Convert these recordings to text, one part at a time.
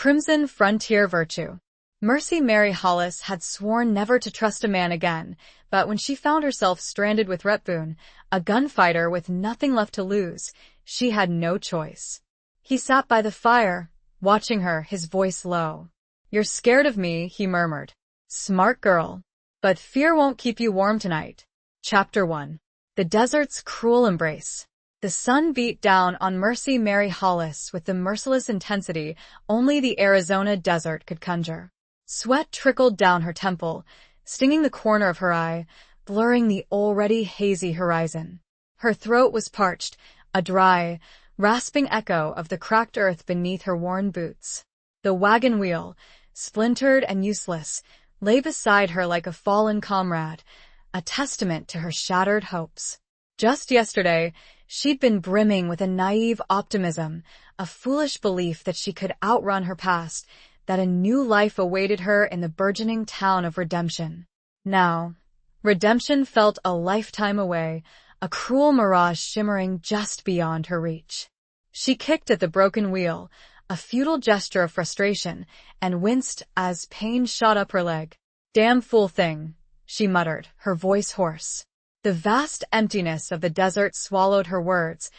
Crimson Frontier Virtue. Mercy Mary Hollis had sworn never to trust a man again, but when she found herself stranded with Rhett Boone, a gunfighter with nothing left to lose, she had no choice. He sat by the fire, watching her, his voice low. "You're scared of me," he murmured. "Smart girl. But fear won't keep you warm tonight." Chapter 1. The Desert's Cruel Embrace. The sun beat down on Mercy Mary Hollis with the merciless intensity only the Arizona desert could conjure. Sweat trickled down her temple, stinging the corner of her eye, blurring the already hazy horizon. Her throat was parched, a dry, rasping echo of the cracked earth beneath her worn boots. The wagon wheel, splintered and useless, lay beside her like a fallen comrade, a testament to her shattered hopes. Just yesterday, she'd been brimming with a naive optimism, a foolish belief that she could outrun her past, that a new life awaited her in the burgeoning town of Redemption. Now, Redemption felt a lifetime away, a cruel mirage shimmering just beyond her reach. She kicked at the broken wheel, a futile gesture of frustration, and winced as pain shot up her leg. "Damn fool thing," she muttered, her voice hoarse. The vast emptiness of the desert swallowed her words,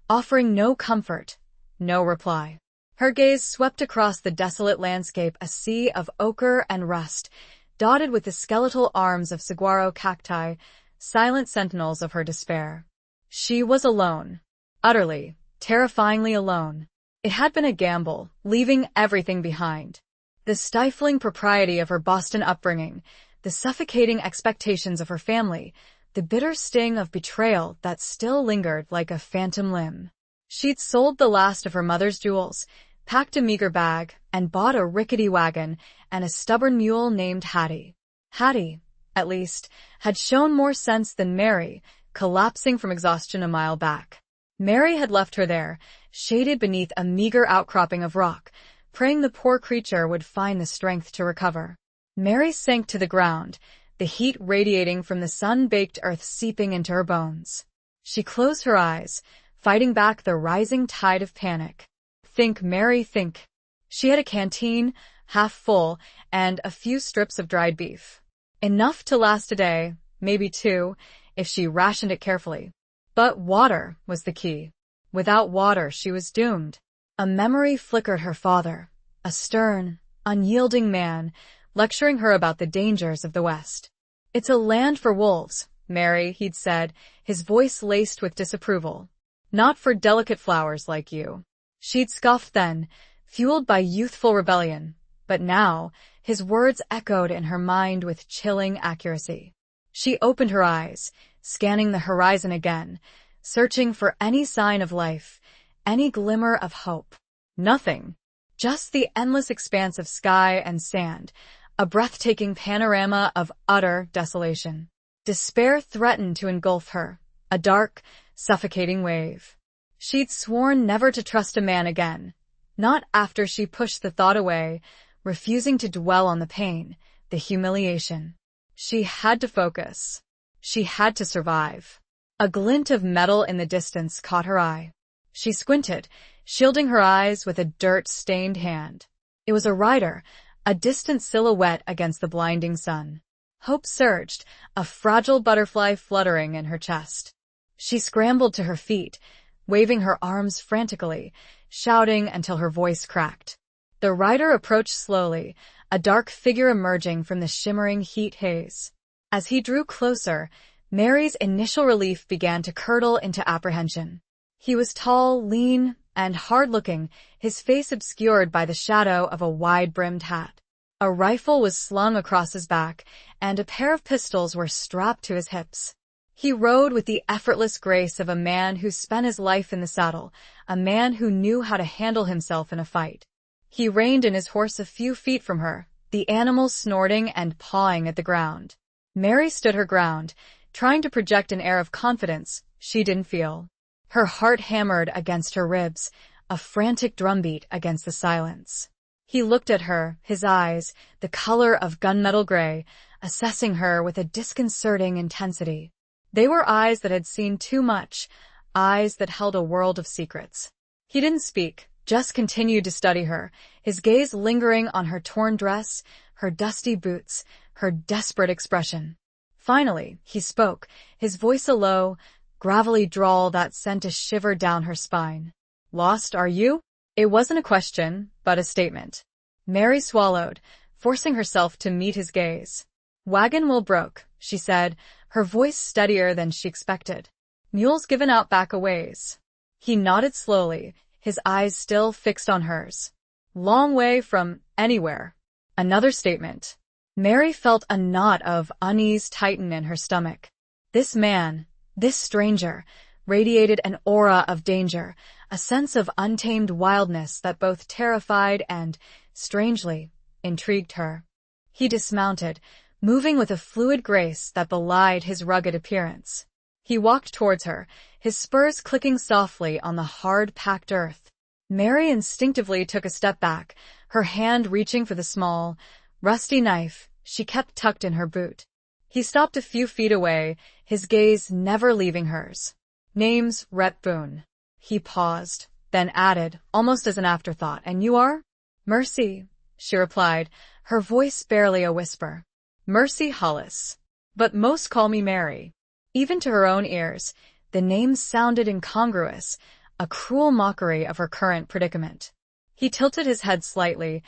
offering no comfort, no reply. Her gaze swept across the desolate landscape, a sea of ochre and rust, dotted with the skeletal arms of saguaro cacti, silent sentinels of her despair. She was alone. Utterly, terrifyingly alone. It had been a gamble, leaving everything behind. The stifling propriety of her Boston upbringing, the suffocating expectations of her family, the bitter sting of betrayal that still lingered like a phantom limb. She'd sold the last of her mother's jewels, packed a meager bag, and bought a rickety wagon and a stubborn mule named Hattie. Hattie, at least, had shown more sense than Mary, collapsing from exhaustion a mile back. Mary had left her there, shaded beneath a meager outcropping of rock, praying the poor creature would find the strength to recover. Mary sank to the ground, the heat radiating from the sun-baked earth seeping into her bones. She closed her eyes, fighting back the rising tide of panic. Think, Mary, think. She had a canteen, half full, and a few strips of dried beef. Enough to last a day, maybe two, if she rationed it carefully. But water was the key. Without water, she was doomed. A memory flickered her father, a stern, unyielding man, lecturing her about the dangers of the West. "It's a land for wolves, Mary," he'd said, his voice laced with disapproval. "Not for delicate flowers like you." She'd scoffed then, fueled by youthful rebellion, but now his words echoed in her mind with chilling accuracy. She opened her eyes, scanning the horizon again, searching for any sign of life, any glimmer of hope. Nothing. Just the endless expanse of sky and sand, a breathtaking panorama of utter desolation. Despair threatened to engulf her, a dark, suffocating wave. She'd sworn never to trust a man again, not after she pushed the thought away, refusing to dwell on the pain, the humiliation. She had to focus. She had to survive. A glint of metal in the distance caught her eye. She squinted, shielding her eyes with a dirt-stained hand. It was a rider, a distant silhouette against the blinding sun. Hope surged, a fragile butterfly fluttering in her chest. She scrambled to her feet, waving her arms frantically, shouting until her voice cracked. The rider approached slowly, a dark figure emerging from the shimmering heat haze. As he drew closer, Mary's initial relief began to curdle into apprehension. He was tall, lean, and hard-looking, his face obscured by the shadow of a wide-brimmed hat. A rifle was slung across his back, and a pair of pistols were strapped to his hips. He rode with the effortless grace of a man who spent his life in the saddle, a man who knew how to handle himself in a fight. He reined in his horse a few feet from her, the animal snorting and pawing at the ground. Mary stood her ground, trying to project an air of confidence she didn't feel. Her heart hammered against her ribs, a frantic drumbeat against the silence. He looked at her, his eyes, the color of gunmetal gray, assessing her with a disconcerting intensity. They were eyes that had seen too much, eyes that held a world of secrets. He didn't speak, just continued to study her, his gaze lingering on her torn dress, her dusty boots, her desperate expression. Finally, he spoke, his voice a low, gravelly drawl that sent a shiver down her spine. "Lost, are you?" It wasn't a question, but a statement. Mary swallowed, forcing herself to meet his gaze. "Wagon wheel broke," she said, her voice steadier than she expected. "Mule's given out back a ways." He nodded slowly, his eyes still fixed on hers. "Long way from anywhere." Another statement. Mary felt a knot of unease tighten in her stomach. This man, this stranger, radiated an aura of danger, a sense of untamed wildness that both terrified and, strangely, intrigued her. He dismounted, moving with a fluid grace that belied his rugged appearance. He walked towards her, his spurs clicking softly on the hard-packed earth. Mary instinctively took a step back, her hand reaching for the small, rusty knife she kept tucked in her boot. He stopped a few feet away, his gaze never leaving hers. "Name's Rhett Boone." He paused, then added, almost as an afterthought, "And you are?" "Mercy," she replied, her voice barely a whisper. "Mercy Hollis. But most call me Mary." Even to her own ears, the name sounded incongruous, a cruel mockery of her current predicament. He tilted his head slightly,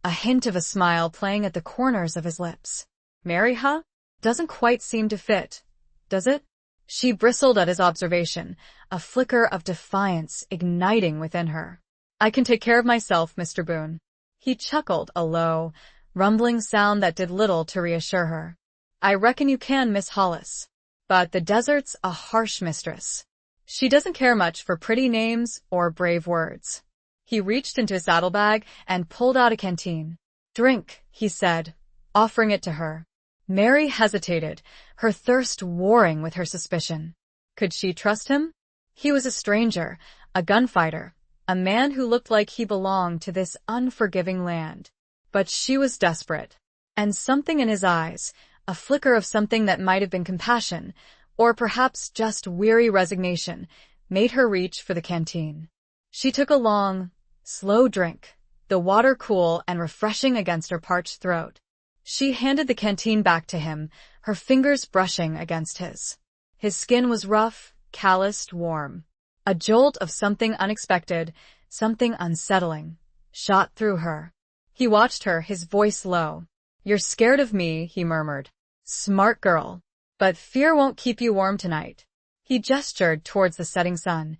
a hint of a smile playing at the corners of his lips. "Mary, huh? Doesn't quite seem to fit, does it?" She bristled at his observation, a flicker of defiance igniting within her. "I can take care of myself, Mr. Boone." He chuckled, a low, rumbling sound that did little to reassure her. "I reckon you can, Miss Hollis. But the desert's a harsh mistress. She doesn't care much for pretty names or brave words." He reached into his saddlebag and pulled out a canteen. "Drink," he said, offering it to her. Mary hesitated, her thirst warring with her suspicion. Could she trust him? He was a stranger, a gunfighter, a man who looked like he belonged to this unforgiving land. But she was desperate. And something in his eyes, a flicker of something that might have been compassion, or perhaps just weary resignation, made her reach for the canteen. She took a long, slow drink, the water cool and refreshing against her parched throat. She handed the canteen back to him, her fingers brushing against his. His skin was rough, calloused, warm. A jolt of something unexpected, something unsettling, shot through her. He watched her, his voice low. "You're scared of me," he murmured. "Smart girl. But fear won't keep you warm tonight." He gestured towards the setting sun,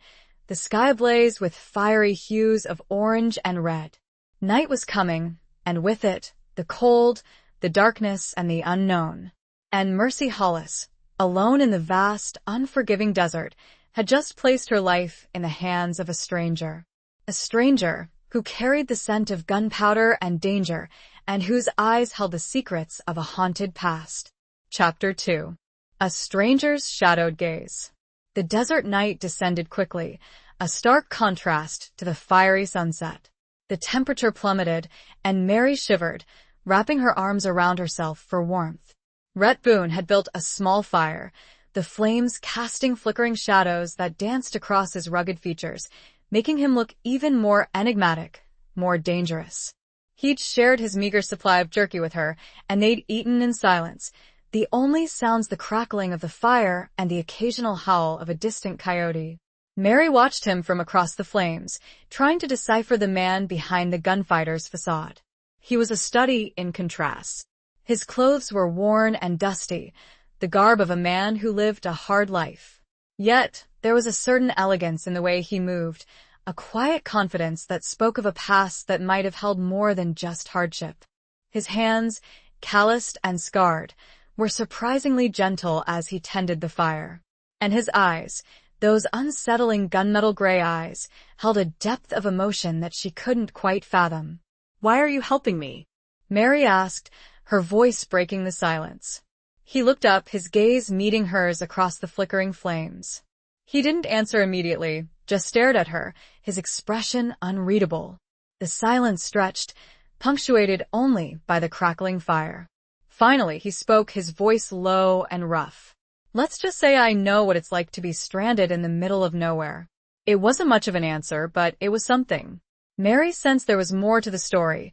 the sky ablaze with fiery hues of orange and red. Night was coming, and with it, the cold, the darkness, and the unknown. And Mercy Hollis, alone in the vast, unforgiving desert, had just placed her life in the hands of a stranger. A stranger who carried the scent of gunpowder and danger, and whose eyes held the secrets of a haunted past. Chapter 2. A Stranger's Shadowed Gaze. The desert night descended quickly, a stark contrast to the fiery sunset. The temperature plummeted, and Mary shivered, wrapping her arms around herself for warmth. Rhett Boone had built a small fire, the flames casting flickering shadows that danced across his rugged features, making him look even more enigmatic, more dangerous. He'd shared his meager supply of jerky with her, and they'd eaten in silence, the only sounds the crackling of the fire and the occasional howl of a distant coyote. Mary watched him from across the flames, trying to decipher the man behind the gunfighter's facade. He was a study in contrasts. His clothes were worn and dusty, the garb of a man who lived a hard life. Yet, there was a certain elegance in the way he moved, a quiet confidence that spoke of a past that might have held more than just hardship. His hands, calloused and scarred, were surprisingly gentle as he tended the fire. And his eyes, those unsettling gunmetal gray eyes, held a depth of emotion that she couldn't quite fathom. "Why are you helping me?" Mary asked, her voice breaking the silence. He looked up, his gaze meeting hers across the flickering flames. He didn't answer immediately, just stared at her, his expression unreadable. The silence stretched, punctuated only by the crackling fire. Finally, he spoke, his voice low and rough. "Let's just say I know what it's like to be stranded in the middle of nowhere." It wasn't much of an answer, but it was something. Mary sensed there was more to the story,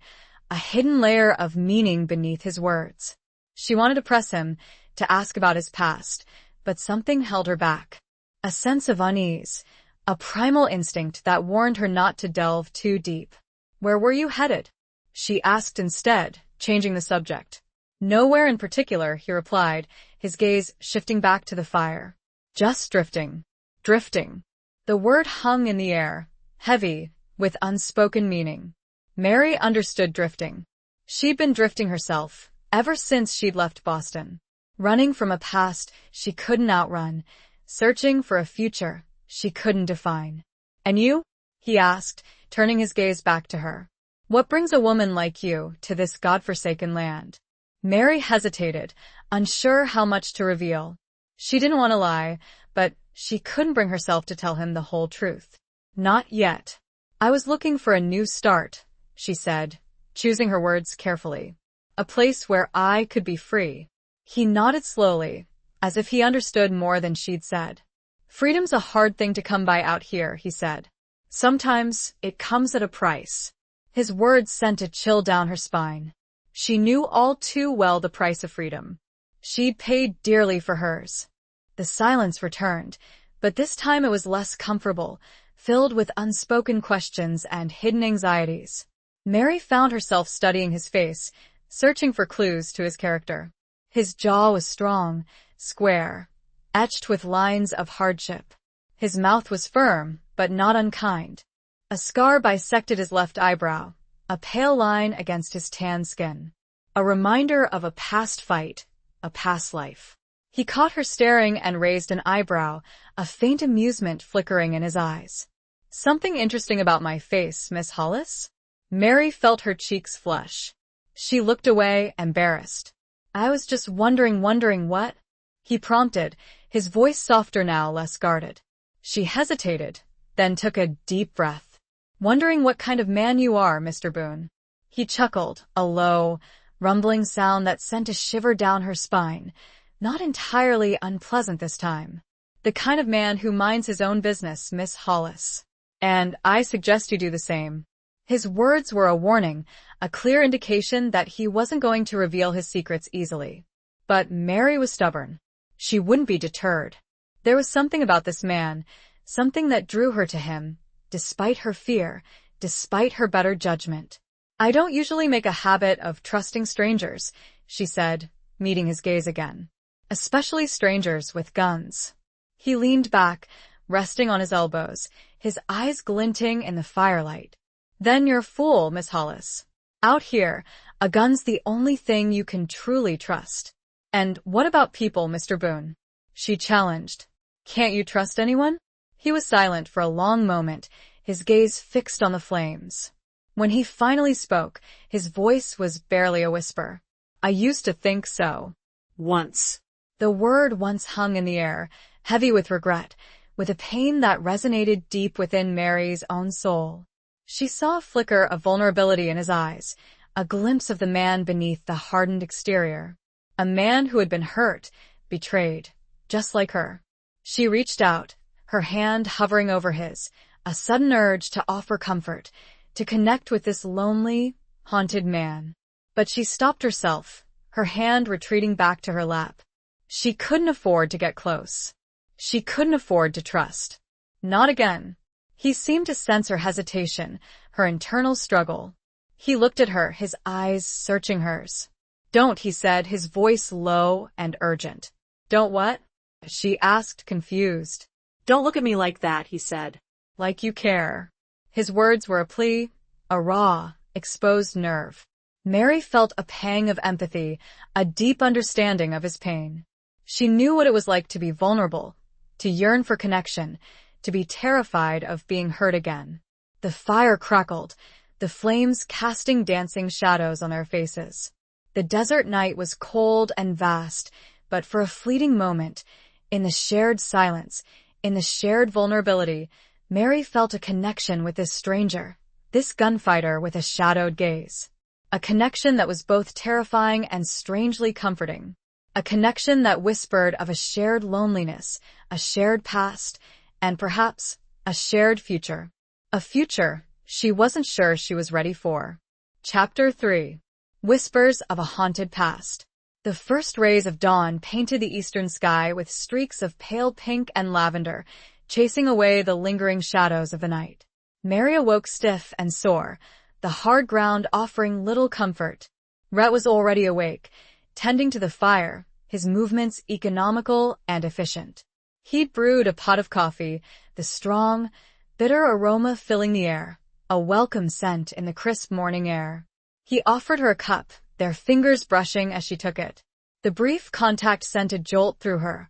a hidden layer of meaning beneath his words. She wanted to press him, to ask about his past, but something held her back. A sense of unease, a primal instinct that warned her not to delve too deep. "Where were you headed?" she asked instead, changing the subject. "Nowhere in particular," he replied, his gaze shifting back to the fire. "Just drifting." Drifting. The word hung in the air, heavy, with unspoken meaning. Mary understood drifting. She'd been drifting herself, ever since she'd left Boston. Running from a past she couldn't outrun, searching for a future she couldn't define. "And you?" he asked, turning his gaze back to her. "What brings a woman like you to this godforsaken land?" Mary hesitated, unsure how much to reveal. She didn't want to lie, but she couldn't bring herself to tell him the whole truth. "Not yet. I was looking for a new start," she said, choosing her words carefully. "A place where I could be free." He nodded slowly, as if he understood more than she'd said. "Freedom's a hard thing to come by out here," he said. "Sometimes it comes at a price." His words sent a chill down her spine. She knew all too well the price of freedom. She'd paid dearly for hers. The silence returned, but this time it was less comfortable, filled with unspoken questions and hidden anxieties. Mary found herself studying his face, searching for clues to his character. His jaw was strong, square, etched with lines of hardship. His mouth was firm, but not unkind. A scar bisected his left eyebrow, a pale line against his tan skin. A reminder of a past fight, a past life. He caught her staring and raised an eyebrow, a faint amusement flickering in his eyes. "Something interesting about my face, Miss Hollis?" Mary felt her cheeks flush. She looked away, embarrassed. "I was just wondering what?" he prompted, his voice softer now, less guarded. She hesitated, then took a deep breath. "Wondering what kind of man you are, Mr. Boone." He chuckled, a low, rumbling sound that sent a shiver down her spine, not entirely unpleasant this time. "The kind of man who minds his own business, Miss Hollis. And I suggest you do the same." His words were a warning, a clear indication that he wasn't going to reveal his secrets easily. But Mary was stubborn. She wouldn't be deterred. There was something about this man, something that drew her to him, despite her fear, despite her better judgment. "I don't usually make a habit of trusting strangers," she said, meeting his gaze again. "Especially strangers with guns." He leaned back, resting on his elbows, his eyes glinting in the firelight. "Then you're a fool, Miss Hollis. Out here, a gun's the only thing you can truly trust." "And what about people, Mr. Boone?" she challenged. "Can't you trust anyone?" He was silent for a long moment, his gaze fixed on the flames. When he finally spoke, his voice was barely a whisper. "I used to think so. Once." The word once hung in the air, heavy with regret, with a pain that resonated deep within Mary's own soul. She saw a flicker of vulnerability in his eyes, a glimpse of the man beneath the hardened exterior. A man who had been hurt, betrayed, just like her. She reached out, her hand hovering over his, a sudden urge to offer comfort, to connect with this lonely, haunted man. But she stopped herself, her hand retreating back to her lap. She couldn't afford to get close. She couldn't afford to trust. Not again. He seemed to sense her hesitation, her internal struggle. He looked at her, his eyes searching hers. "Don't," he said, his voice low and urgent. "Don't what?" she asked, confused. "Don't look at me like that," he said. "Like you care." His words were a plea, a raw, exposed nerve. Mary felt a pang of empathy, a deep understanding of his pain. She knew what it was like to be vulnerable, to yearn for connection, to be terrified of being hurt again. The fire crackled, the flames casting dancing shadows on their faces. The desert night was cold and vast, but for a fleeting moment, in the shared silence, in the shared vulnerability, Mary felt a connection with this stranger, this gunfighter with a shadowed gaze. A connection that was both terrifying and strangely comforting. A connection that whispered of a shared loneliness, a shared past, and perhaps a shared future. A future she wasn't sure she was ready for. Chapter 3. Whispers of a Haunted Past. The first rays of dawn painted the eastern sky with streaks of pale pink and lavender, chasing away the lingering shadows of the night. Mary awoke stiff and sore, the hard ground offering little comfort. Rhett was already awake, tending to the fire, his movements economical and efficient. He'd brewed a pot of coffee, the strong, bitter aroma filling the air, a welcome scent in the crisp morning air. He offered her a cup, their fingers brushing as she took it. The brief contact sent a jolt through her,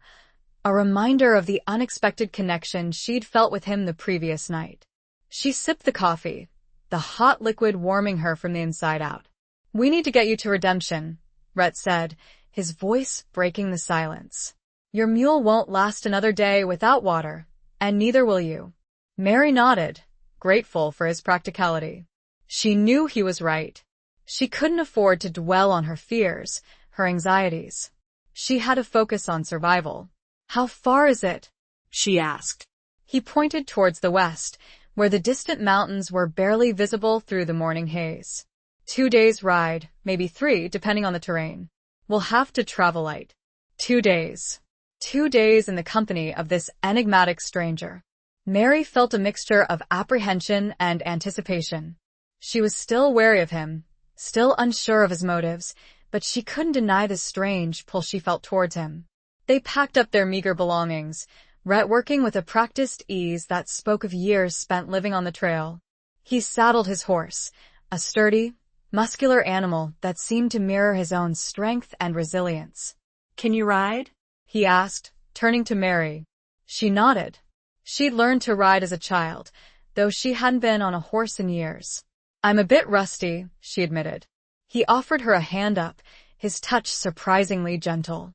a reminder of the unexpected connection she'd felt with him the previous night. She sipped the coffee, the hot liquid warming her from the inside out. "We need to get you to Redemption," Rhett said, his voice breaking the silence. "Your mule won't last another day without water, and neither will you." Mary nodded, grateful for his practicality. She knew he was right. She couldn't afford to dwell on her fears, her anxieties. She had to focus on survival. "How far is it?" she asked. He pointed towards the west, where the distant mountains were barely visible through the morning haze. 2 days' ride, maybe 3, depending on the terrain. We'll have to travel light. 2 days. 2 days in the company of this enigmatic stranger. Mary felt a mixture of apprehension and anticipation. She was still wary of him, still unsure of his motives, but she couldn't deny the strange pull she felt towards him. They packed up their meager belongings, Rhett working with a practiced ease that spoke of years spent living on the trail. He saddled his horse, a sturdy, muscular animal that seemed to mirror his own strength and resilience. "Can you ride?" he asked, turning to Mary. She nodded. She'd learned to ride as a child, though she hadn't been on a horse in years. "I'm a bit rusty," she admitted. He offered her a hand up, his touch surprisingly gentle.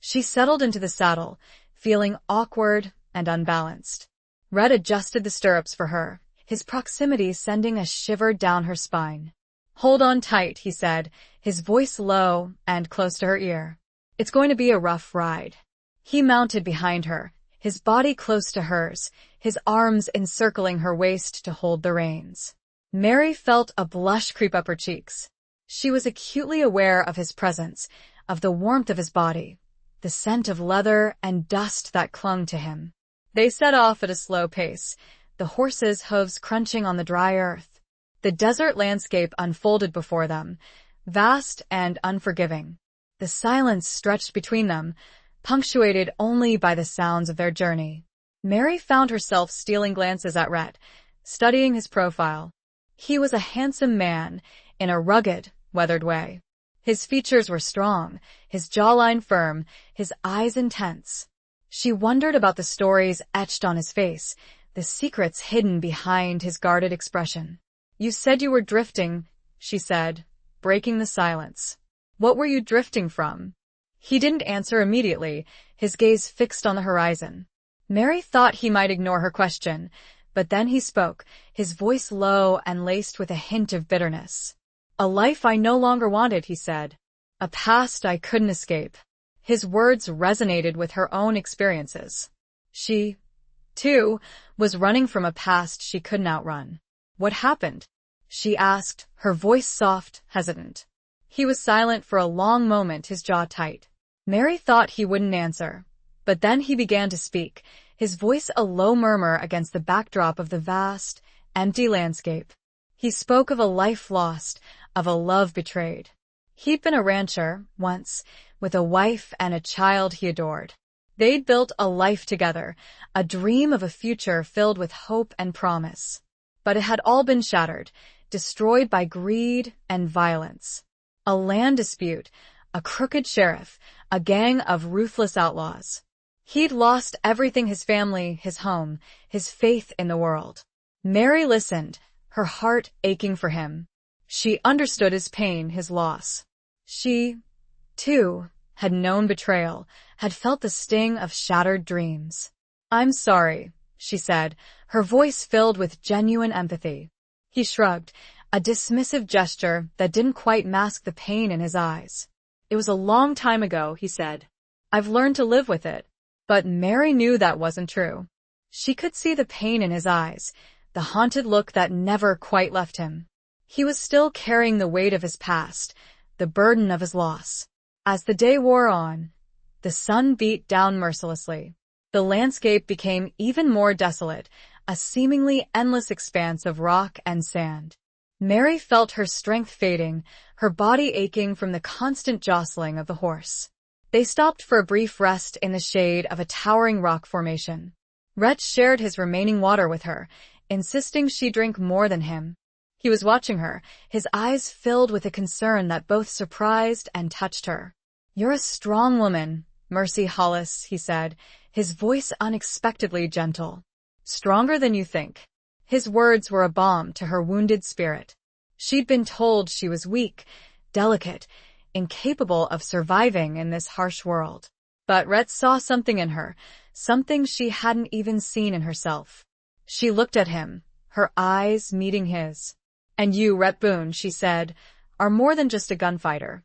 She settled into the saddle, feeling awkward and unbalanced. Rhett adjusted the stirrups for her, his proximity sending a shiver down her spine. "Hold on tight," he said, his voice low and close to her ear. "It's going to be a rough ride." He mounted behind her, his body close to hers, his arms encircling her waist to hold the reins. Mary felt a blush creep up her cheeks. She was acutely aware of his presence, of the warmth of his body, the scent of leather and dust that clung to him. They set off at a slow pace, the horses' hooves crunching on the dry earth. The desert landscape unfolded before them, vast and unforgiving. The silence stretched between them, punctuated only by the sounds of their journey. Mary found herself stealing glances at Rhett, studying his profile. He was a handsome man, in a rugged, weathered way. His features were strong, his jawline firm, his eyes intense. She wondered about the stories etched on his face, the secrets hidden behind his guarded expression. "You said you were drifting," she said, breaking the silence. "What were you drifting from?" He didn't answer immediately, his gaze fixed on the horizon. Mary thought he might ignore her question, but then he spoke, his voice low and laced with a hint of bitterness. "A life I no longer wanted," he said. "A past I couldn't escape." His words resonated with her own experiences. She, too, was running from a past she couldn't outrun. "What happened?" she asked, her voice soft, hesitant. He was silent for a long moment, his jaw tight. Mary thought he wouldn't answer, but then he began to speak, his voice a low murmur against the backdrop of the vast, empty landscape. He spoke of a life lost, of a love betrayed. He'd been a rancher, once, with a wife and a child he adored. They'd built a life together, a dream of a future filled with hope and promise. But it had all been shattered, destroyed by greed and violence. A land dispute, a crooked sheriff, a gang of ruthless outlaws. He'd lost everything: his family, his home, his faith in the world. Mary listened, her heart aching for him. She understood his pain, his loss. She, too, had known betrayal, had felt the sting of shattered dreams. "I'm sorry," she said, her voice filled with genuine empathy. He shrugged, a dismissive gesture that didn't quite mask the pain in his eyes. "It was a long time ago," he said. "I've learned to live with it." But Mary knew that wasn't true. She could see the pain in his eyes, the haunted look that never quite left him. He was still carrying the weight of his past, the burden of his loss. As the day wore on, the sun beat down mercilessly. The landscape became even more desolate, a seemingly endless expanse of rock and sand. Mary felt her strength fading, her body aching from the constant jostling of the horse. They stopped for a brief rest in the shade of a towering rock formation. Rhett shared his remaining water with her, insisting she drink more than him. He was watching her, his eyes filled with a concern that both surprised and touched her. "You're a strong woman, Mercy Hollis," he said, his voice unexpectedly gentle. "Stronger than you think." His words were a balm to her wounded spirit. She'd been told she was weak, delicate, incapable of surviving in this harsh world. But Rhett saw something in her, something she hadn't even seen in herself. She looked at him, her eyes meeting his. "And you, Rhett Boone," she said, "are more than just a gunfighter."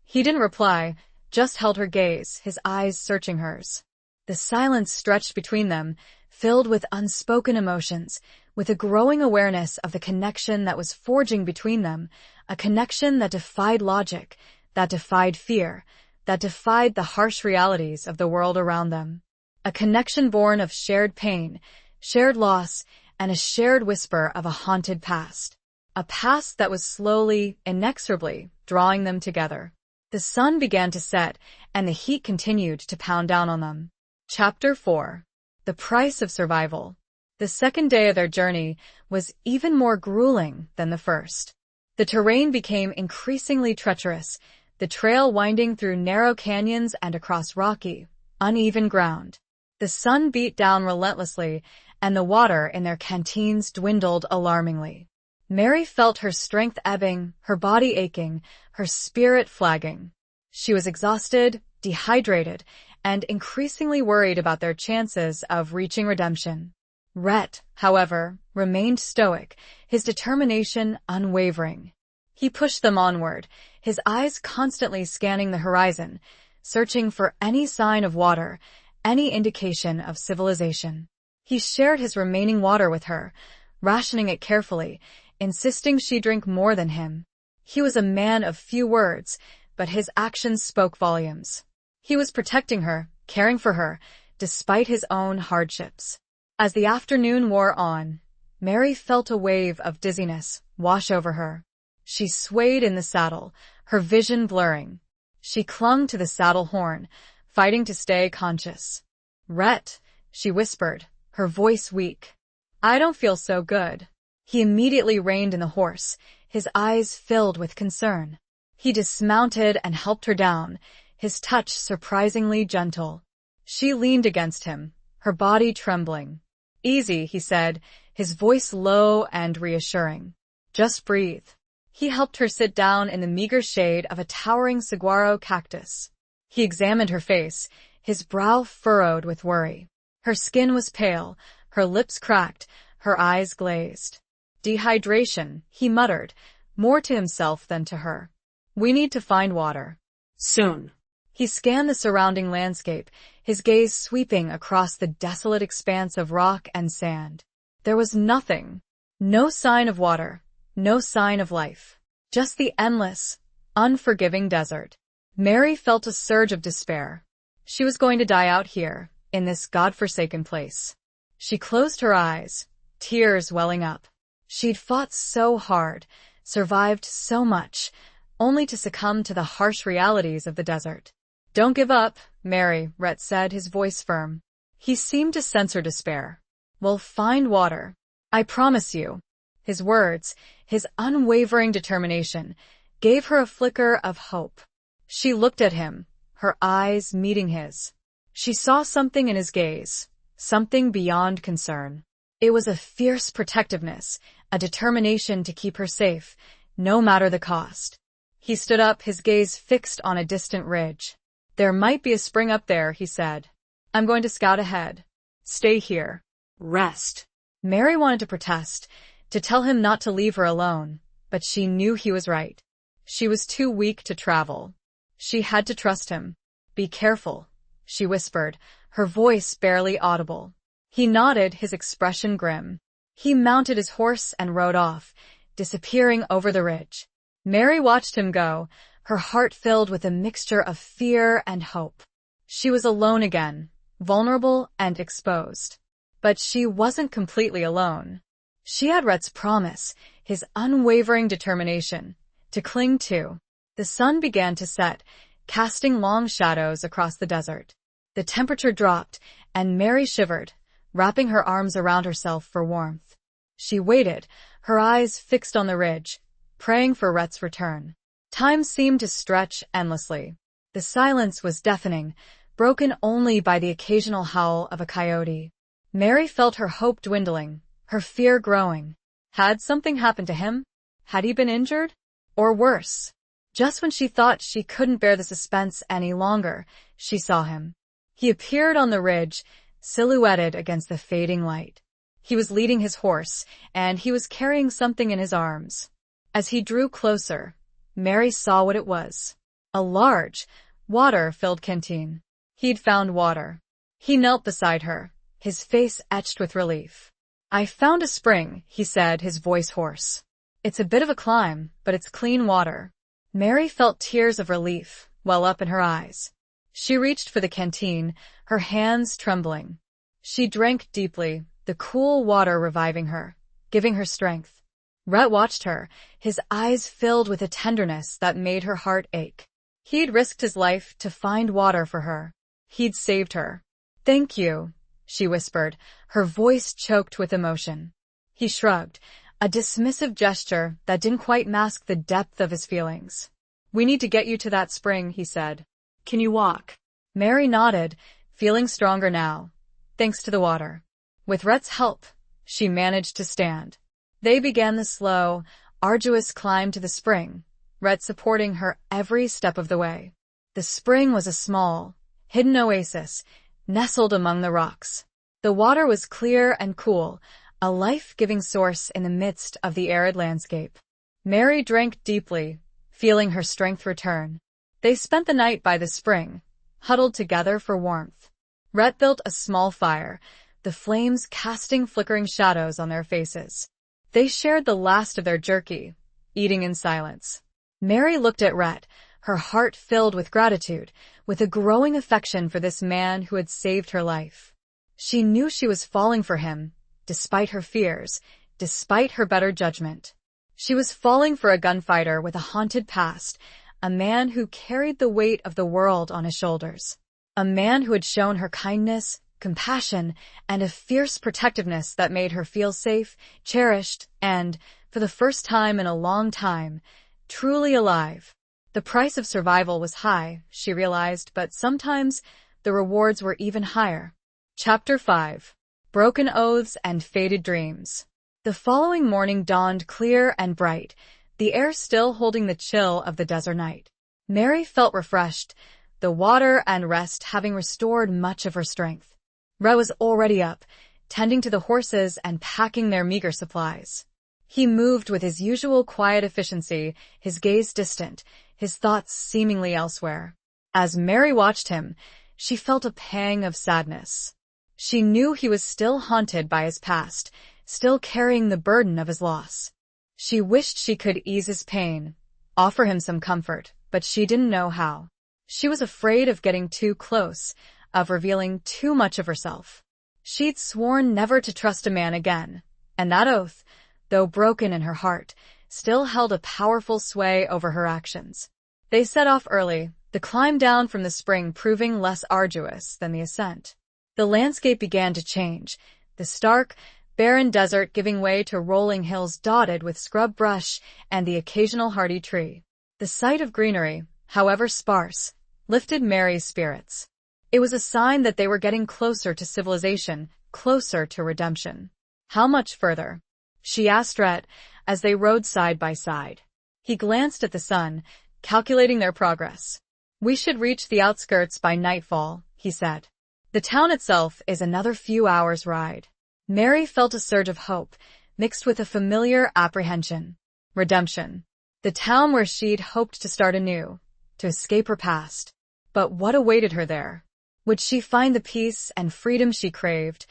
He didn't reply, just held her gaze, his eyes searching hers. The silence stretched between them, filled with unspoken emotions, with a growing awareness of the connection that was forging between them, a connection that defied logic, that defied fear, that defied the harsh realities of the world around them. A connection born of shared pain, shared loss, and a shared whisper of a haunted past. A past that was slowly, inexorably, drawing them together. The sun began to set, and the heat continued to pound down on them. Chapter 4. The Price of Survival. The second day of their journey was even more grueling than the first. The terrain became increasingly treacherous, the trail winding through narrow canyons and across rocky, uneven ground. The sun beat down relentlessly, and the water in their canteens dwindled alarmingly. Mary felt her strength ebbing, her body aching, her spirit flagging. She was exhausted, dehydrated, and increasingly worried about their chances of reaching redemption. Rhett, however, remained stoic, his determination unwavering. He pushed them onward, his eyes constantly scanning the horizon, searching for any sign of water, any indication of civilization. He shared his remaining water with her, rationing it carefully, insisting she drink more than him. He was a man of few words, but his actions spoke volumes. He was protecting her, caring for her, despite his own hardships. As the afternoon wore on, Mary felt a wave of dizziness wash over her. She swayed in the saddle, her vision blurring. She clung to the saddle horn, fighting to stay conscious. "Rhett," she whispered, her voice weak. "I don't feel so good." He immediately reined in the horse, his eyes filled with concern. He dismounted and helped her down, his touch surprisingly gentle. She leaned against him, her body trembling. "Easy," he said, his voice low and reassuring. "Just breathe." He helped her sit down in the meager shade of a towering saguaro cactus. He examined her face, his brow furrowed with worry. Her skin was pale, her lips cracked, her eyes glazed. "Dehydration," he muttered, more to himself than to her. "We need to find water. Soon." He scanned the surrounding landscape, his gaze sweeping across the desolate expanse of rock and sand. There was nothing. No sign of water, no sign of life. Just the endless, unforgiving desert. Mary felt a surge of despair. She was going to die out here, in this godforsaken place. She closed her eyes, tears welling up. She'd fought so hard, survived so much, only to succumb to the harsh realities of the desert. "Don't give up, Mary," Rhett said, his voice firm. He seemed to sense her despair. "We'll find water. I promise you." His words, his unwavering determination, gave her a flicker of hope. She looked at him, her eyes meeting his. She saw something in his gaze, something beyond concern. It was a fierce protectiveness, a determination to keep her safe, no matter the cost. He stood up, his gaze fixed on a distant ridge. "There might be a spring up there," he said. "I'm going to scout ahead. Stay here. Rest." Mary wanted to protest, to tell him not to leave her alone, but she knew he was right. She was too weak to travel. She had to trust him. "Be careful," she whispered, her voice barely audible. He nodded, his expression grim. He mounted his horse and rode off, disappearing over the ridge. Mary watched him go, her heart filled with a mixture of fear and hope. She was alone again, vulnerable and exposed. But she wasn't completely alone. She had Rhett's promise, his unwavering determination, to cling to. The sun began to set, casting long shadows across the desert. The temperature dropped, and Mary shivered, wrapping her arms around herself for warmth. She waited, her eyes fixed on the ridge, praying for Rhett's return. Time seemed to stretch endlessly. The silence was deafening, broken only by the occasional howl of a coyote. Mary felt her hope dwindling, her fear growing. Had something happened to him? Had he been injured? Or worse? Just when she thought she couldn't bear the suspense any longer, she saw him. He appeared on the ridge, silhouetted against the fading light. He was leading his horse, and he was carrying something in his arms. As he drew closer, Mary saw what it was. A large, water-filled canteen. He'd found water. He knelt beside her, his face etched with relief. "I found a spring," he said, his voice hoarse. "It's a bit of a climb, but it's clean water." Mary felt tears of relief well up in her eyes. She reached for the canteen, her hands trembling. She drank deeply, the cool water reviving her, giving her strength. Rhett watched her, his eyes filled with a tenderness that made her heart ache. He'd risked his life to find water for her. He'd saved her. "Thank you," she whispered, her voice choked with emotion. He shrugged, a dismissive gesture that didn't quite mask the depth of his feelings. "We need to get you to that spring," he said. "Can you walk?" Mary nodded, feeling stronger now, thanks to the water. With Rhett's help, she managed to stand. They began the slow, arduous climb to the spring, Rhett supporting her every step of the way. The spring was a small, hidden oasis, nestled among the rocks. The water was clear and cool, a life-giving source in the midst of the arid landscape. Mary drank deeply, feeling her strength return. They spent the night by the spring, huddled together for warmth. Rhett built a small fire, the flames casting flickering shadows on their faces. They shared the last of their jerky, eating in silence. Mary looked at Rhett, her heart filled with gratitude, with a growing affection for this man who had saved her life. She knew she was falling for him, despite her fears, despite her better judgment. She was falling for a gunfighter with a haunted past, a man who carried the weight of the world on his shoulders. A man who had shown her kindness, compassion, and a fierce protectiveness that made her feel safe, cherished, and, for the first time in a long time, truly alive. The price of survival was high, she realized, but sometimes the rewards were even higher. Chapter 5. Broken Oaths and Faded Dreams. The following morning dawned clear and bright, the air still holding the chill of the desert night. Mary felt refreshed, the water and rest having restored much of her strength. Rhett was already up, tending to the horses and packing their meager supplies. He moved with his usual quiet efficiency, his gaze distant, his thoughts seemingly elsewhere. As Mary watched him, she felt a pang of sadness. She knew he was still haunted by his past, still carrying the burden of his loss. She wished she could ease his pain, offer him some comfort, but she didn't know how. She was afraid of getting too close, of revealing too much of herself. She'd sworn never to trust a man again, and that oath, though broken in her heart, still held a powerful sway over her actions. They set off early, the climb down from the spring proving less arduous than the ascent. The landscape began to change, the stark, barren desert giving way to rolling hills dotted with scrub brush and the occasional hardy tree. The sight of greenery, however sparse, lifted Mary's spirits. It was a sign that they were getting closer to civilization, closer to redemption. "How much further?" she asked Rhett as they rode side by side. He glanced at the sun, calculating their progress. "We should reach the outskirts by nightfall," he said. "The town itself is another few hours' ride." Mary felt a surge of hope, mixed with a familiar apprehension. Redemption. The town where she'd hoped to start anew, to escape her past. But what awaited her there? Would she find the peace and freedom she craved,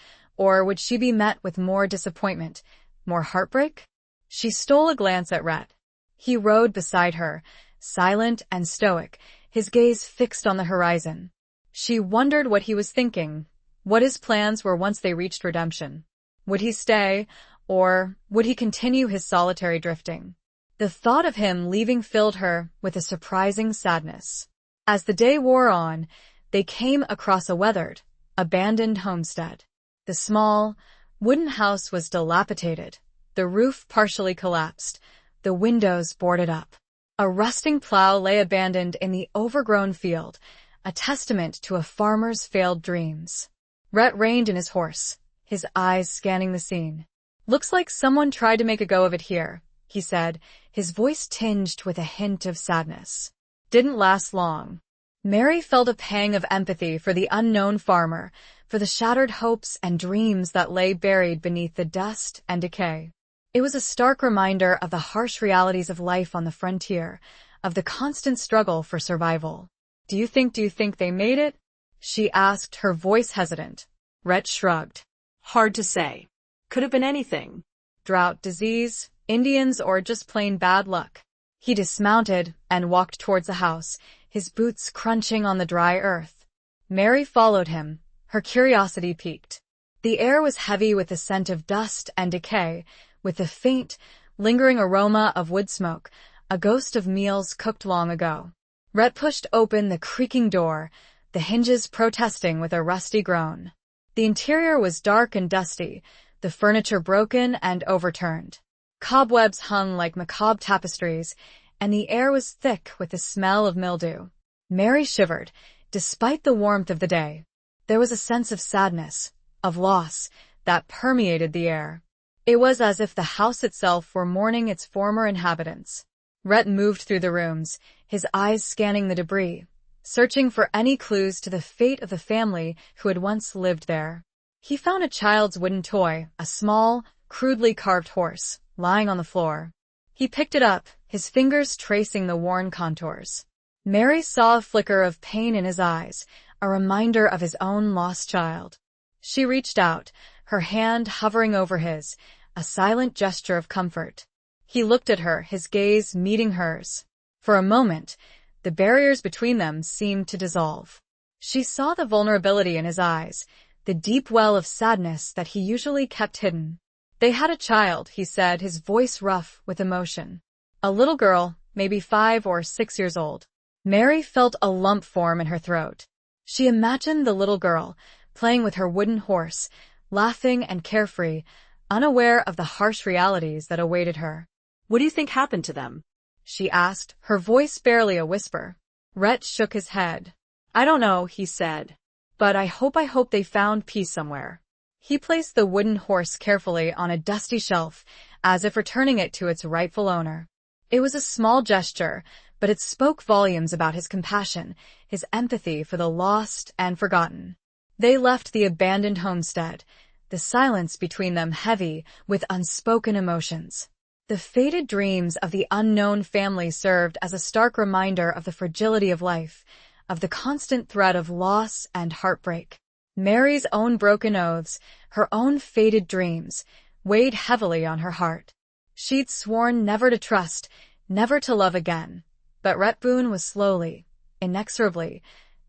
Or would she be met with more disappointment, more heartbreak? She stole a glance at Rhett. He rode beside her, silent and stoic, his gaze fixed on the horizon. She wondered what he was thinking, what his plans were once they reached redemption. Would he stay, or would he continue his solitary drifting? The thought of him leaving filled her with a surprising sadness. As the day wore on, they came across a weathered, abandoned homestead. The small, wooden house was dilapidated, the roof partially collapsed, the windows boarded up. A rusting plow lay abandoned in the overgrown field, a testament to a farmer's failed dreams. Rhett reined in his horse, his eyes scanning the scene. "Looks like someone tried to make a go of it here," he said, his voice tinged with a hint of sadness. "Didn't last long." Mary felt a pang of empathy for the unknown farmer, for the shattered hopes and dreams that lay buried beneath the dust and decay. It was a stark reminder of the harsh realities of life on the frontier, of the constant struggle for survival. Do you think they made it?" she asked, her voice hesitant. Rhett shrugged. "Hard to say. Could have been anything. Drought, disease, Indians, or just plain bad luck." He dismounted and walked towards the house, his boots crunching on the dry earth. Mary followed him, her curiosity piqued. The air was heavy with the scent of dust and decay, with the faint, lingering aroma of wood smoke, a ghost of meals cooked long ago. Rhett pushed open the creaking door, the hinges protesting with a rusty groan. The interior was dark and dusty, the furniture broken and overturned. Cobwebs hung like macabre tapestries, and the air was thick with the smell of mildew. Mary shivered, despite the warmth of the day. There was a sense of sadness, of loss, that permeated the air. It was as if the house itself were mourning its former inhabitants. Rhett moved through the rooms, his eyes scanning the debris, searching for any clues to the fate of the family who had once lived there. He found a child's wooden toy, a small, crudely carved horse, lying on the floor. He picked it up, his fingers tracing the worn contours. Mary saw a flicker of pain in his eyes, a reminder of his own lost child. She reached out, her hand hovering over his, a silent gesture of comfort. He looked at her, his gaze meeting hers. For a moment, the barriers between them seemed to dissolve. She saw the vulnerability in his eyes, the deep well of sadness that he usually kept hidden. "They had a child," he said, his voice rough with emotion. "A little girl, maybe 5 or 6 years old." Mary felt a lump form in her throat. She imagined the little girl, playing with her wooden horse, laughing and carefree, unaware of the harsh realities that awaited her. "What do you think happened to them?" she asked, her voice barely a whisper. Rhett shook his head. "I don't know," he said. "But I hope they found peace somewhere." He placed the wooden horse carefully on a dusty shelf, as if returning it to its rightful owner. It was a small gesture, but it spoke volumes about his compassion, his empathy for the lost and forgotten. They left the abandoned homestead, the silence between them heavy with unspoken emotions. The faded dreams of the unknown family served as a stark reminder of the fragility of life, of the constant threat of loss and heartbreak. Mary's own broken oaths, her own faded dreams, weighed heavily on her heart. She'd sworn never to trust, never to love again. But Rhett Boone was slowly, inexorably,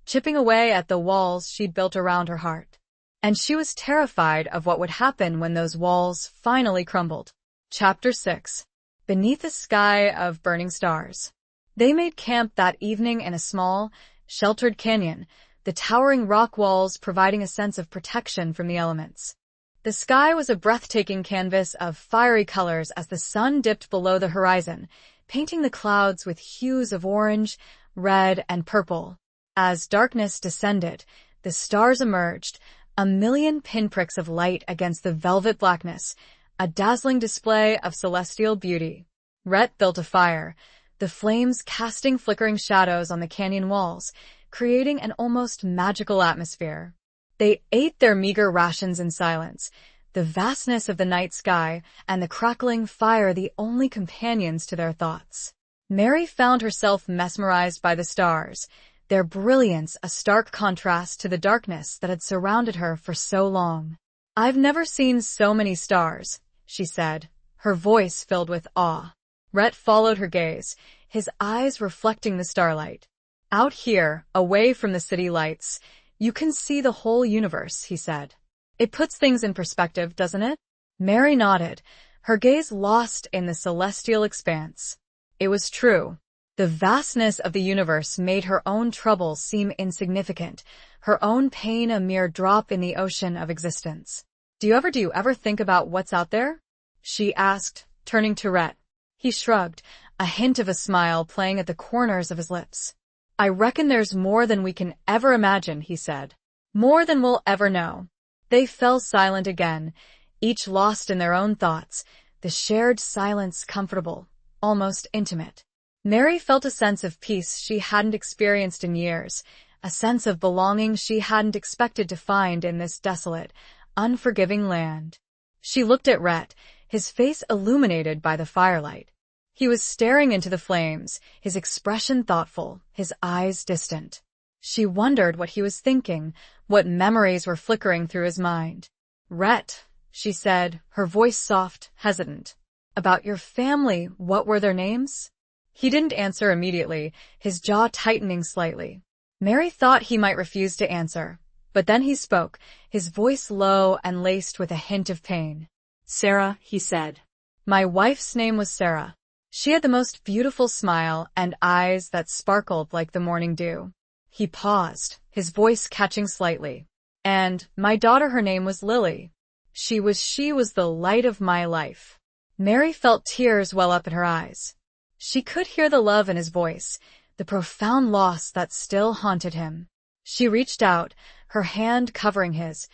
chipping away at the walls she'd built around her heart. And she was terrified of what would happen when those walls finally crumbled. Chapter 6. Beneath a sky of burning stars. They made camp that evening in a small, sheltered canyon, the towering rock walls providing a sense of protection from the elements. The sky was a breathtaking canvas of fiery colors as the sun dipped below the horizon, painting the clouds with hues of orange, red, and purple. As darkness descended, the stars emerged, a million pinpricks of light against the velvet blackness, a dazzling display of celestial beauty. Rhett built a fire, the flames casting flickering shadows on the canyon walls, creating an almost magical atmosphere. They ate their meager rations in silence, the vastness of the night sky and the crackling fire the only companions to their thoughts. Mary found herself mesmerized by the stars, their brilliance a stark contrast to the darkness that had surrounded her for so long. I've never seen so many stars, she said, her voice filled with awe. Rhett followed her gaze, his eyes reflecting the starlight. Out here, away from the city lights, you can see the whole universe, he said. It puts things in perspective, doesn't it? Mary nodded, her gaze lost in the celestial expanse. It was true. The vastness of the universe made her own troubles seem insignificant, her own pain a mere drop in the ocean of existence. Do you ever think about what's out there? She asked, turning to Rhett. He shrugged, a hint of a smile playing at the corners of his lips. I reckon there's more than we can ever imagine, he said. More than we'll ever know. They fell silent again, each lost in their own thoughts, the shared silence comfortable, almost intimate. Mary felt a sense of peace she hadn't experienced in years, a sense of belonging she hadn't expected to find in this desolate, unforgiving land. She looked at Rhett, his face illuminated by the firelight. He was staring into the flames, his expression thoughtful, his eyes distant. She wondered what he was thinking, what memories were flickering through his mind. Rhett, she said, her voice soft, hesitant. About your family, what were their names? He didn't answer immediately, his jaw tightening slightly. Mary thought he might refuse to answer, but then he spoke, his voice low and laced with a hint of pain. Sarah, he said. My wife's name was Sarah. She had the most beautiful smile and eyes that sparkled like the morning dew. He paused, his voice catching slightly. And my daughter, her name was Lily. She was the light of my life. Mary felt tears well up in her eyes. She could hear the love in his voice, the profound loss that still haunted him. She reached out, her hand covering his,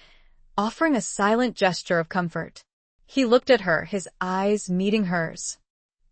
offering a silent gesture of comfort. He looked at her, his eyes meeting hers.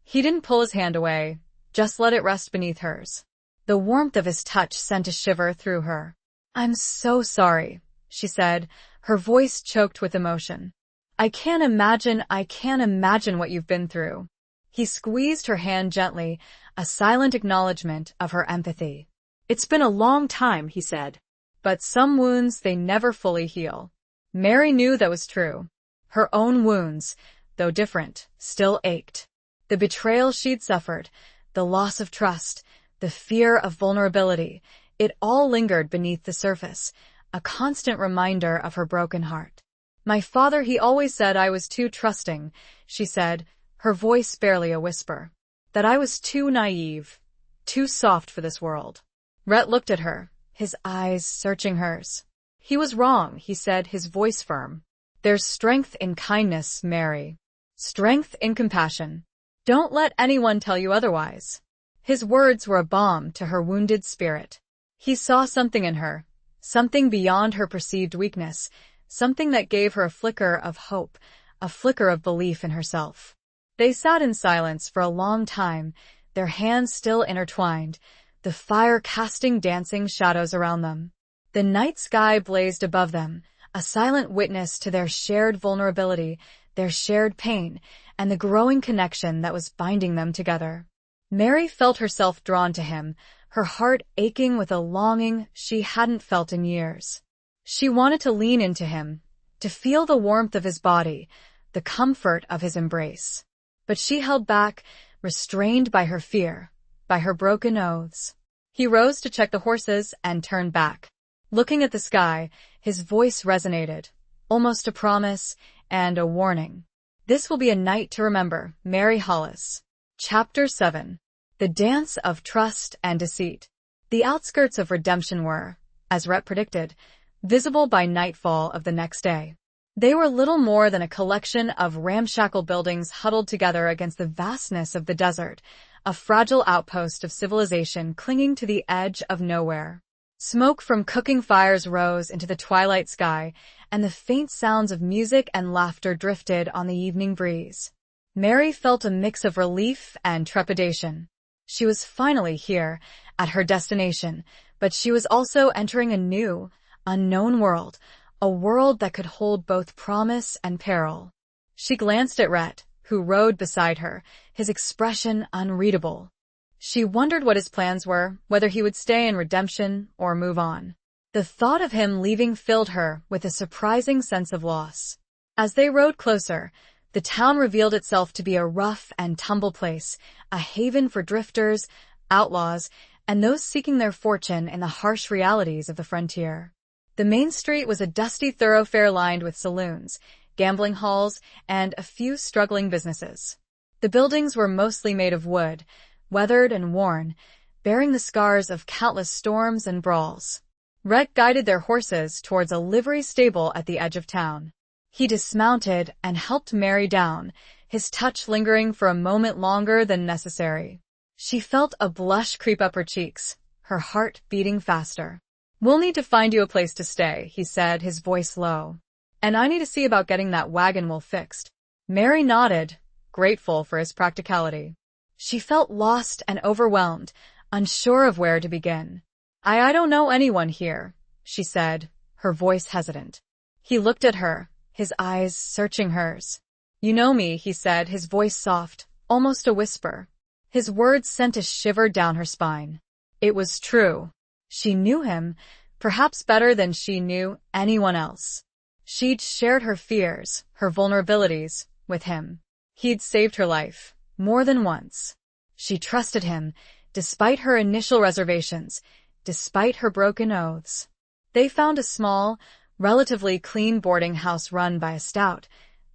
He didn't pull his hand away, just let it rest beneath hers. The warmth of his touch sent a shiver through her. I'm so sorry, she said, her voice choked with emotion. I can't imagine what you've been through. He squeezed her hand gently, a silent acknowledgement of her empathy. It's been a long time, he said. But some wounds, they never fully heal. Mary knew that was true. Her own wounds, though different, still ached. The betrayal she'd suffered, the loss of trust, the fear of vulnerability, it all lingered beneath the surface, a constant reminder of her broken heart. My father, he always said I was too trusting, she said, her voice barely a whisper. That I was too naive, too soft for this world. Rhett looked at her, his eyes searching hers. He was wrong, he said, his voice firm. There's strength in kindness, Mary. Strength in compassion. Don't let anyone tell you otherwise. His words were a balm to her wounded spirit. He saw something in her, something beyond her perceived weakness, something that gave her a flicker of hope, a flicker of belief in herself. They sat in silence for a long time, their hands still intertwined, the fire casting dancing shadows around them. The night sky blazed above them, a silent witness to their shared vulnerability, their shared pain, and the growing connection that was binding them together. Mary felt herself drawn to him, her heart aching with a longing she hadn't felt in years. She wanted to lean into him, to feel the warmth of his body, the comfort of his embrace. But she held back, restrained by her fear, by her broken oaths. He rose to check the horses and turned back. Looking at the sky, his voice resonated, almost a promise and a warning. This will be a night to remember, Mary Hollis. Chapter 7. The Dance of Trust and Deceit. The outskirts of redemption were, as Rhett predicted, visible by nightfall of the next day. They were little more than a collection of ramshackle buildings huddled together against the vastness of the desert, a fragile outpost of civilization clinging to the edge of nowhere. Smoke from cooking fires rose into the twilight sky, and the faint sounds of music and laughter drifted on the evening breeze. Mary felt a mix of relief and trepidation. She was finally here, at her destination, but she was also entering a new, unknown world, a world that could hold both promise and peril. She glanced at Rhett, who rode beside her, his expression unreadable. She wondered what his plans were, whether he would stay in redemption or move on. The thought of him leaving filled her with a surprising sense of loss. As they rode closer, the town revealed itself to be a rough and tumble place, a haven for drifters, outlaws, and those seeking their fortune in the harsh realities of the frontier. The main street was a dusty thoroughfare lined with saloons, gambling halls, and a few struggling businesses. The buildings were mostly made of wood, weathered and worn, bearing the scars of countless storms and brawls. Rhett guided their horses towards a livery stable at the edge of town. He dismounted and helped Mary down, his touch lingering for a moment longer than necessary. She felt a blush creep up her cheeks, her heart beating faster. "We'll need to find you a place to stay," he said, his voice low. "And I need to see about getting that wagon wheel fixed." Mary nodded, grateful for his practicality. She felt lost and overwhelmed, unsure of where to begin. I don't know anyone here," she said, her voice hesitant. He looked at her, his eyes searching hers. "You know me," he said, his voice soft, almost a whisper. His words sent a shiver down her spine. It was true. She knew him, perhaps better than she knew anyone else. She'd shared her fears, her vulnerabilities, with him. He'd saved her life, more than once. She trusted him, despite her initial reservations, despite her broken oaths. They found a small, relatively clean boarding house run by a stout,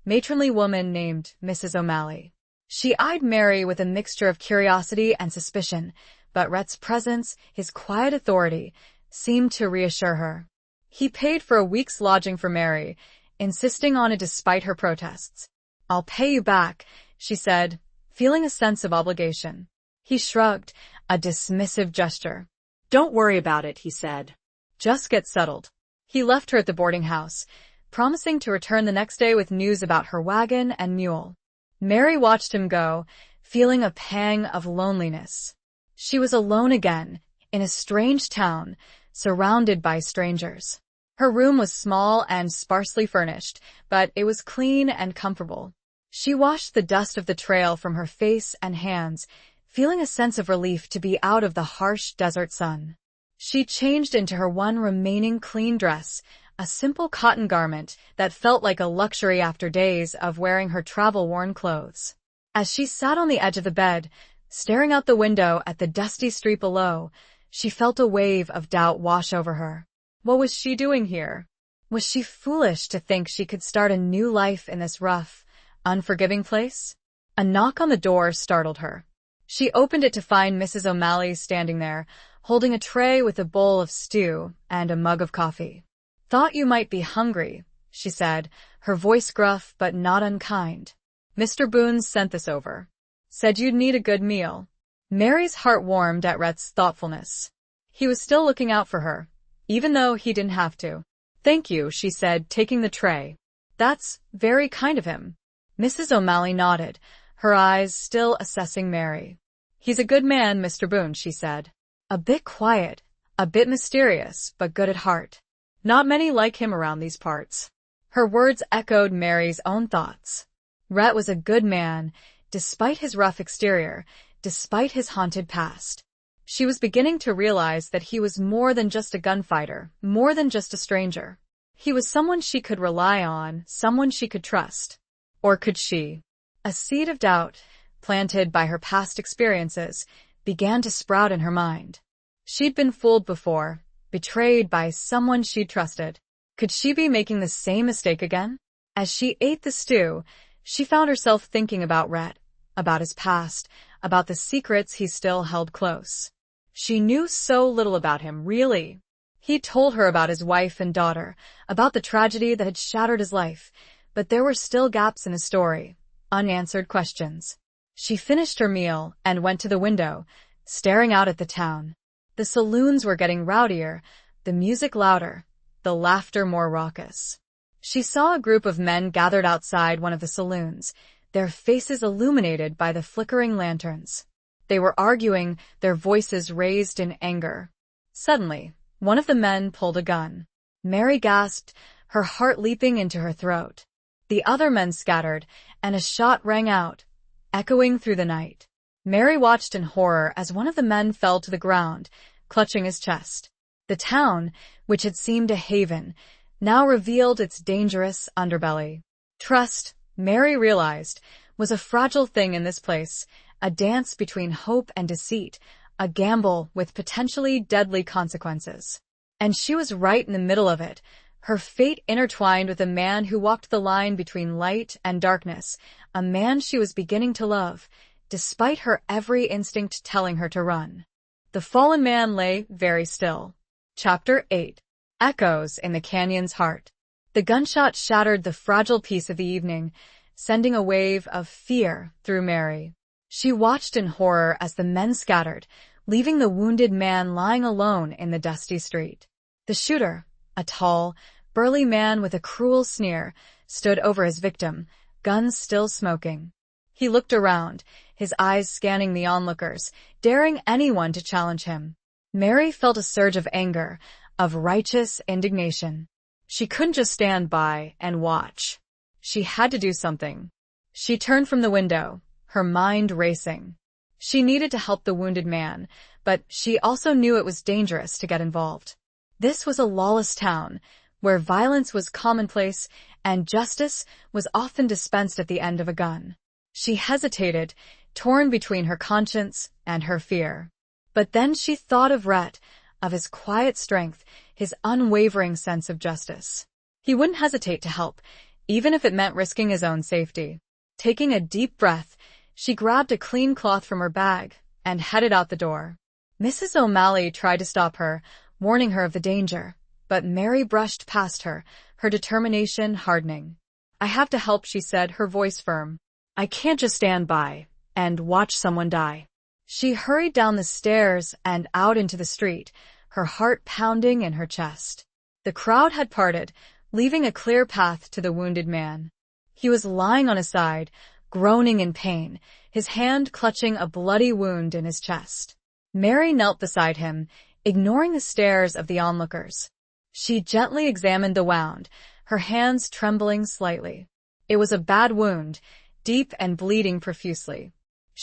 matronly woman named Mrs. O'Malley. She eyed Mary with a mixture of curiosity and suspicion, but Rhett's presence, his quiet authority, seemed to reassure her. He paid for a week's lodging for Mary, insisting on it despite her protests. "I'll pay you back," she said, feeling a sense of obligation. He shrugged, a dismissive gesture. "Don't worry about it," he said. "Just get settled." He left her at the boarding house, promising to return the next day with news about her wagon and mule. Mary watched him go, feeling a pang of loneliness. She was alone again, in a strange town, surrounded by strangers. Her room was small and sparsely furnished, but it was clean and comfortable. She washed the dust of the trail from her face and hands, feeling a sense of relief to be out of the harsh desert sun. She changed into her one remaining clean dress, a simple cotton garment that felt like a luxury after days of wearing her travel-worn clothes. As she sat on the edge of the bed, staring out the window at the dusty street below, she felt a wave of doubt wash over her. What was she doing here? Was she foolish to think she could start a new life in this rough, unforgiving place? A knock on the door startled her. She opened it to find Mrs. O'Malley standing there, holding a tray with a bowl of stew and a mug of coffee. "Thought you might be hungry," she said, her voice gruff but not unkind. "Mr. Boone sent this over. Said you'd need a good meal." Mary's heart warmed at Rhett's thoughtfulness. He was still looking out for her, even though he didn't have to. "Thank you," she said, taking the tray. "That's very kind of him." Mrs. O'Malley nodded, her eyes still assessing Mary. "He's a good man, Mr. Boone," she said. "A bit quiet, a bit mysterious, but good at heart. Not many like him around these parts." Her words echoed Mary's own thoughts. Rhett was a good man, despite his rough exterior, despite his haunted past. She was beginning to realize that he was more than just a gunfighter, more than just a stranger. He was someone she could rely on, someone she could trust. Or could she? A seed of doubt, planted by her past experiences, began to sprout in her mind. She'd been fooled before, betrayed by someone she'd trusted. Could she be making the same mistake again? As she ate the stew, she found herself thinking about Rhett, about his past, about the secrets he still held close. She knew so little about him, really. He told her about his wife and daughter, about the tragedy that had shattered his life, but there were still gaps in his story, unanswered questions. She finished her meal and went to the window, staring out at the town. The saloons were getting rowdier, the music louder, the laughter more raucous. She saw a group of men gathered outside one of the saloons, their faces illuminated by the flickering lanterns. They were arguing, their voices raised in anger. Suddenly, one of the men pulled a gun. Mary gasped, her heart leaping into her throat. The other men scattered, and a shot rang out, echoing through the night. Mary watched in horror as one of the men fell to the ground, clutching his chest. The town, which had seemed a haven, now revealed its dangerous underbelly. Trust, Mary realized, was a fragile thing in this place, a dance between hope and deceit, a gamble with potentially deadly consequences. And she was right in the middle of it, her fate intertwined with a man who walked the line between light and darkness, a man she was beginning to love, despite her every instinct telling her to run. The fallen man lay very still. Chapter 8. Echoes in the Canyon's Heart. The gunshot shattered the fragile peace of the evening, sending a wave of fear through Mary. She watched in horror as the men scattered, leaving the wounded man lying alone in the dusty street. The shooter, a tall, burly man with a cruel sneer, stood over his victim, guns still smoking. He looked around, his eyes scanning the onlookers, daring anyone to challenge him. Mary felt a surge of anger, of righteous indignation. She couldn't just stand by and watch. She had to do something. She turned from the window, her mind racing. She needed to help the wounded man, but she also knew it was dangerous to get involved. This was a lawless town, where violence was commonplace and justice was often dispensed at the end of a gun. She hesitated, torn between her conscience and her fear. But then she thought of Rhett, of his quiet strength, his unwavering sense of justice. He wouldn't hesitate to help, even if it meant risking his own safety. Taking a deep breath, she grabbed a clean cloth from her bag and headed out the door. Mrs. O'Malley tried to stop her, warning her of the danger, but Mary brushed past her, her determination hardening. "I have to help," she said, her voice firm. "I can't just stand by and watch someone die." She hurried down the stairs and out into the street, her heart pounding in her chest. The crowd had parted, leaving a clear path to the wounded man. He was lying on his side, groaning in pain, his hand clutching a bloody wound in his chest. Mary knelt beside him, ignoring the stares of the onlookers. She gently examined the wound, her hands trembling slightly. It was a bad wound, deep and bleeding profusely.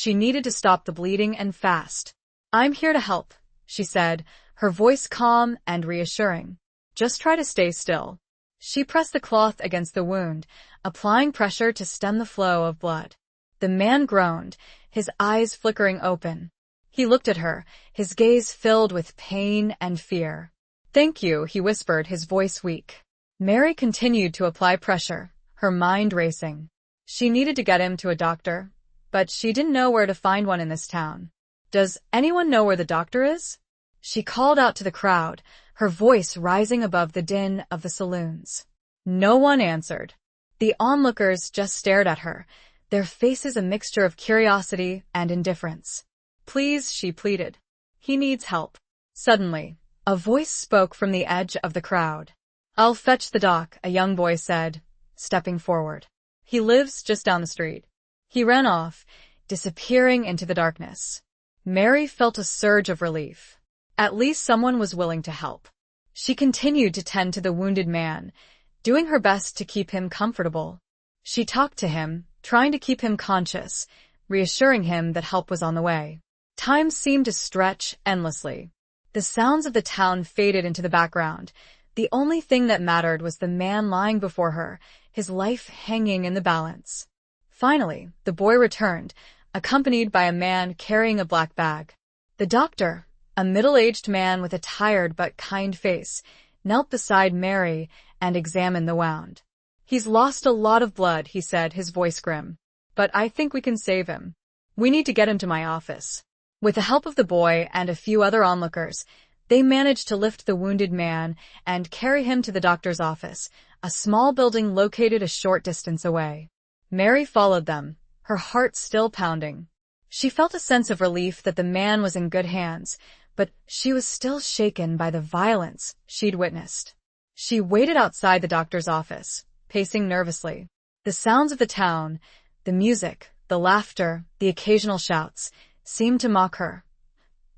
She needed to stop the bleeding and fast. "I'm here to help," she said, her voice calm and reassuring. "Just try to stay still." She pressed the cloth against the wound, applying pressure to stem the flow of blood. The man groaned, his eyes flickering open. He looked at her, his gaze filled with pain and fear. "Thank you," he whispered, his voice weak. Mary continued to apply pressure, her mind racing. She needed to get him to a doctor, but she didn't know where to find one in this town. "Does anyone know where the doctor is?" She called out to the crowd, her voice rising above the din of the saloons. No one answered. The onlookers just stared at her, their faces a mixture of curiosity and indifference. "Please," she pleaded. "He needs help." Suddenly, a voice spoke from the edge of the crowd. "I'll fetch the doc," a young boy said, stepping forward. "He lives just down the street." He ran off, disappearing into the darkness. Mary felt a surge of relief. At least someone was willing to help. She continued to tend to the wounded man, doing her best to keep him comfortable. She talked to him, trying to keep him conscious, reassuring him that help was on the way. Time seemed to stretch endlessly. The sounds of the town faded into the background. The only thing that mattered was the man lying before her, his life hanging in the balance. Finally, the boy returned, accompanied by a man carrying a black bag. The doctor, a middle-aged man with a tired but kind face, knelt beside Mary and examined the wound. "He's lost a lot of blood," he said, his voice grim. "But I think we can save him. We need to get him to my office." With the help of the boy and a few other onlookers, they managed to lift the wounded man and carry him to the doctor's office, a small building located a short distance away. Mary followed them, her heart still pounding. She felt a sense of relief that the man was in good hands, but she was still shaken by the violence she'd witnessed. She waited outside the doctor's office, pacing nervously. The sounds of the town, the music, the laughter, the occasional shouts, seemed to mock her,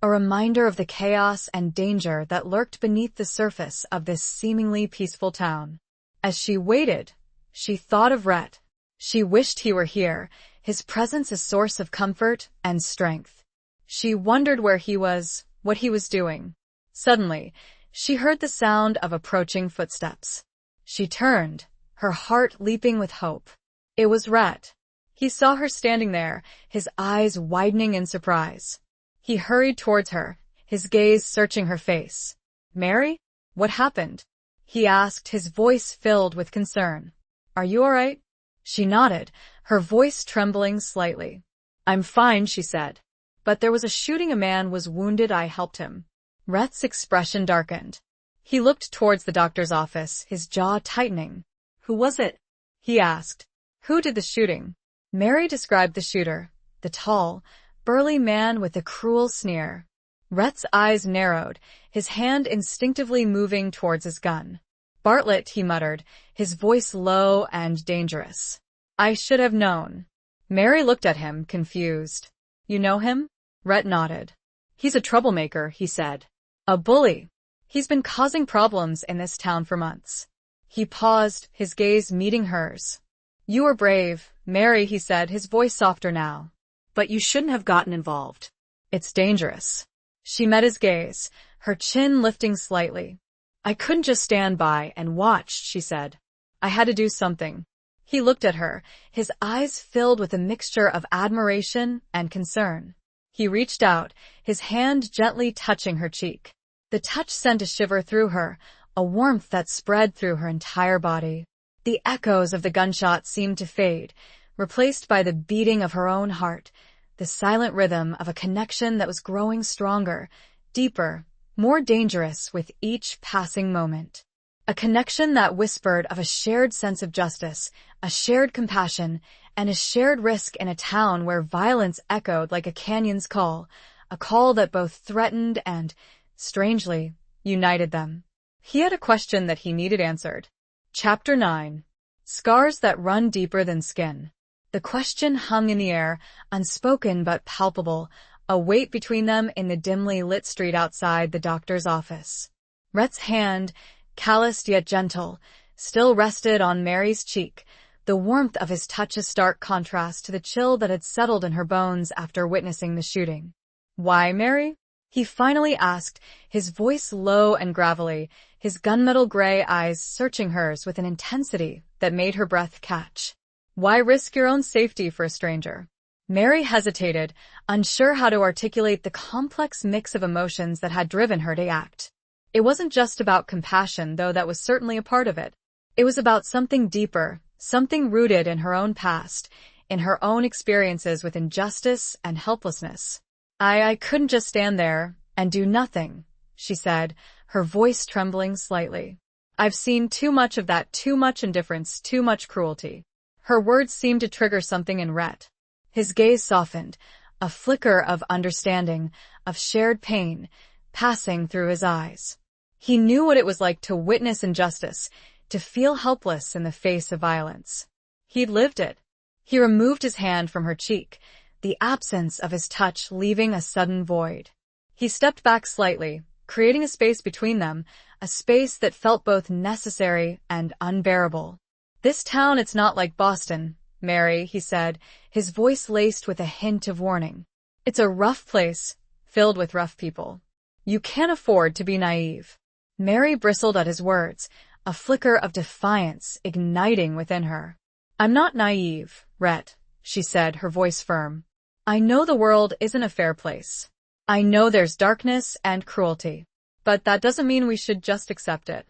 a reminder of the chaos and danger that lurked beneath the surface of this seemingly peaceful town. As she waited, she thought of Rhett. She wished he were here, his presence a source of comfort and strength. She wondered where he was, what he was doing. Suddenly, She heard the sound of approaching footsteps. She turned, her heart leaping with hope. It was Rhett. He saw her standing there, his eyes widening in surprise. He hurried towards her, his gaze searching her face. "Mary? What happened?" he asked, his voice filled with concern. "Are you all right?" She nodded, her voice trembling slightly. "I'm fine," she said. "But there was a shooting. A man was wounded. I helped him." Rhett's expression darkened. He looked towards the doctor's office, his jaw tightening. "Who was it?" he asked. "Who did the shooting?" Mary described the shooter, the tall, burly man with a cruel sneer. Rhett's eyes narrowed, his hand instinctively moving towards his gun. "Bartlett," he muttered, his voice low and dangerous. "I should have known." Mary looked at him, confused. "You know him?" Rhett nodded. "He's a troublemaker," he said. "A bully. He's been causing problems in this town for months." He paused, his gaze meeting hers. "You were brave, Mary," he said, his voice softer now. "But you shouldn't have gotten involved." "It's dangerous." She met his gaze, her chin lifting slightly. "I couldn't just stand by and watch," she said. "I had to do something." He looked at her, his eyes filled with a mixture of admiration and concern. He reached out, his hand gently touching her cheek. The touch sent a shiver through her, a warmth that spread through her entire body. The echoes of the gunshot seemed to fade, replaced by the beating of her own heart, the silent rhythm of a connection that was growing stronger, deeper, more dangerous with each passing moment. A connection that whispered of a shared sense of justice, a shared compassion, and a shared risk in a town where violence echoed like a canyon's call, a call that both threatened and, strangely, united them. He had a question that he needed answered. Chapter 9. Scars that run deeper than skin. The question hung in the air, unspoken but palpable, a weight between them in the dimly lit street outside the doctor's office. Rhett's hand, calloused yet gentle, still rested on Mary's cheek, the warmth of his touch a stark contrast to the chill that had settled in her bones after witnessing the shooting. "Why, Mary?" he finally asked, his voice low and gravelly, his gunmetal gray eyes searching hers with an intensity that made her breath catch. "Why risk your own safety for a stranger?" Mary hesitated, unsure how to articulate the complex mix of emotions that had driven her to act. It wasn't just about compassion, though that was certainly a part of it. It was about something deeper, something rooted in her own past, in her own experiences with injustice and helplessness. I couldn't just stand there and do nothing," she said, her voice trembling slightly. "I've seen too much of that, too much indifference, too much cruelty." Her words seemed to trigger something in Rhett. His gaze softened, a flicker of understanding, of shared pain, passing through his eyes. He knew what it was like to witness injustice, to feel helpless in the face of violence. He'd lived it. He removed his hand from her cheek, the absence of his touch leaving a sudden void. He stepped back slightly, creating a space between them, a space that felt both necessary and unbearable. "This town, it's not like Boston, Mary," he said, his voice laced with a hint of warning. "It's a rough place, filled with rough people. You can't afford to be naive." Mary bristled at his words, a flicker of defiance igniting within her. "I'm not naive, Rhett," she said, her voice firm. "I know the world isn't a fair place. I know there's darkness and cruelty. But that doesn't mean we should just accept it.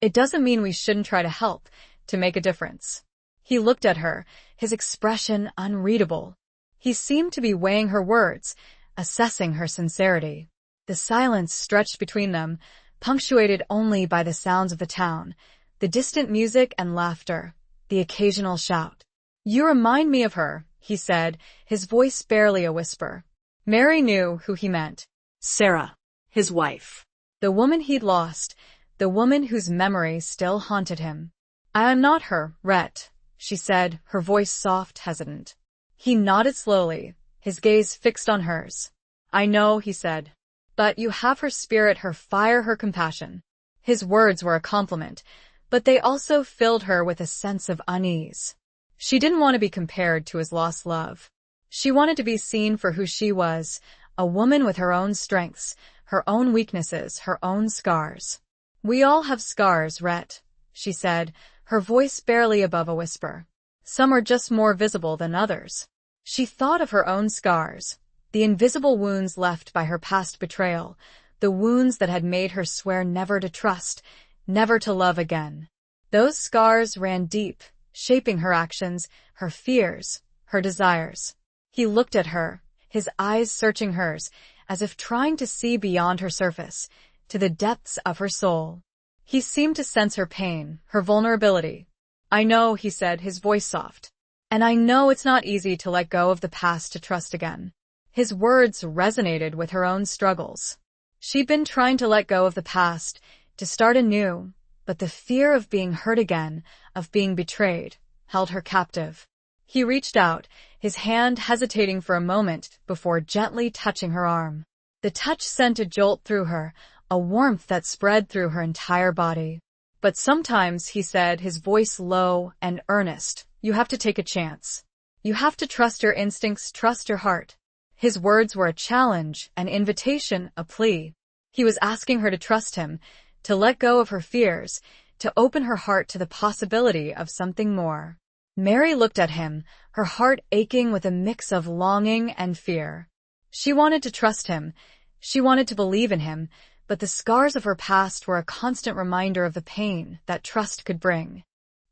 It doesn't mean we shouldn't try to help, to make a difference." He looked at her, his expression unreadable. He seemed to be weighing her words, assessing her sincerity. The silence stretched between them, punctuated only by the sounds of the town, the distant music and laughter, the occasional shout. "You remind me of her," he said, his voice barely a whisper. Mary knew who he meant. Sarah, his wife. The woman he'd lost, the woman whose memory still haunted him. "I'm not her, Rhett," she said, her voice soft, hesitant. He nodded slowly, his gaze fixed on hers. "I know," he said. "But you have her spirit, her fire, her compassion." His words were a compliment, but they also filled her with a sense of unease. She didn't want to be compared to his lost love. She wanted to be seen for who she was, a woman with her own strengths, her own weaknesses, her own scars. "We all have scars, Rhett," she said, her voice barely above a whisper. "Some are just more visible than others." She thought of her own scars, the invisible wounds left by her past betrayal, the wounds that had made her swear never to trust, never to love again. Those scars ran deep, shaping her actions, her fears, her desires. He looked at her, his eyes searching hers, as if trying to see beyond her surface, to the depths of her soul. He seemed to sense her pain, her vulnerability. "I know," he said, his voice soft. "And I know it's not easy to let go of the past to trust again." His words resonated with her own struggles. She'd been trying to let go of the past, to start anew, but the fear of being hurt again, of being betrayed, held her captive. He reached out, his hand hesitating for a moment before gently touching her arm. The touch sent a jolt through her, a warmth that spread through her entire body. "But sometimes," he said, his voice low and earnest, "you have to take a chance. You have to trust your instincts, trust your heart." His words were a challenge, an invitation, a plea. He was asking her to trust him, to let go of her fears, to open her heart to the possibility of something more. Mary looked at him, her heart aching with a mix of longing and fear. She wanted to trust him. She wanted to believe in him, but the scars of her past were a constant reminder of the pain that trust could bring.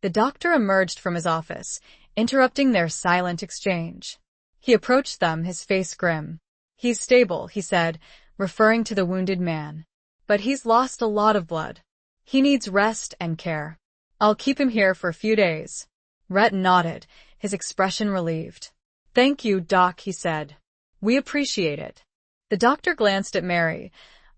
The doctor emerged from his office, interrupting their silent exchange. He approached them, his face grim. "He's stable," he said, referring to the wounded man. "But he's lost a lot of blood. He needs rest and care. I'll keep him here for a few days." Rhett nodded, his expression relieved. "Thank you, Doc," he said. "We appreciate it." The doctor glanced at Mary,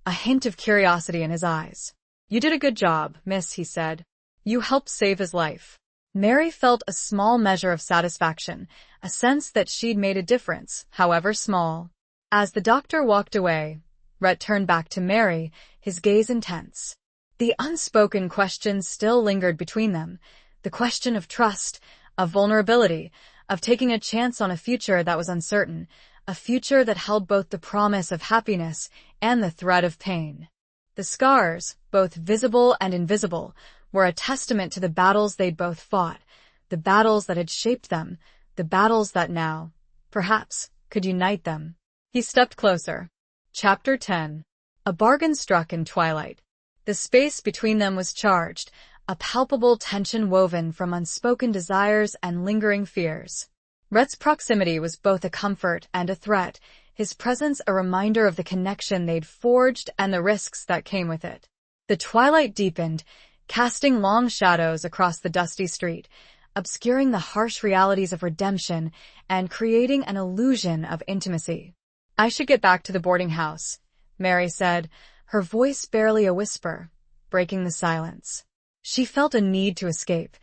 a hint of curiosity in his eyes. "You did a good job, miss," he said. "You helped save his life." Mary felt a small measure of satisfaction, a sense that she'd made a difference, however small. As the doctor walked away, Rhett turned back to Mary, his gaze intense. The unspoken question still lingered between them, the question of trust, of vulnerability, of taking a chance on a future that was uncertain, a future that held both the promise of happiness and the threat of pain. The scars, both visible and invisible, were a testament to the battles they'd both fought, the battles that had shaped them, the battles that now, perhaps, could unite them. He stepped closer. Chapter 10. A bargain struck in twilight. The space between them was charged, a palpable tension woven from unspoken desires and lingering fears. Rhett's proximity was both a comfort and a threat, his presence a reminder of the connection they'd forged and the risks that came with it. The twilight deepened, casting long shadows across the dusty street, obscuring the harsh realities of redemption and creating an illusion of intimacy. "I should get back to the boarding house," Mary said, her voice barely a whisper, breaking the silence. She felt a need to escape,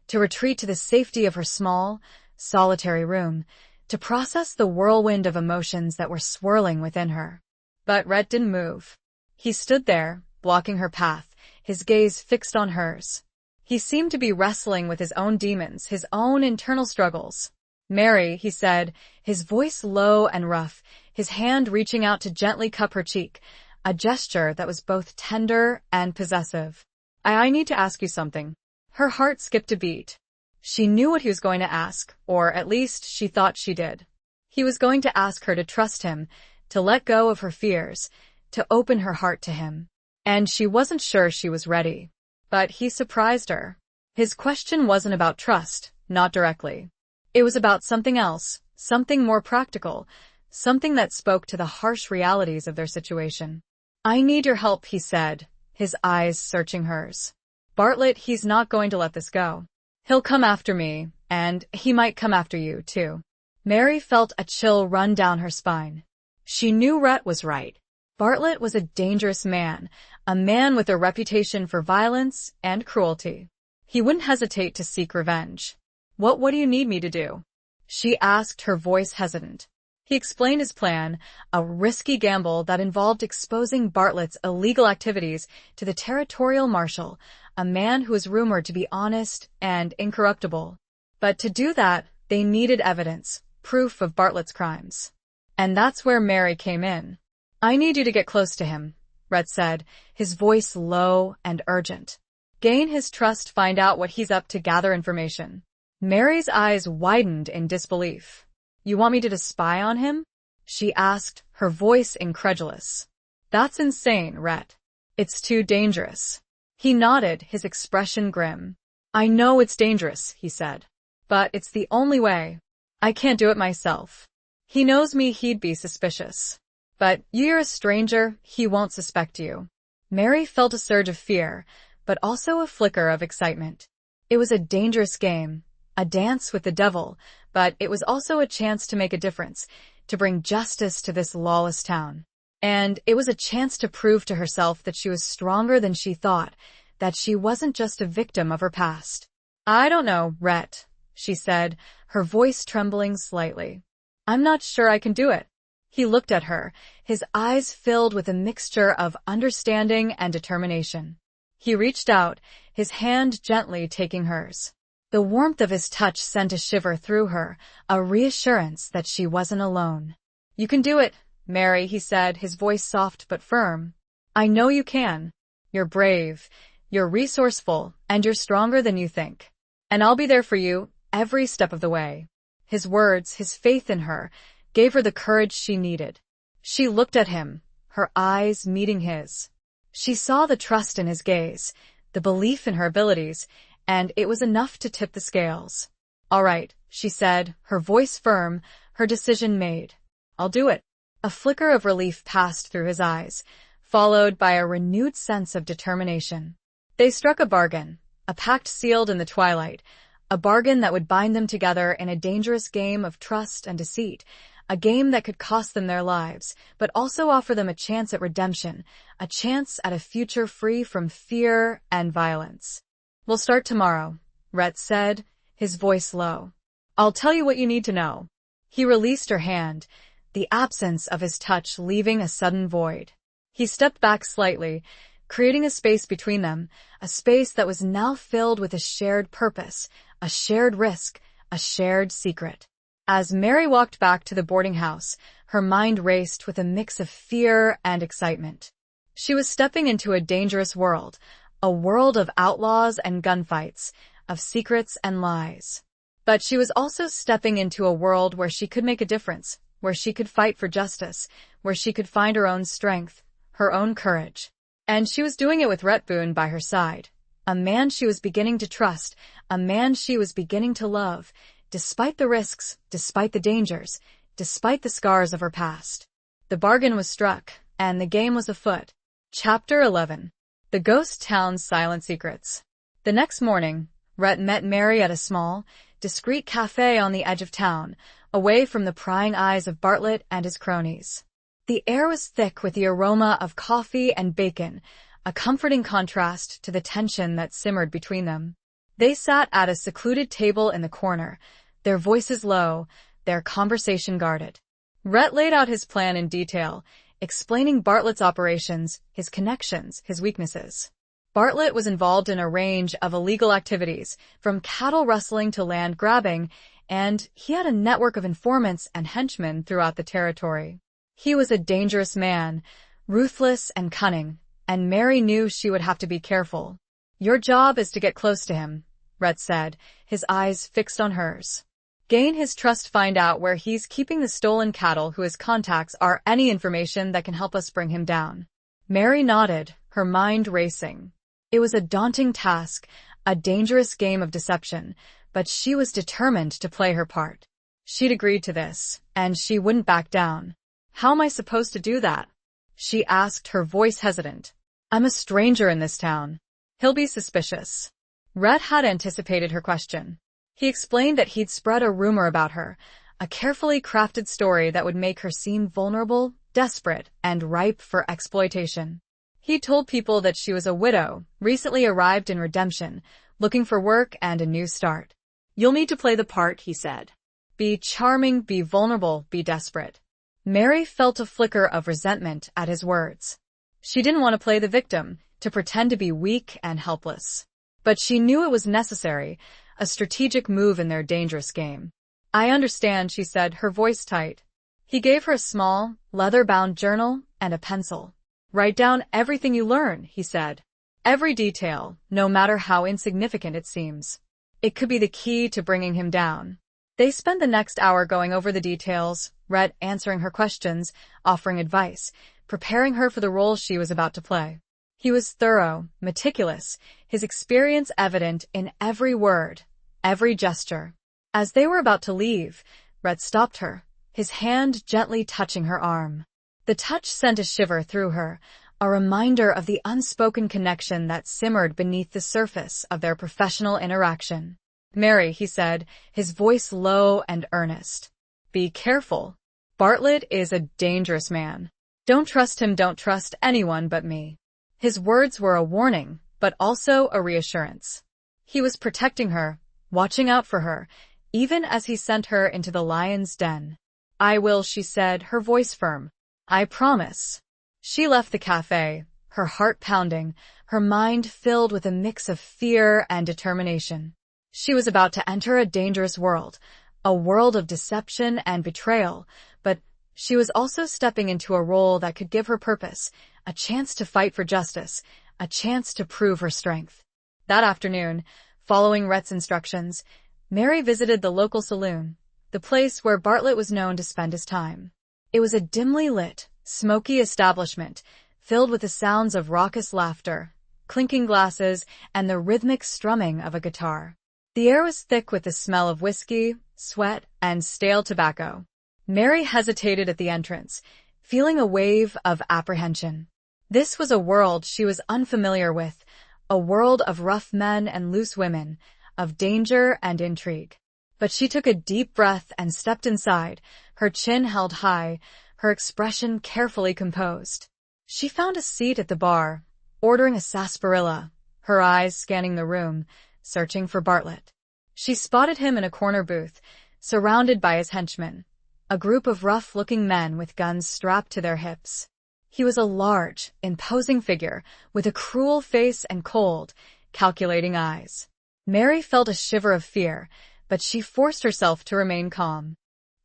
to retreat to the safety of her small, solitary room, to process the whirlwind of emotions that were swirling within her. But Rhett didn't move. He stood there, blocking her path, his gaze fixed on hers. He seemed to be wrestling with his own demons, his own internal struggles. "Mary," he said, his voice low and rough, his hand reaching out to gently cup her cheek, a gesture that was both tender and possessive. I need to ask you something." Her heart skipped a beat. She knew what he was going to ask, or at least she thought she did. He was going to ask her to trust him, to let go of her fears, to open her heart to him. And she wasn't sure she was ready. But he surprised her. His question wasn't about trust, not directly. It was about something else, something more practical, something that spoke to the harsh realities of their situation. "I need your help," he said, his eyes searching hers. "Bartlett, he's not going to let this go. He'll come after me, and he might come after you, too." Mary felt a chill run down her spine. She knew Rhett was right. Bartlett was a dangerous man, a man with a reputation for violence and cruelty. He wouldn't hesitate to seek revenge. What do you need me to do?" she asked, her voice hesitant. He explained his plan, a risky gamble that involved exposing Bartlett's illegal activities to the territorial marshal, a man who was rumored to be honest and incorruptible. But to do that, they needed evidence, proof of Bartlett's crimes. And that's where Mary came in. "I need you to get close to him," Rhett said, his voice low and urgent. Gain his trust, find out what he's up to, gather information. Mary's eyes widened in disbelief. You want me to spy on him? She asked, her voice incredulous. That's insane, Rhett. It's too dangerous. He nodded, his expression grim. I know it's dangerous, he said. But it's the only way. I can't do it myself. He knows me, he'd be suspicious. But you're a stranger, he won't suspect you. Mary felt a surge of fear, but also a flicker of excitement. It was a dangerous game, a dance with the devil, but it was also a chance to make a difference, to bring justice to this lawless town. And it was a chance to prove to herself that she was stronger than she thought, that she wasn't just a victim of her past. I don't know, Rhett, she said, her voice trembling slightly. I'm not sure I can do it. He looked at her, his eyes filled with a mixture of understanding and determination. He reached out, his hand gently taking hers. The warmth of his touch sent a shiver through her, a reassurance that she wasn't alone. You can do it, Mary, he said, his voice soft but firm. I know you can. You're brave, you're resourceful, and you're stronger than you think. And I'll be there for you, every step of the way. His words, his faith in her, gave her the courage she needed. She looked at him, her eyes meeting his. She saw the trust in his gaze, the belief in her abilities, and it was enough to tip the scales. All right, she said, her voice firm, her decision made. I'll do it. A flicker of relief passed through his eyes, followed by a renewed sense of determination. They struck a bargain, a pact sealed in the twilight, a bargain that would bind them together in a dangerous game of trust and deceit, a game that could cost them their lives, but also offer them a chance at redemption, a chance at a future free from fear and violence. We'll start tomorrow, Rhett said, his voice low. I'll tell you what you need to know. He released her hand, the absence of his touch leaving a sudden void. He stepped back slightly, creating a space between them, a space that was now filled with a shared purpose, a shared risk, a shared secret. As Mary walked back to the boarding house, her mind raced with a mix of fear and excitement. She was stepping into a dangerous world, a world of outlaws and gunfights, of secrets and lies. But she was also stepping into a world where she could make a difference, where she could fight for justice, where she could find her own strength, her own courage. And she was doing it with Rhett Boone by her side, a man she was beginning to trust, a man she was beginning to love, despite the risks, despite the dangers, despite the scars of her past. The bargain was struck, and the game was afoot. Chapter 11. The Ghost Town's Silent Secrets. The next morning, Rhett met Mary at a small, discreet cafe on the edge of town, away from the prying eyes of Bartlett and his cronies. The air was thick with the aroma of coffee and bacon, a comforting contrast to the tension that simmered between them. They sat at a secluded table in the corner, their voices low, their conversation guarded. Rhett laid out his plan in detail, explaining Bartlett's operations, his connections, his weaknesses. Bartlett was involved in a range of illegal activities, from cattle rustling to land grabbing, and he had a network of informants and henchmen throughout the territory. He was a dangerous man, ruthless and cunning, and Mary knew she would have to be careful. Your job is to get close to him, Rhett said, his eyes fixed on hers. Gain his trust, find out where he's keeping the stolen cattle, who his contacts are, any information that can help us bring him down. Mary nodded, her mind racing. It was a daunting task, a dangerous game of deception, but she was determined to play her part. She'd agreed to this, and she wouldn't back down. How am I supposed to do that? She asked, her voice hesitant. I'm a stranger in this town. He'll be suspicious. Rhett had anticipated her question. He explained that he'd spread a rumor about her, a carefully crafted story that would make her seem vulnerable, desperate, and ripe for exploitation. He told people that she was a widow, recently arrived in redemption, looking for work and a new start. You'll need to play the part, he said. Be charming, be vulnerable, be desperate. Mary felt a flicker of resentment at his words. She didn't want to play the victim, to pretend to be weak and helpless. But she knew it was necessary, a strategic move in their dangerous game. I understand, she said, her voice tight. He gave her a small, leather-bound journal and a pencil. Write down everything you learn, he said. Every detail, no matter how insignificant it seems. It could be the key to bringing him down. They spent the next hour going over the details, Rhett answering her questions, offering advice, preparing her for the role she was about to play. He was thorough, meticulous, his experience evident in every word, every gesture. As they were about to leave, Rhett stopped her, his hand gently touching her arm. The touch sent a shiver through her, a reminder of the unspoken connection that simmered beneath the surface of their professional interaction. Mary, he said, his voice low and earnest. Be careful. Bartlett is a dangerous man. Don't trust him, don't trust anyone but me. His words were a warning, but also a reassurance. He was protecting her, watching out for her, even as he sent her into the lion's den. I will, she said, her voice firm. I promise. She left the cafe, her heart pounding, her mind filled with a mix of fear and determination. She was about to enter a dangerous world, a world of deception and betrayal, but she was also stepping into a role that could give her purpose, a chance to fight for justice, a chance to prove her strength. That afternoon, following Rhett's instructions, Mary visited the local saloon, the place where Bartlett was known to spend his time. It was a dimly lit, smoky establishment, filled with the sounds of raucous laughter, clinking glasses, and the rhythmic strumming of a guitar. The air was thick with the smell of whiskey, sweat, and stale tobacco. Mary hesitated at the entrance, feeling a wave of apprehension. This was a world she was unfamiliar with, a world of rough men and loose women, of danger and intrigue. But she took a deep breath and stepped inside, her chin held high, her expression carefully composed. She found a seat at the bar, ordering a sarsaparilla, her eyes scanning the room, searching for Bartlett. She spotted him in a corner booth, surrounded by his henchmen, a group of rough-looking men with guns strapped to their hips. He was a large, imposing figure, with a cruel face and cold, calculating eyes. Mary felt a shiver of fear, but she forced herself to remain calm.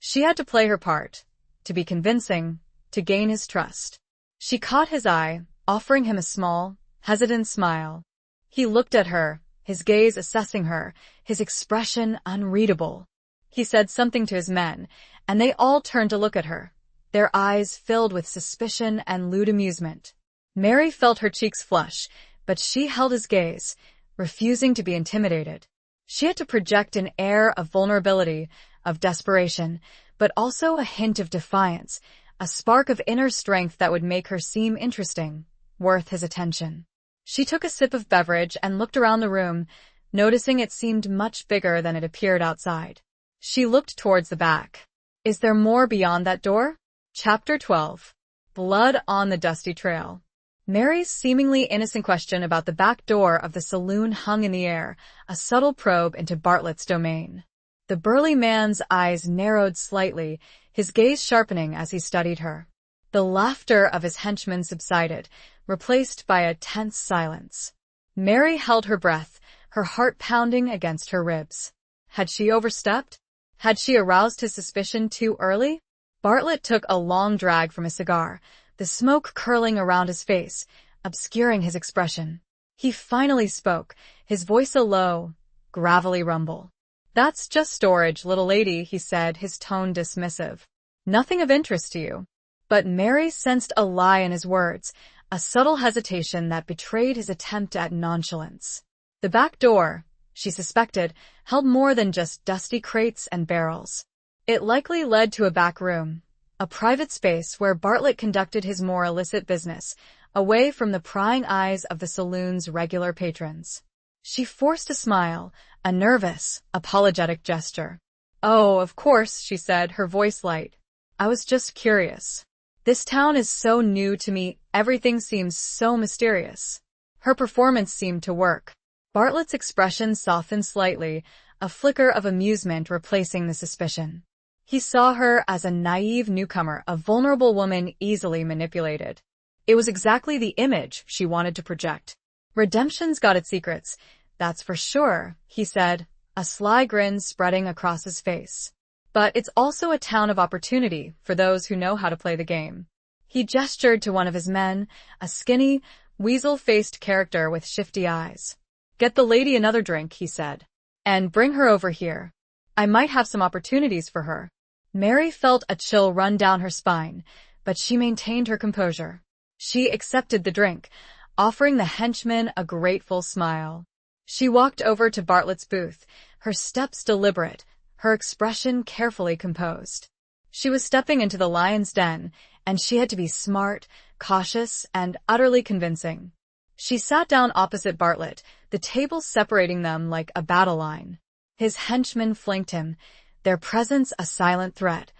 She had to play her part, to be convincing, to gain his trust. She caught his eye, offering him a small, hesitant smile. He looked at her, his gaze assessing her, his expression unreadable. He said something to his men, and they all turned to look at her, their eyes filled with suspicion and lewd amusement. Mary felt her cheeks flush, but she held his gaze, refusing to be intimidated. She had to project an air of vulnerability, of desperation, but also a hint of defiance, a spark of inner strength that would make her seem interesting, worth his attention. She took a sip of beverage and looked around the room, noticing it seemed much bigger than it appeared outside. She looked towards the back. Is there more beyond that door? Chapter 12. Blood on the Dusty Trail. Mary's seemingly innocent question about the back door of the saloon hung in the air, a subtle probe into Bartlett's domain. The burly man's eyes narrowed slightly, his gaze sharpening as he studied her. The laughter of his henchmen subsided, replaced by a tense silence. Mary held her breath, her heart pounding against her ribs. Had she overstepped? Had she aroused his suspicion too early? Bartlett took a long drag from his cigar, the smoke curling around his face, obscuring his expression. He finally spoke, his voice a low, gravelly rumble. That's just storage, little lady, he said, his tone dismissive. Nothing of interest to you. But Mary sensed a lie in his words, a subtle hesitation that betrayed his attempt at nonchalance. The back door, she suspected, held more than just dusty crates and barrels. It likely led to a back room, a private space where Bartlett conducted his more illicit business, away from the prying eyes of the saloon's regular patrons. She forced a smile, a nervous, apologetic gesture. Oh, of course, she said, her voice light. I was just curious. This town is so new to me, everything seems so mysterious. Her performance seemed to work. Bartlett's expression softened slightly, a flicker of amusement replacing the suspicion. He saw her as a naive newcomer, a vulnerable woman easily manipulated. It was exactly the image she wanted to project. Redemption's got its secrets, that's for sure, he said, a sly grin spreading across his face. But it's also a town of opportunity for those who know how to play the game. He gestured to one of his men, a skinny, weasel-faced character with shifty eyes. "Get the lady another drink," he said. "And bring her over here. I might have some opportunities for her." Mary felt a chill run down her spine, but she maintained her composure. She accepted the drink, offering the henchman a grateful smile. She walked over to Bartlett's booth, her steps deliberate, her expression carefully composed. She was stepping into the lion's den, and she had to be smart, cautious, and utterly convincing. She sat down opposite Bartlett, the table separating them like a battle line. His henchmen flanked him, their presence a silent threat,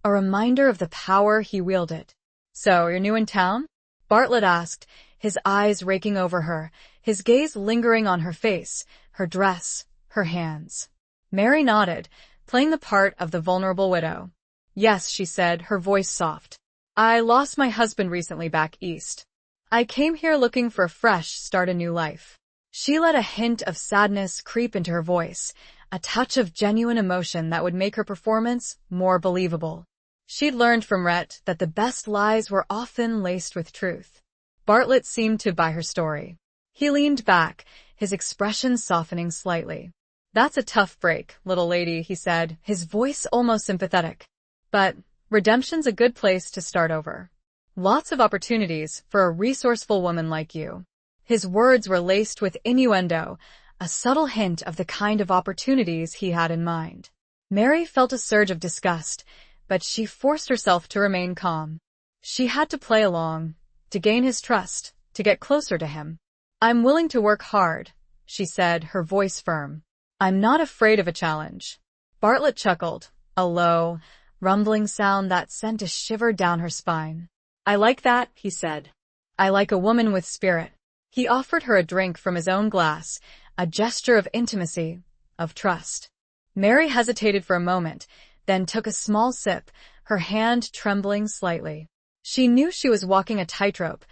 a reminder of the power he wielded. "So, you're new in town?" Bartlett asked, his eyes raking over her, his gaze lingering on her face, her dress, her hands. Mary nodded, playing the part of the vulnerable widow. "Yes," she said, her voice soft. "I lost my husband recently back east. I came here looking for a fresh start, a new life." She let a hint of sadness creep into her voice, a touch of genuine emotion that would make her performance more believable. She'd learned from Rhett that the best lies were often laced with truth. Bartlett seemed to buy her story. He leaned back, his expression softening slightly. "That's a tough break, little lady," he said, his voice almost sympathetic. "But redemption's a good place to start over. Lots of opportunities for a resourceful woman like you." His words were laced with innuendo, a subtle hint of the kind of opportunities he had in mind. Mary felt a surge of disgust, but she forced herself to remain calm. She had to play along, to gain his trust, to get closer to him. "I'm willing to work hard," she said, her voice firm. "I'm not afraid of a challenge." Bartlett chuckled, a low, rumbling sound that sent a shiver down her spine. "I like that," he said. "I like a woman with spirit." He offered her a drink from his own glass, a gesture of intimacy, of trust. Mary hesitated for a moment, then took a small sip, her hand trembling slightly. She knew she was walking a tightrope,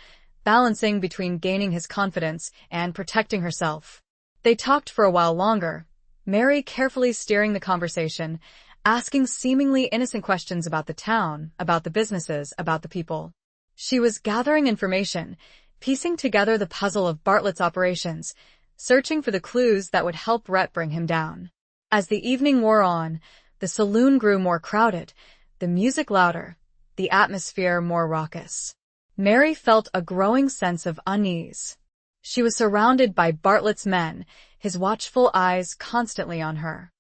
balancing between gaining his confidence and protecting herself. They talked for a while longer, Mary carefully steering the conversation, asking seemingly innocent questions about the town, about the businesses, about the people. She was gathering information, piecing together the puzzle of Bartlett's operations, searching for the clues that would help Rhett bring him down. As the evening wore on, the saloon grew more crowded, the music louder, the atmosphere more raucous. Mary felt a growing sense of unease. She was surrounded by Bartlett's men, his watchful eyes constantly on her.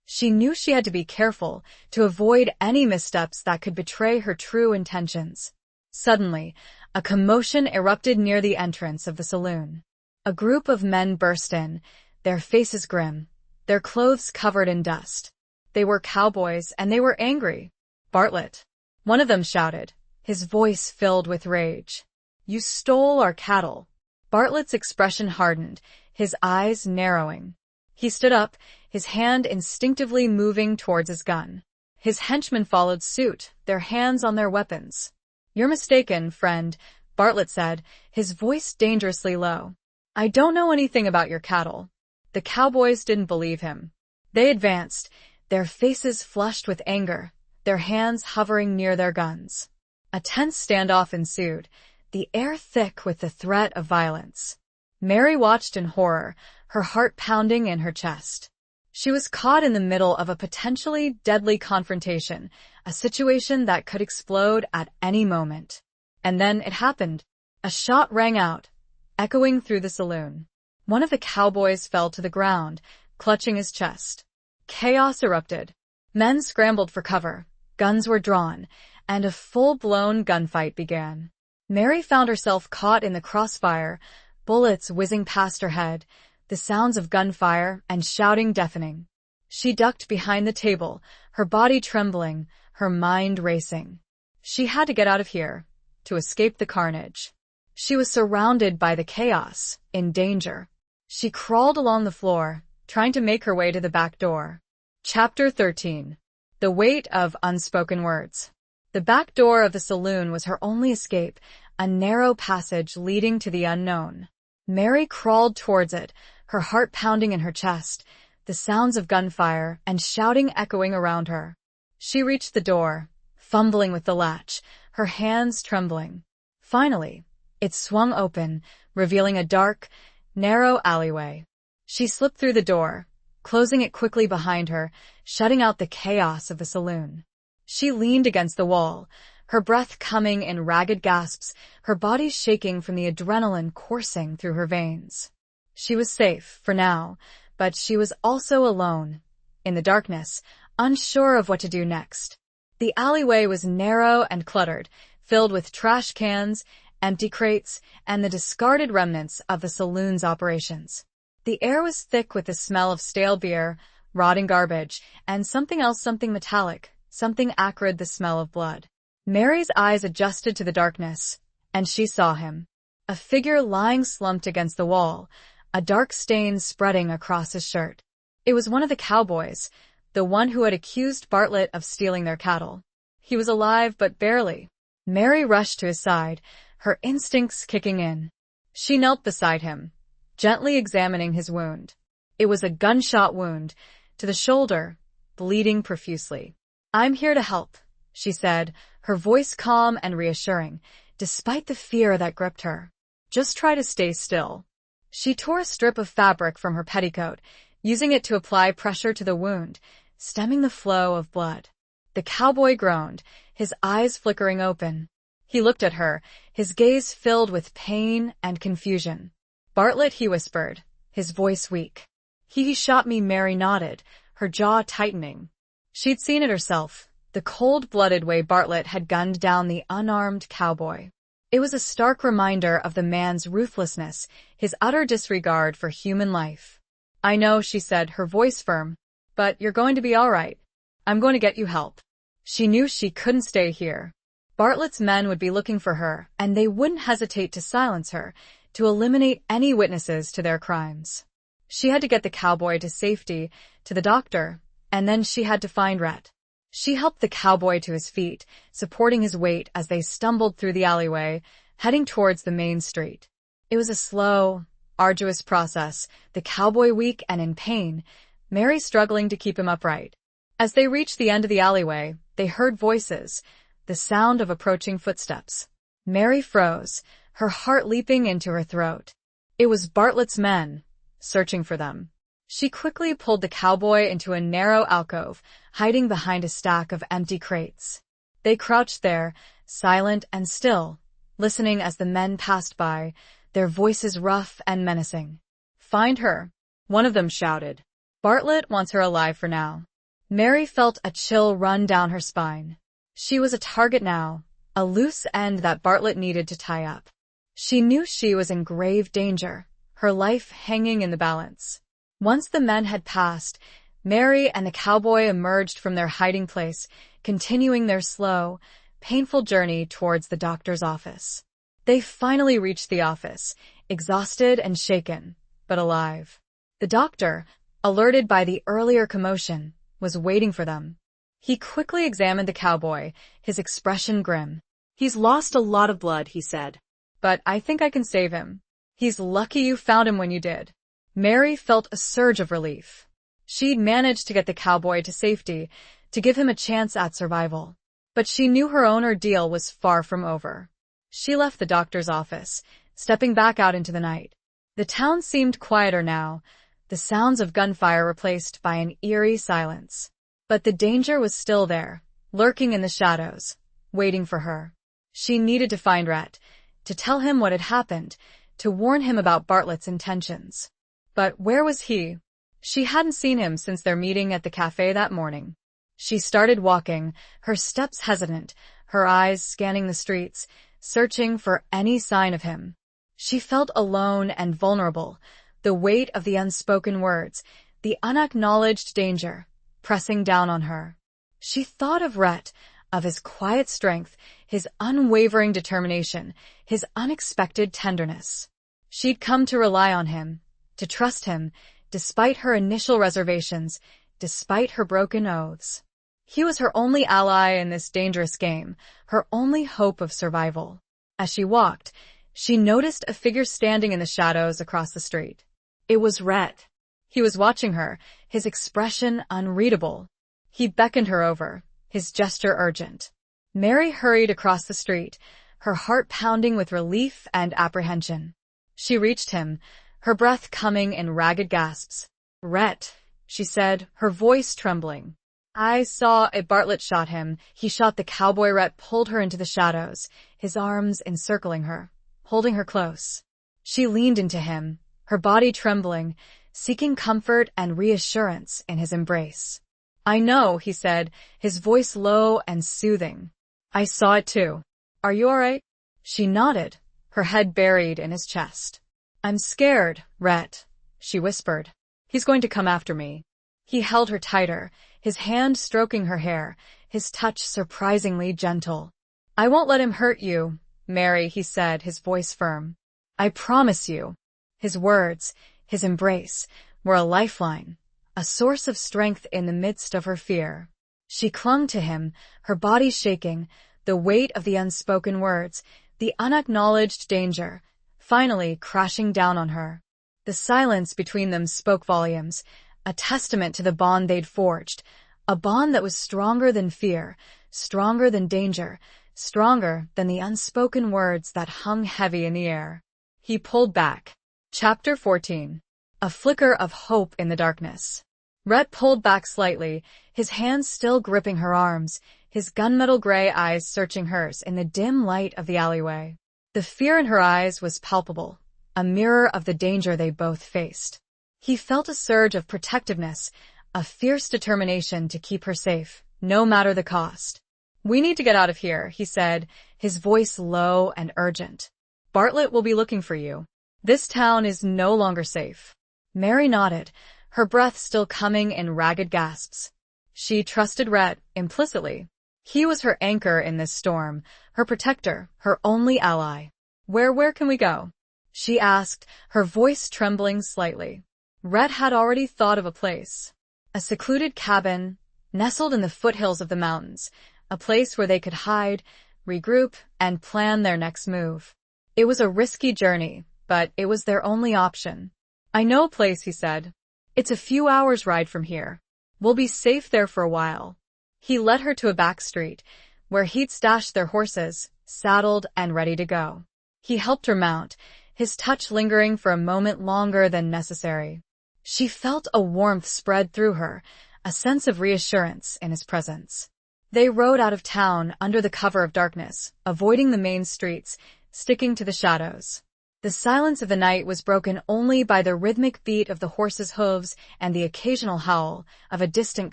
She knew she had to be careful to avoid any missteps that could betray her true intentions. Suddenly, a commotion erupted near the entrance of the saloon. A group of men burst in, their faces grim, their clothes covered in dust. They were cowboys, and they were angry. "Bartlett," one of them shouted, his voice filled with rage. "You stole our cattle." Bartlett's expression hardened, his eyes narrowing. He stood up, his hand instinctively moving towards his gun. His henchmen followed suit, their hands on their weapons. "You're mistaken, friend," Bartlett said, his voice dangerously low. "I don't know anything about your cattle." The cowboys didn't believe him. They advanced, their faces flushed with anger, their hands hovering near their guns. A tense standoff ensued, the air thick with the threat of violence. Mary watched in horror, her heart pounding in her chest. She was caught in the middle of a potentially deadly confrontation, a situation that could explode at any moment. And then it happened. A shot rang out, echoing through the saloon. One of the cowboys fell to the ground, clutching his chest. Chaos erupted. Men scrambled for cover, guns were drawn, and a full-blown gunfight began. Mary found herself caught in the crossfire, bullets whizzing past her head, the sounds of gunfire and shouting deafening. She ducked behind the table, her body trembling, her mind racing. She had to get out of here, to escape the carnage. She was surrounded by the chaos, in danger. She crawled along the floor, trying to make her way to the back door. Chapter 13. The Weight of Unspoken Words. The back door of the saloon was her only escape, a narrow passage leading to the unknown. Mary crawled towards it, her heart pounding in her chest, the sounds of gunfire and shouting echoing around her. She reached the door, fumbling with the latch, her hands trembling. Finally, it swung open, revealing a dark, narrow alleyway. She slipped through the door, closing it quickly behind her, shutting out the chaos of the saloon. She leaned against the wall, her breath coming in ragged gasps, her body shaking from the adrenaline coursing through her veins. She was safe, for now, but she was also alone, in the darkness, unsure of what to do next. The alleyway was narrow and cluttered, filled with trash cans, empty crates, and the discarded remnants of the saloon's operations. The air was thick with the smell of stale beer, rotting garbage, and something metallic, something acrid, the smell of blood. Mary's eyes adjusted to the darkness, and she saw him. A figure lying slumped against the wall, a dark stain spreading across his shirt. It was one of the cowboys, the one who had accused Bartlett of stealing their cattle. He was alive, but barely. Mary rushed to his side, her instincts kicking in. She knelt beside him, gently examining his wound. It was a gunshot wound, to the shoulder, bleeding profusely. "I'm here to help," she said, her voice calm and reassuring, despite the fear that gripped her. "Just try to stay still." She tore a strip of fabric from her petticoat, using it to apply pressure to the wound, stemming the flow of blood. The cowboy groaned, his eyes flickering open. He looked at her, his gaze filled with pain and confusion. "Bartlett," he whispered, his voice weak. "He shot me," Mary nodded, her jaw tightening. She'd seen it herself, the cold-blooded way Bartlett had gunned down the unarmed cowboy. It was a stark reminder of the man's ruthlessness, his utter disregard for human life. "I know," she said, her voice firm, "but you're going to be all right. I'm going to get you help." She knew she couldn't stay here. Bartlett's men would be looking for her, and they wouldn't hesitate to silence her, to eliminate any witnesses to their crimes. She had to get the cowboy to safety, to the doctor, and then she had to find Rhett. She helped the cowboy to his feet, supporting his weight as they stumbled through the alleyway, heading towards the main street. It was a slow, arduous process, the cowboy weak and in pain, Mary struggling to keep him upright. As they reached the end of the alleyway, they heard voices, the sound of approaching footsteps. Mary froze, her heart leaping into her throat. It was Bartlett's men, searching for them. She quickly pulled the cowboy into a narrow alcove, hiding behind a stack of empty crates. They crouched there, silent and still, listening as the men passed by, their voices rough and menacing. "Find her," one of them shouted. "Bartlett wants her alive for now." Mary felt a chill run down her spine. She was a target now, a loose end that Bartlett needed to tie up. She knew she was in grave danger, her life hanging in the balance. Once the men had passed, Mary and the cowboy emerged from their hiding place, continuing their slow, painful journey towards the doctor's office. They finally reached the office, exhausted and shaken, but alive. The doctor, alerted by the earlier commotion, was waiting for them. He quickly examined the cowboy, his expression grim. "He's lost a lot of blood," he said. "But I think I can save him. He's lucky you found him when you did." Mary felt a surge of relief. She'd managed to get the cowboy to safety, to give him a chance at survival. But she knew her own ordeal was far from over. She left the doctor's office, stepping back out into the night. The town seemed quieter now, the sounds of gunfire replaced by an eerie silence. But the danger was still there, lurking in the shadows, waiting for her. She needed to find Rhett, to tell him what had happened, to warn him about Bartlett's intentions. But where was he? She hadn't seen him since their meeting at the cafe that morning. She started walking, her steps hesitant, her eyes scanning the streets, searching for any sign of him. She felt alone and vulnerable, the weight of the unspoken words, the unacknowledged danger, pressing down on her. She thought of Rhett, of his quiet strength, his unwavering determination, his unexpected tenderness. She'd come to rely on him, to trust him, despite her initial reservations, despite her broken oaths. He was her only ally in this dangerous game, her only hope of survival. As she walked, she noticed a figure standing in the shadows across the street. It was Rhett. He was watching her, his expression unreadable. He beckoned her over, his gesture urgent. Mary hurried across the street, her heart pounding with relief and apprehension. She reached him, her breath coming in ragged gasps. "Rhett," she said, her voice trembling. "I saw it. Bartlett shot him. He shot the cowboy." Rhett pulled her into the shadows, his arms encircling her, holding her close. She leaned into him, her body trembling, seeking comfort and reassurance in his embrace. "I know," he said, his voice low and soothing. "I saw it too. Are you all right?" She nodded, her head buried in his chest. "I'm scared, Rhett," she whispered. "He's going to come after me." He held her tighter, his hand stroking her hair, his touch surprisingly gentle. "I won't let him hurt you, Mary," he said, his voice firm. "I promise you." His words, his embrace, were a lifeline, a source of strength in the midst of her fear. She clung to him, her body shaking, the weight of the unspoken words, the unacknowledged danger, finally crashing down on her. The silence between them spoke volumes, a testament to the bond they'd forged, a bond that was stronger than fear, stronger than danger, stronger than the unspoken words that hung heavy in the air. He pulled back. Chapter 14. A flicker of hope in the darkness. Rhett pulled back slightly, his hands still gripping her arms, his gunmetal gray eyes searching hers in the dim light of the alleyway. The fear in her eyes was palpable, a mirror of the danger they both faced. He felt a surge of protectiveness, a fierce determination to keep her safe, no matter the cost. "We need to get out of here," he said, his voice low and urgent. "Bartlett will be looking for you. This town is no longer safe." Mary nodded, her breath still coming in ragged gasps. She trusted Rhett implicitly. He was her anchor in this storm, her protector, her only ally. Where can we go?" she asked, her voice trembling slightly. Rhett had already thought of a place. A secluded cabin, nestled in the foothills of the mountains, a place where they could hide, regroup, and plan their next move. It was a risky journey, but it was their only option. "I know a place," he said. "It's a few hours' ride from here. We'll be safe there for a while." He led her to a back street, where he'd stashed their horses, saddled and ready to go. He helped her mount, his touch lingering for a moment longer than necessary. She felt a warmth spread through her, a sense of reassurance in his presence. They rode out of town under the cover of darkness, avoiding the main streets, sticking to the shadows. The silence of the night was broken only by the rhythmic beat of the horses' hooves and the occasional howl of a distant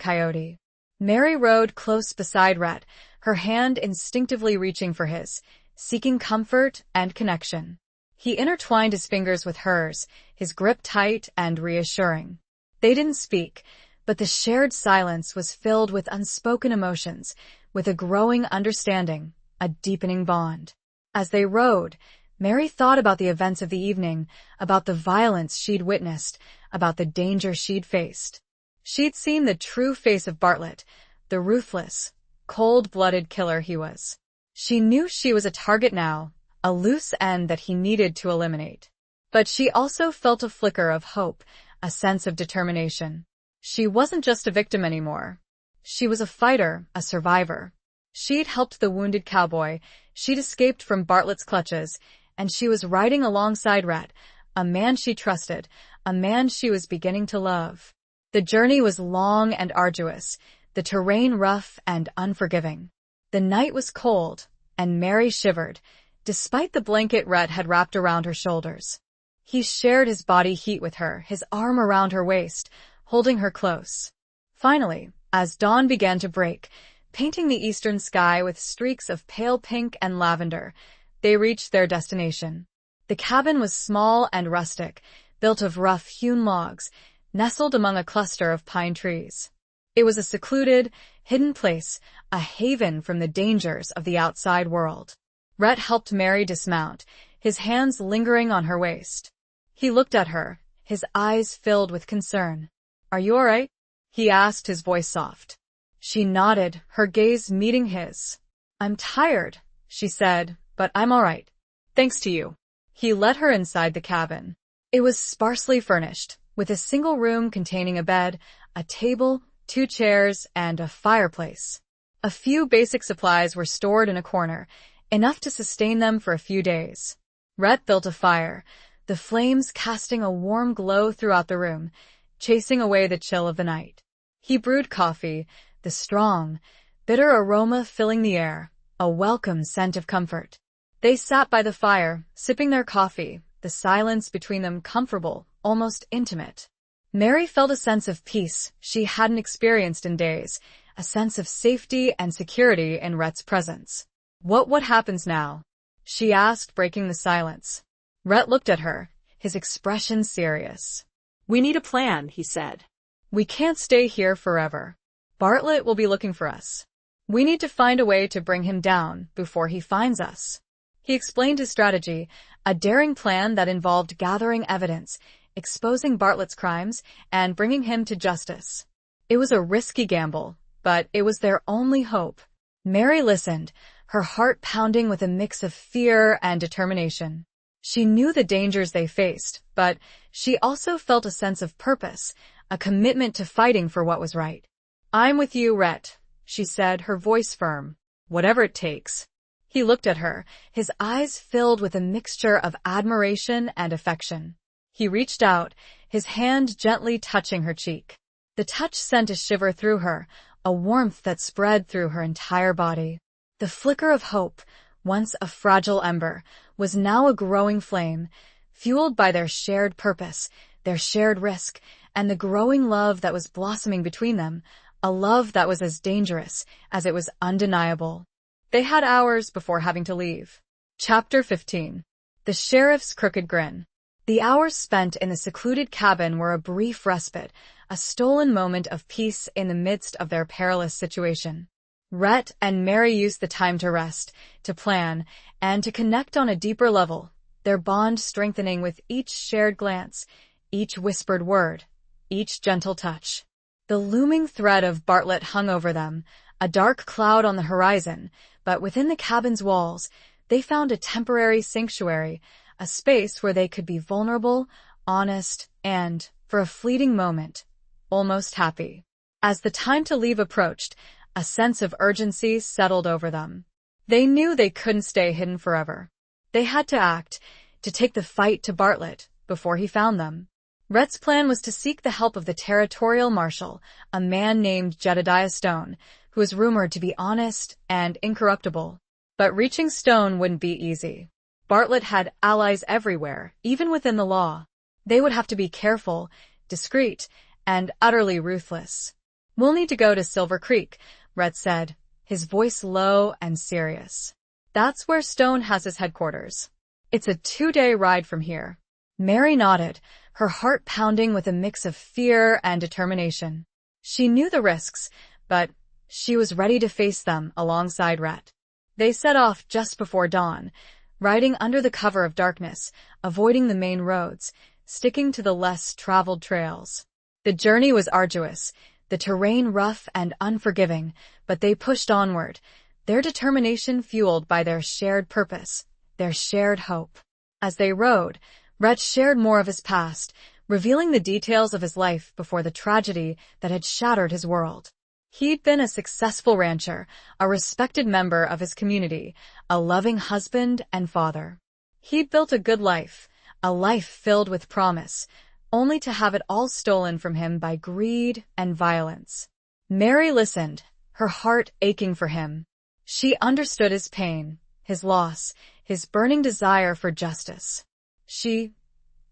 coyote. Mary rode close beside Rhett, her hand instinctively reaching for his, seeking comfort and connection. He intertwined his fingers with hers, his grip tight and reassuring. They didn't speak, but the shared silence was filled with unspoken emotions, with a growing understanding, a deepening bond. As they rode, Mary thought about the events of the evening, about the violence she'd witnessed, about the danger she'd faced. She'd seen the true face of Bartlett, the ruthless, cold-blooded killer he was. She knew she was a target now, a loose end that he needed to eliminate. But she also felt a flicker of hope, a sense of determination. She wasn't just a victim anymore. She was a fighter, a survivor. She'd helped the wounded cowboy, she'd escaped from Bartlett's clutches, and she was riding alongside Rhett, a man she trusted, a man she was beginning to love. The journey was long and arduous, the terrain rough and unforgiving. The night was cold, and Mary shivered, despite the blanket Rhett had wrapped around her shoulders. He shared his body heat with her, his arm around her waist, holding her close. Finally, as dawn began to break, painting the eastern sky with streaks of pale pink and lavender, they reached their destination. The cabin was small and rustic, built of rough-hewn logs, nestled among a cluster of pine trees. It was a secluded, hidden place, a haven from the dangers of the outside world. Rhett helped Mary dismount, his hands lingering on her waist. He looked at her, his eyes filled with concern. "Are you all right?" he asked, his voice soft. She nodded, her gaze meeting his. "I'm tired," she said, "but I'm all right. Thanks to you." He led her inside the cabin. It was sparsely furnished, with a single room containing a bed, a table, 2 chairs, and a fireplace. A few basic supplies were stored in a corner, enough to sustain them for a few days. Rhett built a fire, the flames casting a warm glow throughout the room, chasing away the chill of the night. He brewed coffee, the strong, bitter aroma filling the air, a welcome scent of comfort. They sat by the fire, sipping their coffee, the silence between them comfortable, almost intimate. Mary felt a sense of peace she hadn't experienced in days, a sense of safety and security in Rhett's presence. What happens now? She asked, breaking the silence. Rhett looked at her, his expression serious. We need a plan, he said. We can't stay here forever. Bartlett will be looking for us. We need to find a way to bring him down before he finds us. He explained his strategy, a daring plan that involved gathering evidence, exposing Bartlett's crimes, and bringing him to justice. It was a risky gamble, but it was their only hope. Mary listened, her heart pounding with a mix of fear and determination. She knew the dangers they faced, but she also felt a sense of purpose, a commitment to fighting for what was right. I'm with you, Rhett, she said, her voice firm. Whatever it takes. He looked at her, his eyes filled with a mixture of admiration and affection. He reached out, his hand gently touching her cheek. The touch sent a shiver through her, a warmth that spread through her entire body. The flicker of hope, once a fragile ember, was now a growing flame, fueled by their shared purpose, their shared risk, and the growing love that was blossoming between them, a love that was as dangerous as it was undeniable. They had hours before having to leave. Chapter 15. The Sheriff's Crooked Grin. The hours spent in the secluded cabin were a brief respite, a stolen moment of peace in the midst of their perilous situation. Rhett and Mary used the time to rest, to plan, and to connect on a deeper level, their bond strengthening with each shared glance, each whispered word, each gentle touch. The looming threat of Bartlett hung over them, a dark cloud on the horizon, but within the cabin's walls, they found a temporary sanctuary, a space where they could be vulnerable, honest, and, for a fleeting moment, almost happy. As the time to leave approached, a sense of urgency settled over them. They knew they couldn't stay hidden forever. They had to act, to take the fight to Bartlett before he found them. Rhett's plan was to seek the help of the territorial marshal, a man named Jedediah Stone, who was rumored to be honest and incorruptible. But reaching Stone wouldn't be easy. Bartlett had allies everywhere, even within the law. They would have to be careful, discreet, and utterly ruthless. We'll need to go to Silver Creek, Rhett said, his voice low and serious. That's where Stone has his headquarters. It's a 2-day ride from here. Mary nodded, her heart pounding with a mix of fear and determination. She knew the risks, but she was ready to face them alongside Rhett. They set off just before dawn, riding under the cover of darkness, avoiding the main roads, sticking to the less traveled trails. The journey was arduous, the terrain rough and unforgiving, but they pushed onward, their determination fueled by their shared purpose, their shared hope. As they rode, Rhett shared more of his past, revealing the details of his life before the tragedy that had shattered his world. He'd been a successful rancher, a respected member of his community, a loving husband and father. He'd built a good life, a life filled with promise, only to have it all stolen from him by greed and violence. Mary listened, her heart aching for him. She understood his pain, his loss, his burning desire for justice. She,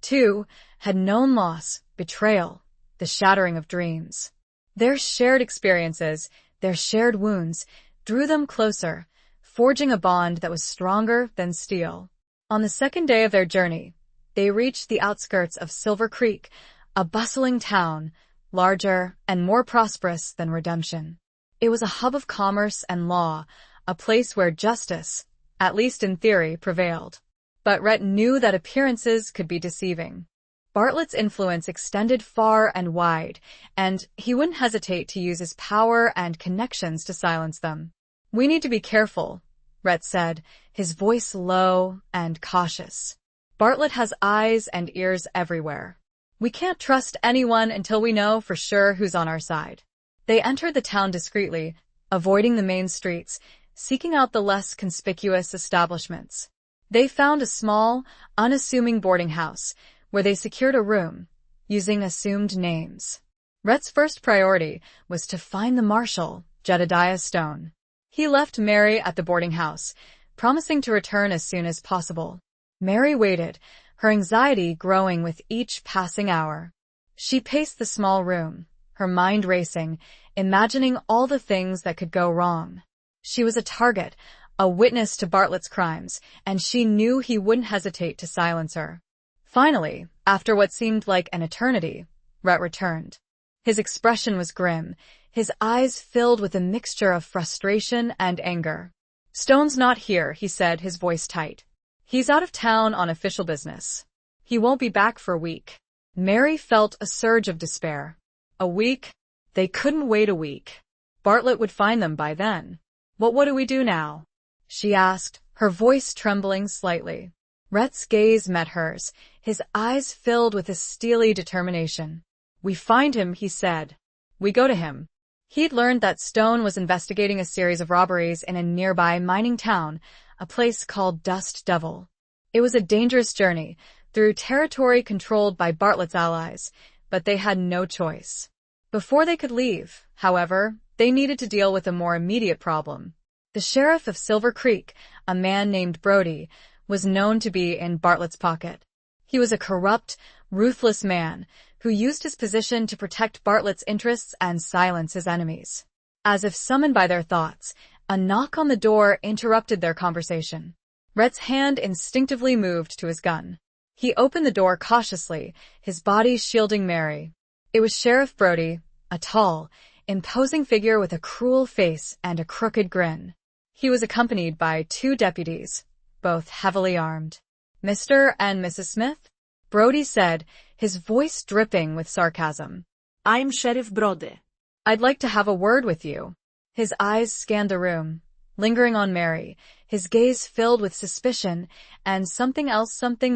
too, had known loss, betrayal, the shattering of dreams. Their shared experiences, their shared wounds, drew them closer, forging a bond that was stronger than steel. On the second day of their journey, they reached the outskirts of Silver Creek, a bustling town, larger and more prosperous than Redemption. It was a hub of commerce and law, a place where justice, at least in theory, prevailed. But Rhett knew that appearances could be deceiving. Bartlett's influence extended far and wide, and he wouldn't hesitate to use his power and connections to silence them. We need to be careful, Rhett said, his voice low and cautious. Bartlett has eyes and ears everywhere. We can't trust anyone until we know for sure who's on our side. They entered the town discreetly, avoiding the main streets, seeking out the less conspicuous establishments. They found a small, unassuming boarding house, where they secured a room, using assumed names. Rhett's first priority was to find the marshal, Jedediah Stone. He left Mary at the boarding house, promising to return as soon as possible. Mary waited, her anxiety growing with each passing hour. She paced the small room, her mind racing, imagining all the things that could go wrong. She was a target, a witness to Bartlett's crimes, and she knew he wouldn't hesitate to silence her. Finally, after what seemed like an eternity, Rhett returned. His expression was grim, his eyes filled with a mixture of frustration and anger. "Stone's not here," he said, his voice tight. "He's out of town on official business. He won't be back for a week." Mary felt a surge of despair. A week? They couldn't wait a week. Bartlett would find them by then. What do we do now?" she asked, her voice trembling slightly. Rhett's gaze met hers, his eyes filled with a steely determination. "We find him," he said. "We go to him." He'd learned that Stone was investigating a series of robberies in a nearby mining town, a place called Dust Devil. It was a dangerous journey, through territory controlled by Bartlett's allies, but they had no choice. Before they could leave, however, they needed to deal with a more immediate problem. The sheriff of Silver Creek, a man named Brody, was known to be in Bartlett's pocket. He was a corrupt, ruthless man who used his position to protect Bartlett's interests and silence his enemies. As if summoned by their thoughts, a knock on the door interrupted their conversation. Rhett's hand instinctively moved to his gun. He opened the door cautiously, his body shielding Mary. It was Sheriff Brody, a tall, imposing figure with a cruel face and a crooked grin. He was accompanied by 2 deputies, both heavily armed. "Mr. and Mrs. Smith?" Brody said, his voice dripping with sarcasm. "I'm Sheriff Brody." "I'd like to have a word with you." His eyes scanned the room, lingering on Mary, his gaze filled with suspicion and something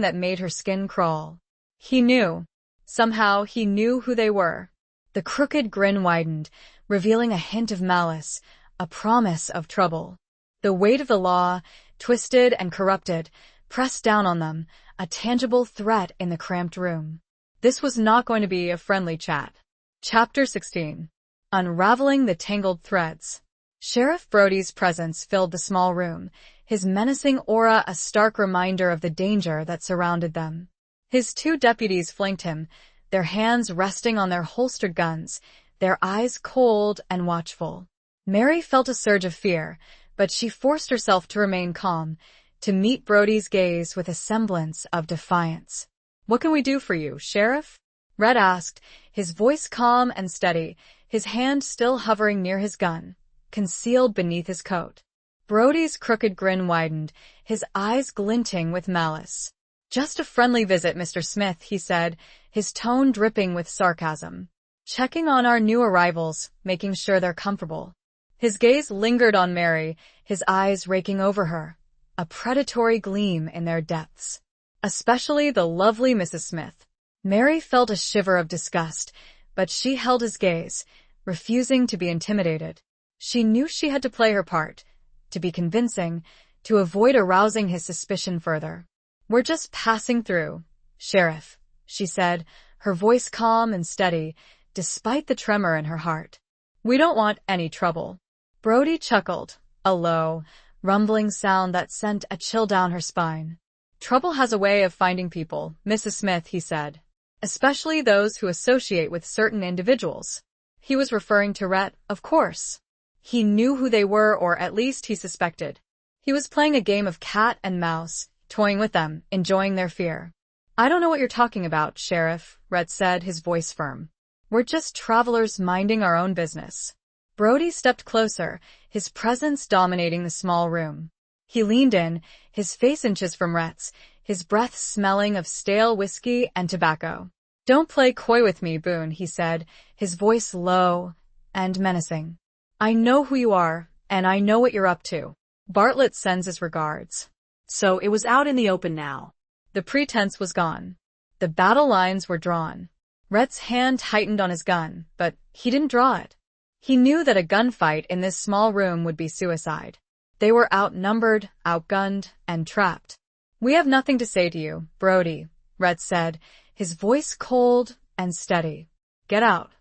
that made her skin crawl. He knew. Somehow he knew who they were. The crooked grin widened, revealing a hint of malice, a promise of trouble. The weight of the law, twisted and corrupted, pressed down on them, a tangible threat in the cramped room. This was not going to be a friendly chat. Chapter 16. Unraveling the Tangled Threads. Sheriff Brody's presence filled the small room, his menacing aura a stark reminder of the danger that surrounded them. His 2 deputies flanked him, their hands resting on their holstered guns, their eyes cold and watchful. Mary felt a surge of fear, but she forced herself to remain calm, to meet Brody's gaze with a semblance of defiance. "What can we do for you, Sheriff?" Rhett asked, his voice calm and steady, his hand still hovering near his gun, concealed beneath his coat. Brody's crooked grin widened, his eyes glinting with malice. "Just a friendly visit, Mr. Smith," he said, his tone dripping with sarcasm. "Checking on our new arrivals, making sure they're comfortable." His gaze lingered on Mary, his eyes raking over her, a predatory gleam in their depths. Especially the lovely Mrs. Smith. Mary felt a shiver of disgust, but she held his gaze, refusing to be intimidated. She knew she had to play her part, to be convincing, to avoid arousing his suspicion further. "We're just passing through, Sheriff," she said, her voice calm and steady, despite the tremor in her heart. "We don't want any trouble." Brody chuckled, a low, rumbling sound that sent a chill down her spine. "Trouble has a way of finding people, Mrs. Smith," he said. "Especially those who associate with certain individuals." He was referring to Rhett, of course. He knew who they were, or at least he suspected. He was playing a game of cat and mouse, toying with them, enjoying their fear. "I don't know what you're talking about, Sheriff," Rhett said, his voice firm. "We're just travelers minding our own business." Brody stepped closer, his presence dominating the small room. He leaned in, his face inches from Rhett's, his breath smelling of stale whiskey and tobacco. "Don't play coy with me, Boone," he said, his voice low and menacing. "I know who you are, and I know what you're up to. Bartlett sends his regards." So it was out in the open now. The pretense was gone. The battle lines were drawn. Rhett's hand tightened on his gun, but he didn't draw it. He knew that a gunfight in this small room would be suicide. They were outnumbered, outgunned, and trapped. "We have nothing to say to you, Brody," Rhett said, his voice cold and steady. "Get out."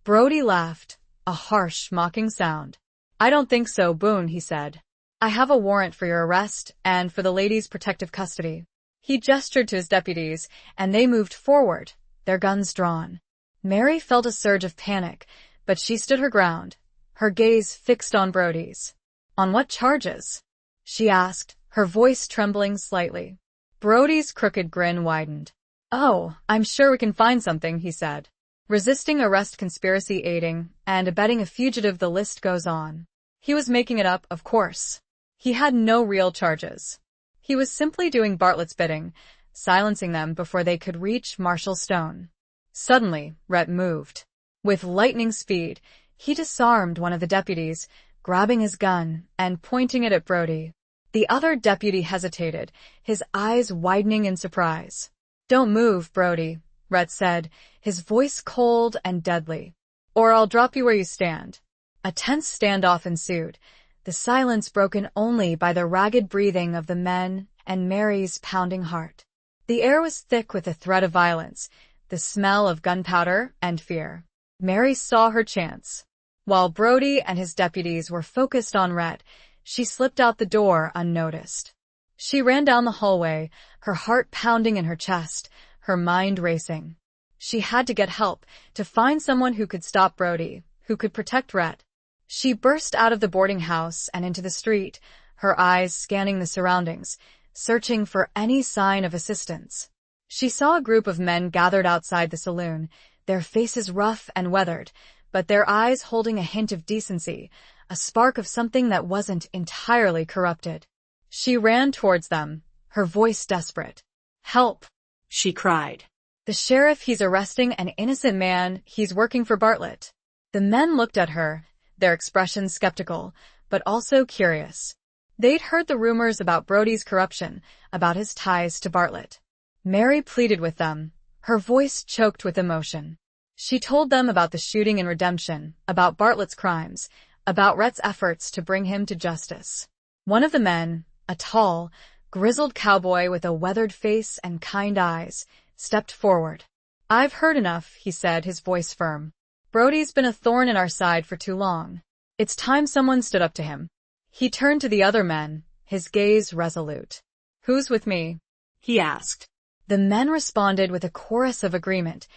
Brody laughed, a harsh, mocking sound. "I don't think so, Boone," he said. "I have a warrant for your arrest and for the lady's protective custody." He gestured to his deputies, and they moved forward, their guns drawn. Mary felt a surge of panic, but she stood her ground, her gaze fixed on Brody's. "On what charges?" she asked, her voice trembling slightly. Brody's crooked grin widened. "Oh, I'm sure we can find something," he said. "Resisting arrest, conspiracy, aiding, and abetting a fugitive, the list goes on." He was making it up, of course. He had no real charges. He was simply doing Bartlett's bidding, silencing them before they could reach Marshall Stone. Suddenly, Rhett moved. With lightning speed, he disarmed one of the deputies, grabbing his gun and pointing it at Brody. The other deputy hesitated, his eyes widening in surprise. "Don't move, Brody," Rhett said, his voice cold and deadly. "Or I'll drop you where you stand." A tense standoff ensued, the silence broken only by the ragged breathing of the men and Mary's pounding heart. The air was thick with the threat of violence, the smell of gunpowder and fear. Mary saw her chance. While Brody and his deputies were focused on Rhett, she slipped out the door unnoticed. She ran down the hallway, her heart pounding in her chest, her mind racing. She had to get help, to find someone who could stop Brody, who could protect Rhett. She burst out of the boarding house and into the street, her eyes scanning the surroundings, searching for any sign of assistance. She saw a group of men gathered outside the saloon, their faces rough and weathered, but their eyes holding a hint of decency, a spark of something that wasn't entirely corrupted. She ran towards them, her voice desperate. "Help!" she cried. "The sheriff, he's arresting an innocent man, he's working for Bartlett." The men looked at her, their expressions skeptical, but also curious. They'd heard the rumors about Brody's corruption, about his ties to Bartlett. Mary pleaded with them, her voice choked with emotion. She told them about the shooting and redemption, about Bartlett's crimes, about Rhett's efforts to bring him to justice. One of the men, a tall, grizzled cowboy with a weathered face and kind eyes, stepped forward. "I've heard enough," he said, his voice firm. "Brody's been a thorn in our side for too long. It's time someone stood up to him." He turned to the other men, his gaze resolute. "Who's with me?" he asked. The men responded with a chorus of agreement,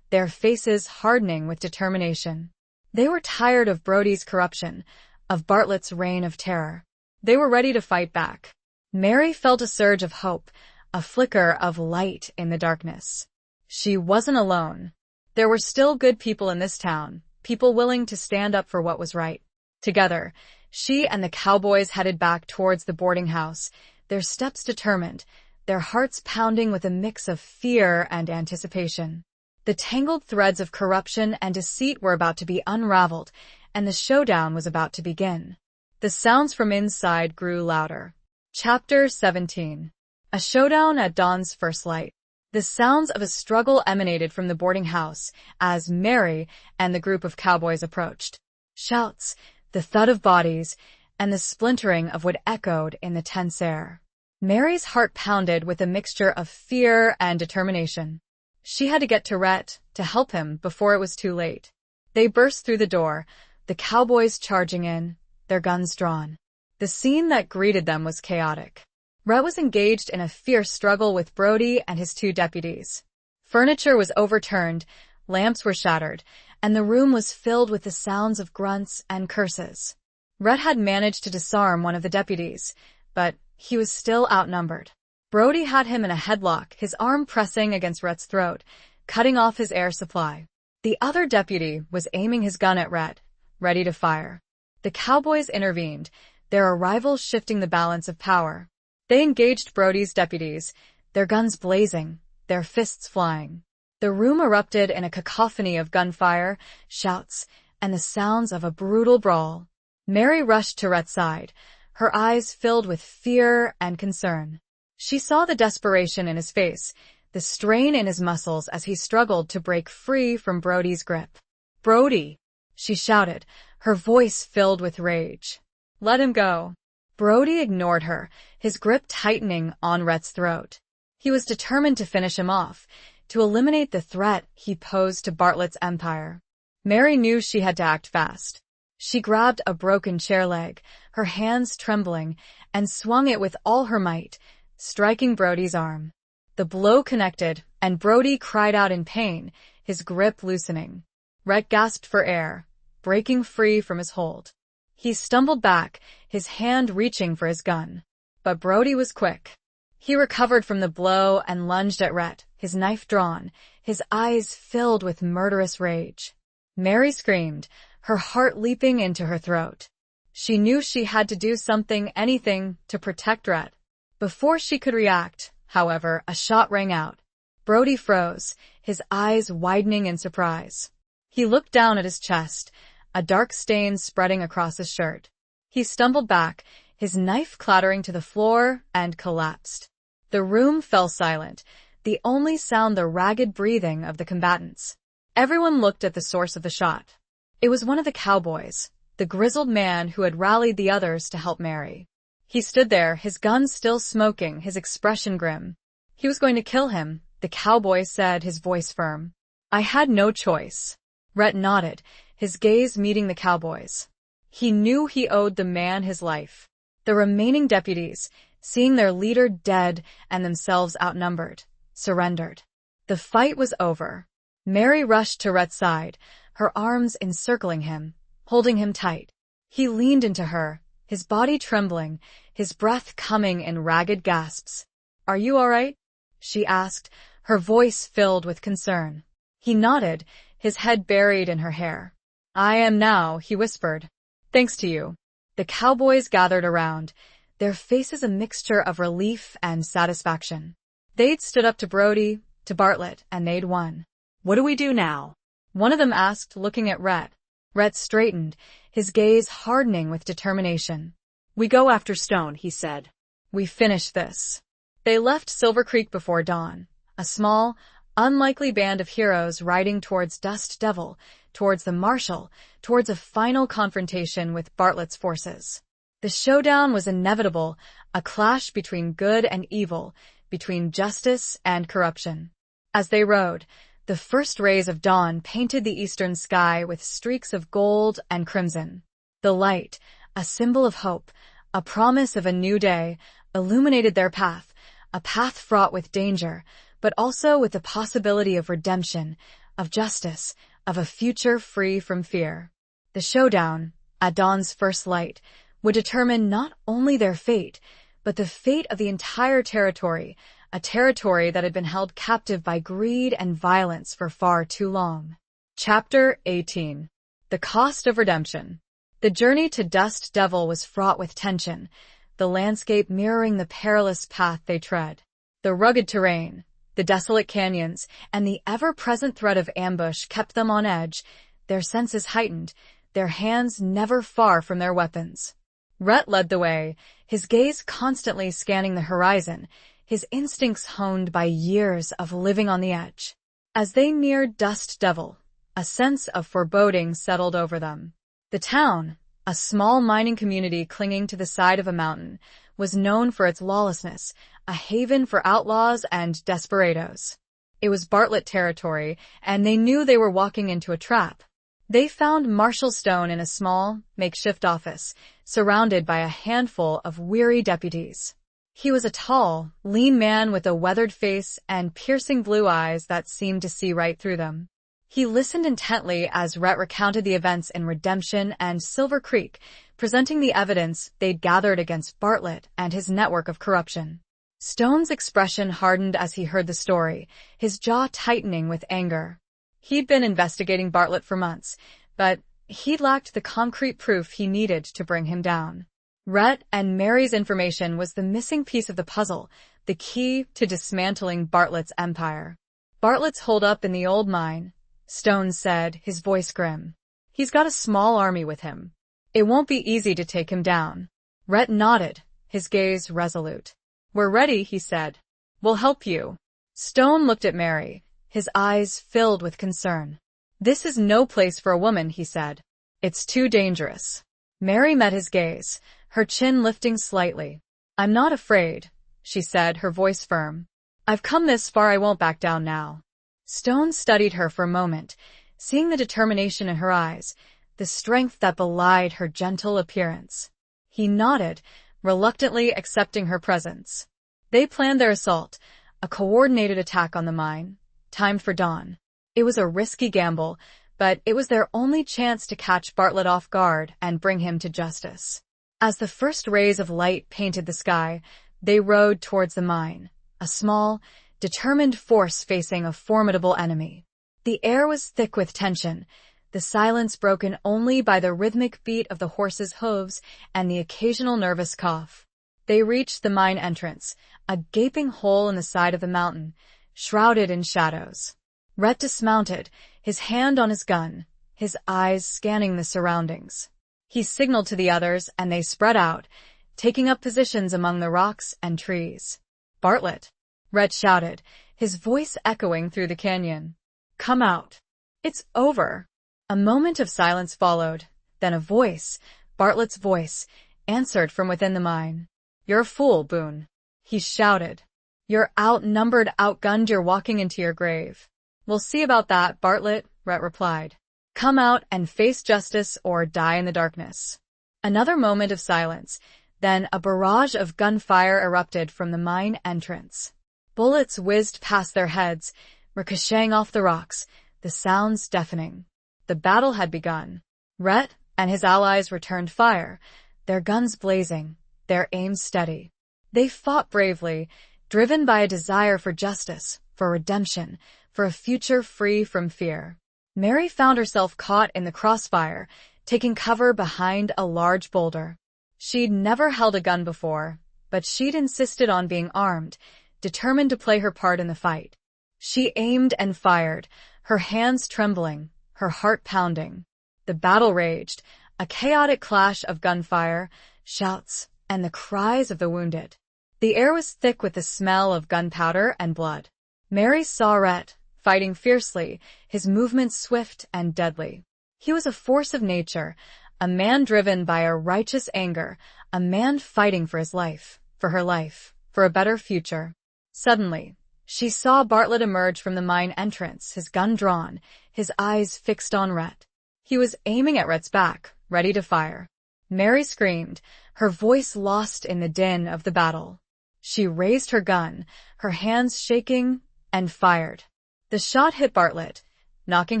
their faces hardening with determination. They were tired of Brody's corruption, of Bartlett's reign of terror. They were ready to fight back. Mary felt a surge of hope, a flicker of light in the darkness. She wasn't alone. There were still good people in this town, people willing to stand up for what was right. Together, she and the cowboys headed back towards the boarding house, their steps determined, their hearts pounding with a mix of fear and anticipation. The tangled threads of corruption and deceit were about to be unraveled, and the showdown was about to begin. The sounds from inside grew louder. Chapter 17. A showdown at dawn's first light. The sounds of a struggle emanated from the boarding house as Mary and the group of cowboys approached. Shouts, the thud of bodies, and the splintering of wood echoed in the tense air. Mary's heart pounded with a mixture of fear and determination. She had to get to Rhett, to help him before it was too late. They burst through the door, the cowboys charging in, their guns drawn. The scene that greeted them was chaotic. Rhett was engaged in a fierce struggle with Brody and his two deputies. Furniture was overturned, lamps were shattered, and the room was filled with the sounds of grunts and curses. Rhett had managed to disarm one of the deputies, but he was still outnumbered. Brody had him in a headlock, his arm pressing against Rhett's throat, cutting off his air supply. The other deputy was aiming his gun at Rhett, ready to fire. The cowboys intervened, their arrival shifting the balance of power. They engaged Brody's deputies, their guns blazing, their fists flying. The room erupted in a cacophony of gunfire, shouts, and the sounds of a brutal brawl. Mary rushed to Rhett's side, her eyes filled with fear and concern. She saw the desperation in his face, the strain in his muscles as he struggled to break free from Brody's grip. "Brody!" she shouted, her voice filled with rage. Let him go. Brody ignored her, his grip tightening on Rhett's throat. He was determined to finish him off, to eliminate the threat he posed to Bartlett's empire. Mary knew she had to act fast. She grabbed a broken chair leg, her hands trembling, and swung it with all her might, striking Brody's arm. The blow connected, and Brody cried out in pain, his grip loosening. Rhett gasped for air, breaking free from his hold. He stumbled back, his hand reaching for his gun. But Brody was quick. He recovered from the blow and lunged at Rhett, his knife drawn, his eyes filled with murderous rage. Mary screamed, her heart leaping into her throat. She knew she had to do something, anything, to protect Rhett. Before she could react, however, a shot rang out. Brody froze, his eyes widening in surprise. He looked down at his chest, a dark stain spreading across his shirt. He stumbled back, his knife clattering to the floor, and collapsed. The room fell silent, the only sound the ragged breathing of the combatants. Everyone looked at the source of the shot. It was one of the cowboys, the grizzled man who had rallied the others to help Mary. He stood there, his gun still smoking, his expression grim. He was going to kill him, the cowboy said, his voice firm. I had no choice. Rhett nodded, his gaze meeting the cowboy's. He knew he owed the man his life. The remaining deputies, seeing their leader dead and themselves outnumbered, surrendered. The fight was over. Mary rushed to Rhett's side, her arms encircling him, holding him tight. He leaned into her, his body trembling, his breath coming in ragged gasps. Are you all right? She asked, her voice filled with concern. He nodded, his head buried in her hair. I am now, he whispered. Thanks to you. The cowboys gathered around, their faces a mixture of relief and satisfaction. They'd stood up to Brody, to Bartlett, and they'd won. What do we do now? One of them asked, looking at Rhett. Rhett straightened, his gaze hardening with determination. We go after Stone, he said. We finish this. They left Silver Creek before dawn, a small, unlikely band of heroes riding towards Dust Devil, towards the Marshal, towards a final confrontation with Bartlett's forces. The showdown was inevitable, a clash between good and evil, between justice and corruption. As they rode, the first rays of dawn painted the eastern sky with streaks of gold and crimson. The light, a symbol of hope, a promise of a new day, illuminated their path, a path fraught with danger, but also with the possibility of redemption, of justice, of a future free from fear. The showdown, at dawn's first light, would determine not only their fate, but the fate of the entire territory, a territory that had been held captive by greed and violence for far too long. Chapter 18. The Cost of Redemption. The journey to Dust Devil was fraught with tension, the landscape mirroring the perilous path they tread. The rugged terrain, the desolate canyons, and the ever-present threat of ambush kept them on edge, their senses heightened, their hands never far from their weapons. Rhett led the way, his gaze constantly scanning the horizon, his instincts honed by years of living on the edge. As they neared Dust Devil, a sense of foreboding settled over them. The town, a small mining community clinging to the side of a mountain, was known for its lawlessness, a haven for outlaws and desperados. It was Bartlett territory, and they knew they were walking into a trap. They found Marshal Stone in a small, makeshift office, surrounded by a handful of weary deputies. He was a tall, lean man with a weathered face and piercing blue eyes that seemed to see right through them. He listened intently as Rhett recounted the events in Redemption and Silver Creek, presenting the evidence they'd gathered against Bartlett and his network of corruption. Stone's expression hardened as he heard the story, his jaw tightening with anger. He'd been investigating Bartlett for months, but he'd lacked the concrete proof he needed to bring him down. Rhett and Mary's information was the missing piece of the puzzle, the key to dismantling Bartlett's empire. Bartlett's holed up in the old mine, Stone said, his voice grim. He's got a small army with him. It won't be easy to take him down. Rhett nodded, his gaze resolute. We're ready, he said. We'll help you. Stone looked at Mary, his eyes filled with concern. This is no place for a woman, he said. It's too dangerous. Mary met his gaze, her chin lifting slightly. I'm not afraid, she said, her voice firm. I've come this far, I won't back down now. Stone studied her for a moment, seeing the determination in her eyes, the strength that belied her gentle appearance. He nodded, reluctantly accepting her presence. They planned their assault, a coordinated attack on the mine, timed for dawn. It was a risky gamble, but it was their only chance to catch Bartlett off guard and bring him to justice. As the first rays of light painted the sky, they rode towards the mine, a small, determined force facing a formidable enemy. The air was thick with tension, the silence broken only by the rhythmic beat of the horses' hooves and the occasional nervous cough. They reached the mine entrance, a gaping hole in the side of the mountain, shrouded in shadows. Rhett dismounted, his hand on his gun, his eyes scanning the surroundings. He signaled to the others, and they spread out, taking up positions among the rocks and trees. Bartlett, Rhett shouted, his voice echoing through the canyon. Come out. It's over. A moment of silence followed, then a voice, Bartlett's voice, answered from within the mine. You're a fool, Boone. He shouted. You're outnumbered, outgunned, you're walking into your grave. We'll see about that, Bartlett, Rhett replied. Come out and face justice or die in the darkness. Another moment of silence, then a barrage of gunfire erupted from the mine entrance. Bullets whizzed past their heads, ricocheting off the rocks, the sounds deafening. The battle had begun. Rhett and his allies returned fire, their guns blazing, their aim steady. They fought bravely, driven by a desire for justice, for redemption, for a future free from fear. Mary found herself caught in the crossfire, taking cover behind a large boulder. She'd never held a gun before, but she'd insisted on being armed, determined to play her part in the fight. She aimed and fired, her hands trembling, her heart pounding. The battle raged, a chaotic clash of gunfire, shouts, and the cries of the wounded. The air was thick with the smell of gunpowder and blood. Mary saw Rhett, fighting fiercely, his movements swift and deadly. He was a force of nature, a man driven by a righteous anger, a man fighting for his life, for her life, for a better future. Suddenly, she saw Bartlett emerge from the mine entrance, his gun drawn, his eyes fixed on Rhett. He was aiming at Rhett's back, ready to fire. Mary screamed, her voice lost in the din of the battle. She raised her gun, her hands shaking, and fired. The shot hit Bartlett, knocking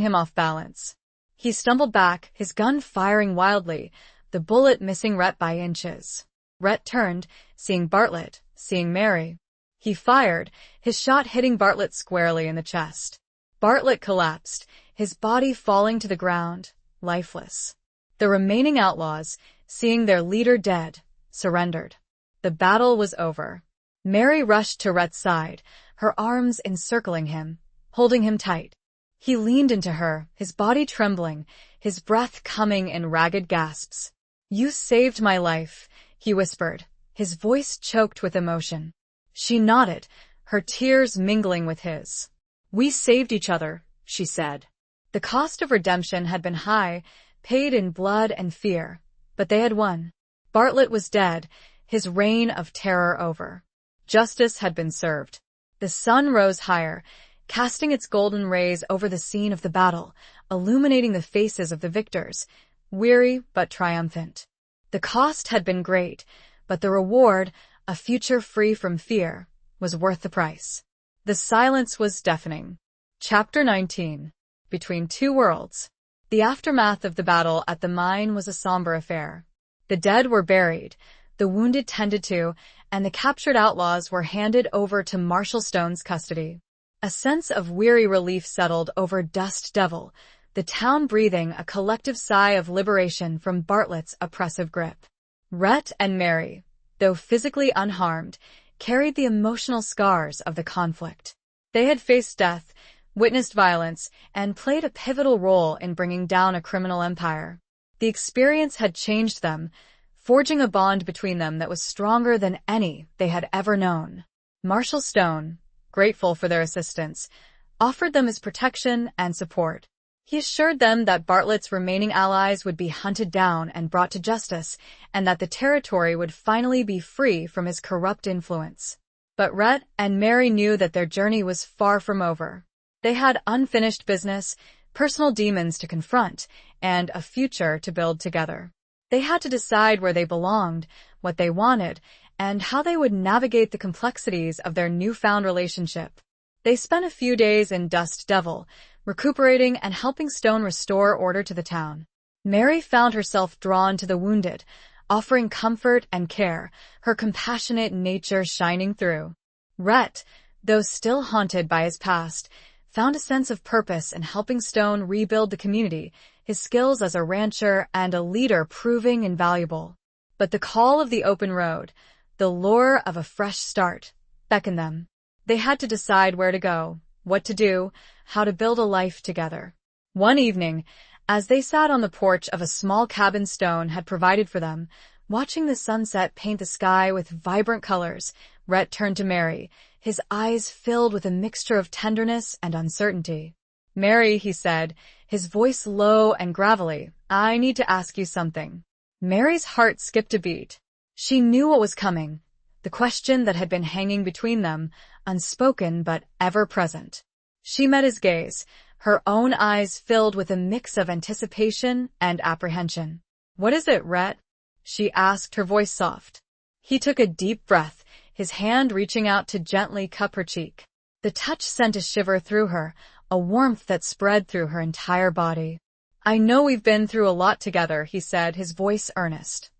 him off balance. He stumbled back, his gun firing wildly, the bullet missing Rhett by inches. Rhett turned, seeing Bartlett, seeing Mary. He fired, his shot hitting Bartlett squarely in the chest. Bartlett collapsed, his body falling to the ground, lifeless. The remaining outlaws, seeing their leader dead, surrendered. The battle was over. Mary rushed to Rhett's side, her arms encircling him, holding him tight. He leaned into her, his body trembling, his breath coming in ragged gasps. You saved my life, he whispered, his voice choked with emotion. She nodded, her tears mingling with his. We saved each other, she said. The cost of redemption had been high, paid in blood and fear, but they had won. Bartlett was dead, his reign of terror over. Justice had been served. The sun rose higher, casting its golden rays over the scene of the battle, illuminating the faces of the victors, weary but triumphant. The cost had been great, but the reward, a future free from fear, was worth the price. The silence was deafening. Chapter 19. Between Two Worlds. The aftermath of the battle at the mine was a somber affair. The dead were buried, the wounded tended to, and the captured outlaws were handed over to Marshal Stone's custody. A sense of weary relief settled over Dust Devil, the town breathing a collective sigh of liberation from Bartlett's oppressive grip. Rhett and Mary, though physically unharmed, carried the emotional scars of the conflict. They had faced death, witnessed violence, and played a pivotal role in bringing down a criminal empire. The experience had changed them, forging a bond between them that was stronger than any they had ever known. Marshal Stone, grateful for their assistance, offered them his protection and support. He assured them that Bartlett's remaining allies would be hunted down and brought to justice, and that the territory would finally be free from his corrupt influence. But Rhett and Mary knew that their journey was far from over. They had unfinished business, personal demons to confront, and a future to build together. They had to decide where they belonged, what they wanted, and how they would navigate the complexities of their newfound relationship. They spent a few days in Dust Devil, recuperating and helping Stone restore order to the town. Mary found herself drawn to the wounded, offering comfort and care, her compassionate nature shining through. Rhett, though still haunted by his past, found a sense of purpose in helping Stone rebuild the community, his skills as a rancher and a leader proving invaluable. But the call of the open road, the lure of a fresh start, beckoned them. They had to decide where to go, what to do, how to build a life together. One evening, as they sat on the porch of a small cabin Stone had provided for them, watching the sunset paint the sky with vibrant colors, Rhett turned to Mary, his eyes filled with a mixture of tenderness and uncertainty. "Mary," he said, his voice low and gravelly, "I need to ask you something." Mary's heart skipped a beat. She knew what was coming, the question that had been hanging between them, unspoken but ever-present. She met his gaze, her own eyes filled with a mix of anticipation and apprehension. "What is it, Rhett?" she asked, her voice soft. He took a deep breath, his hand reaching out to gently cup her cheek. The touch sent a shiver through her, a warmth that spread through her entire body. "I know we've been through a lot together," he said, his voice earnest.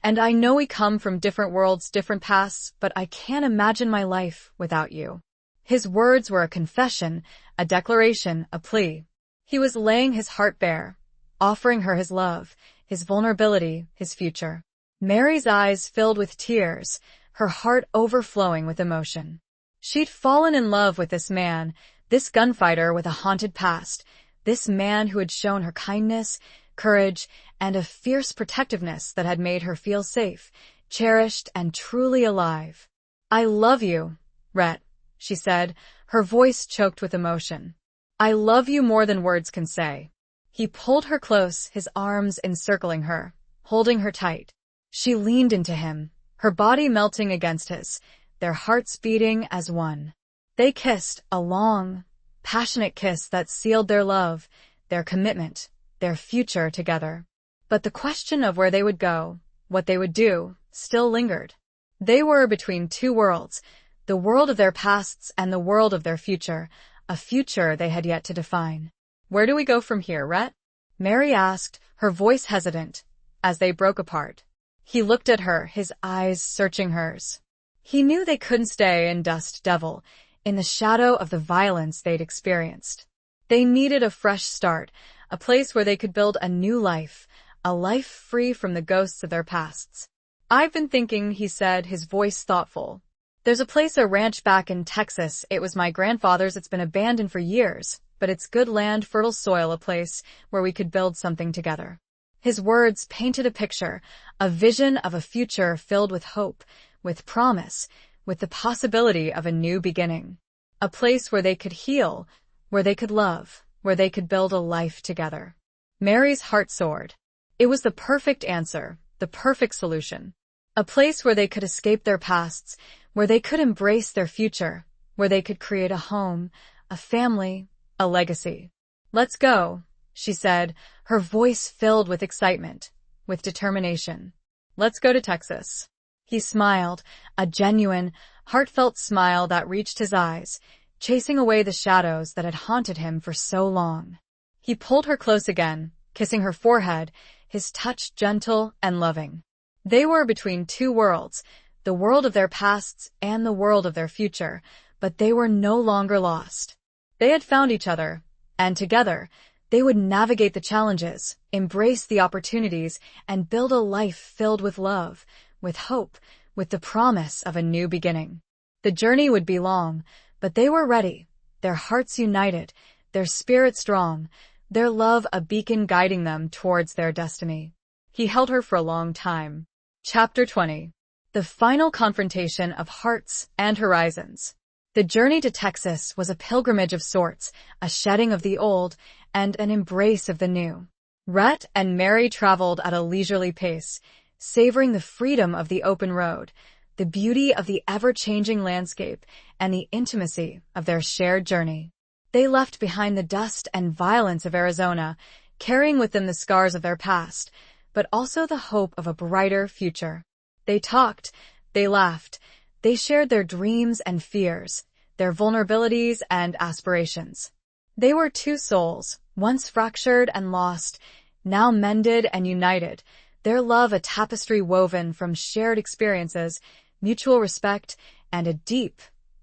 "And I know we come from different worlds, different pasts, but I can't imagine my life without you." His words were a confession, a declaration, a plea. He was laying his heart bare, offering her his love, his vulnerability, his future. Mary's eyes filled with tears, her heart overflowing with emotion. She'd fallen in love with this man, this gunfighter with a haunted past, this man who had shown her kindness, courage, and a fierce protectiveness that had made her feel safe, cherished, and truly alive. "I love you, Rhett," she said, her voice choked with emotion. "I love you more than words can say." He pulled her close, his arms encircling her, holding her tight. She leaned into him, her body melting against his, their hearts beating as one. They kissed, a long, passionate kiss that sealed their love, their commitment, their future together. But the question of where they would go, what they would do, still lingered. They were between two worlds, the world of their pasts and the world of their future, a future they had yet to define. "Where do we go from here, Rhett?" Mary asked, her voice hesitant, as they broke apart. He looked at her, his eyes searching hers. He knew they couldn't stay in Dust Devil, in the shadow of the violence they'd experienced. They needed a fresh start, a place where they could build a new life, a life free from the ghosts of their pasts. "I've been thinking," he said, his voice thoughtful. "There's a place, a ranch back in Texas. It was my grandfather's. It's been abandoned for years, but it's good land, fertile soil, a place where we could build something together." His words painted a picture, a vision of a future filled with hope, with promise, with the possibility of a new beginning. A place where they could heal, where they could love, where they could build a life together. Mary's heart soared. It was the perfect answer, the perfect solution. A place where they could escape their pasts, where they could embrace their future, where they could create a home, a family, a legacy. "Let's go," she said, her voice filled with excitement, with determination. "Let's go to Texas." He smiled, a genuine, heartfelt smile that reached his eyes, chasing away the shadows that had haunted him for so long. He pulled her close again, kissing her forehead, his touch gentle and loving. They were between two worlds, the world of their pasts and the world of their future, but they were no longer lost. They had found each other, and together, they would navigate the challenges, embrace the opportunities, and build a life filled with love, with hope, with the promise of a new beginning. The journey would be long, but they were ready, their hearts united, their spirits strong, their love a beacon guiding them towards their destiny. He held her for a long time. Chapter 20. The final confrontation of hearts and horizons. The journey to Texas was a pilgrimage of sorts, a shedding of the old and an embrace of the new. Rhett and Mary traveled at a leisurely pace, savoring the freedom of the open road, the beauty of the ever-changing landscape, and the intimacy of their shared journey. They left behind the dust and violence of Arizona, carrying with them the scars of their past, but also the hope of a brighter future. They talked, they laughed, they shared their dreams and fears, their vulnerabilities and aspirations. They were two souls, once fractured and lost, now mended and united, their love a tapestry woven from shared experiences, mutual respect, and a deep,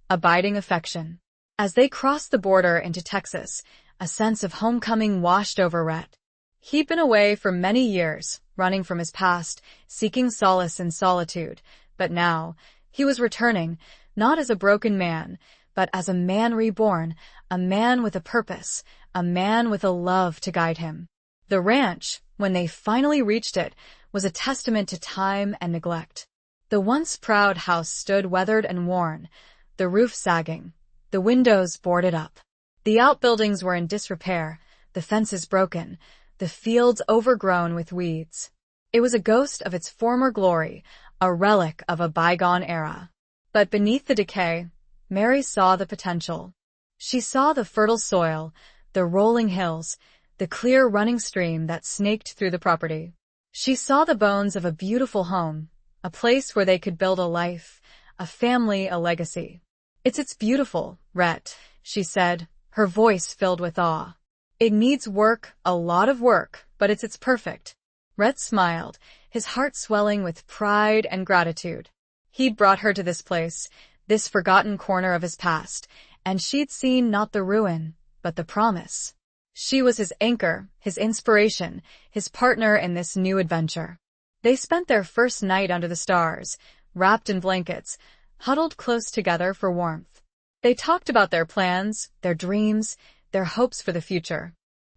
abiding affection. As they crossed the border into Texas, a sense of homecoming washed over Rhett. He'd been away for many years, running from his past, seeking solace in solitude, but now, he was returning, not as a broken man, but as a man reborn, a man with a purpose, a man with a love to guide him. The ranch, when they finally reached it, was a testament to time and neglect. The once proud house stood weathered and worn, the roof sagging, the windows boarded up. The outbuildings were in disrepair, the fences broken, the fields overgrown with weeds. It was a ghost of its former glory, a relic of a bygone era. But beneath the decay, Mary saw the potential. She saw the fertile soil, the rolling hills, the clear running stream that snaked through the property. She saw the bones of a beautiful home, a place where they could build a life, a family, a legacy. It's beautiful, Rhett," she said, her voice filled with awe. "It needs work, a lot of work, but it's perfect." Rhett smiled, his heart swelling with pride and gratitude. He'd brought her to this place, this forgotten corner of his past, and she'd seen not the ruin, but the promise. She was his anchor, his inspiration, his partner in this new adventure. They spent their first night under the stars, wrapped in blankets, huddled close together for warmth. They talked about their plans, their dreams, their hopes for the future.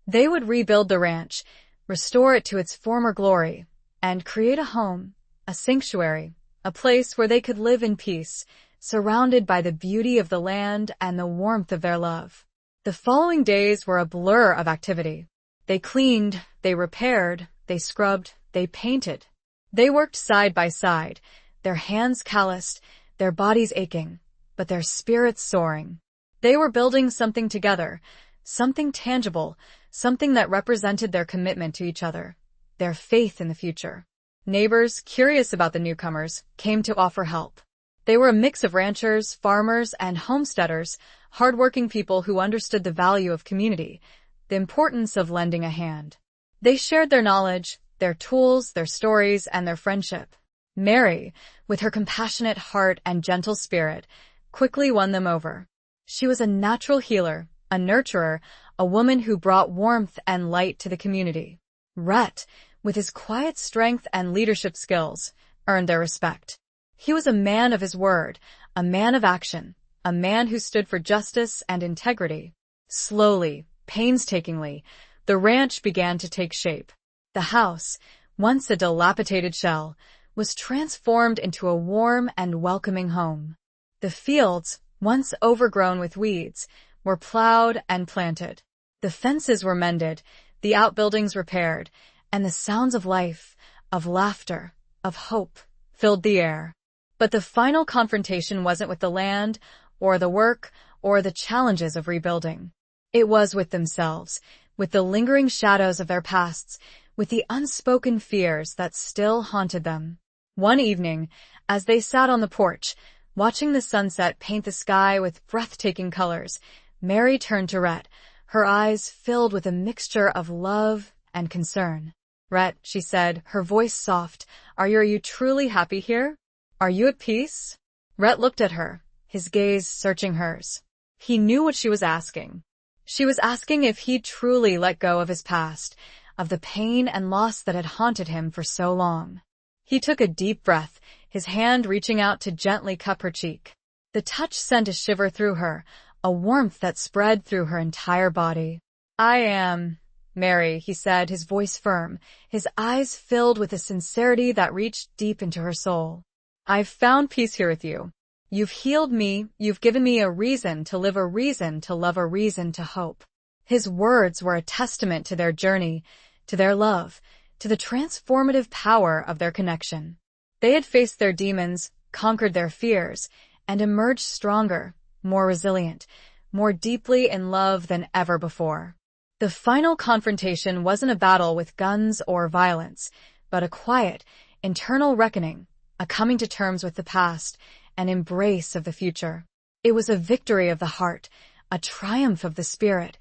They would rebuild the ranch, restore it to its former glory, and create a home, a sanctuary, a place where they could live in peace, surrounded by the beauty of the land and the warmth of their love. The following days were a blur of activity. They cleaned, they repaired, they scrubbed, they painted. They worked side by side, their hands calloused, their bodies aching, but their spirits soaring. They were building something together, something tangible, something that represented their commitment to each other, their faith in the future. Neighbors, curious about the newcomers, came to offer help. They were a mix of ranchers, farmers, and homesteaders, hardworking people who understood the value of community, the importance of lending a hand. They shared their knowledge, their tools, their stories, and their friendship. Mary, with her compassionate heart and gentle spirit, quickly won them over. She was a natural healer, a nurturer, a woman who brought warmth and light to the community. Rhett, with his quiet strength and leadership skills, earned their respect. He was a man of his word, a man of action, a man who stood for justice and integrity. Slowly, painstakingly, the ranch began to take shape. The house, once a dilapidated shell, was transformed into a warm and welcoming home. The fields, once overgrown with weeds, were plowed and planted. The fences were mended, the outbuildings repaired, and the sounds of life, of laughter, of hope, filled the air. But the final confrontation wasn't with the land, or the work, or the challenges of rebuilding. It was with themselves, with the lingering shadows of their pasts, with the unspoken fears that still haunted them. One evening, as they sat on the porch, watching the sunset paint the sky with breathtaking colors, Mary turned to Rhett, her eyes filled with a mixture of love and concern. "Rhett," she said, her voice soft, are you truly happy here? Are you at peace?" Rhett looked at her, his gaze searching hers. He knew what she was asking. She was asking if he'd truly let go of his past, of the pain and loss that had haunted him for so long. He took a deep breath, his hand reaching out to gently cup her cheek. The touch sent a shiver through her, a warmth that spread through her entire body. "I am Mary," he said, his voice firm, his eyes filled with a sincerity that reached deep into her soul. "I've found peace here with you. You've healed me, you've given me a reason to live, a reason to love, a reason to hope." His words were a testament to their journey, to their love, to the transformative power of their connection. They had faced their demons, conquered their fears, and emerged stronger, more resilient, more deeply in love than ever before. The final confrontation wasn't a battle with guns or violence, but a quiet, internal reckoning, a coming to terms with the past, an embrace of the future. It was a victory of the heart, a triumph of the spirit,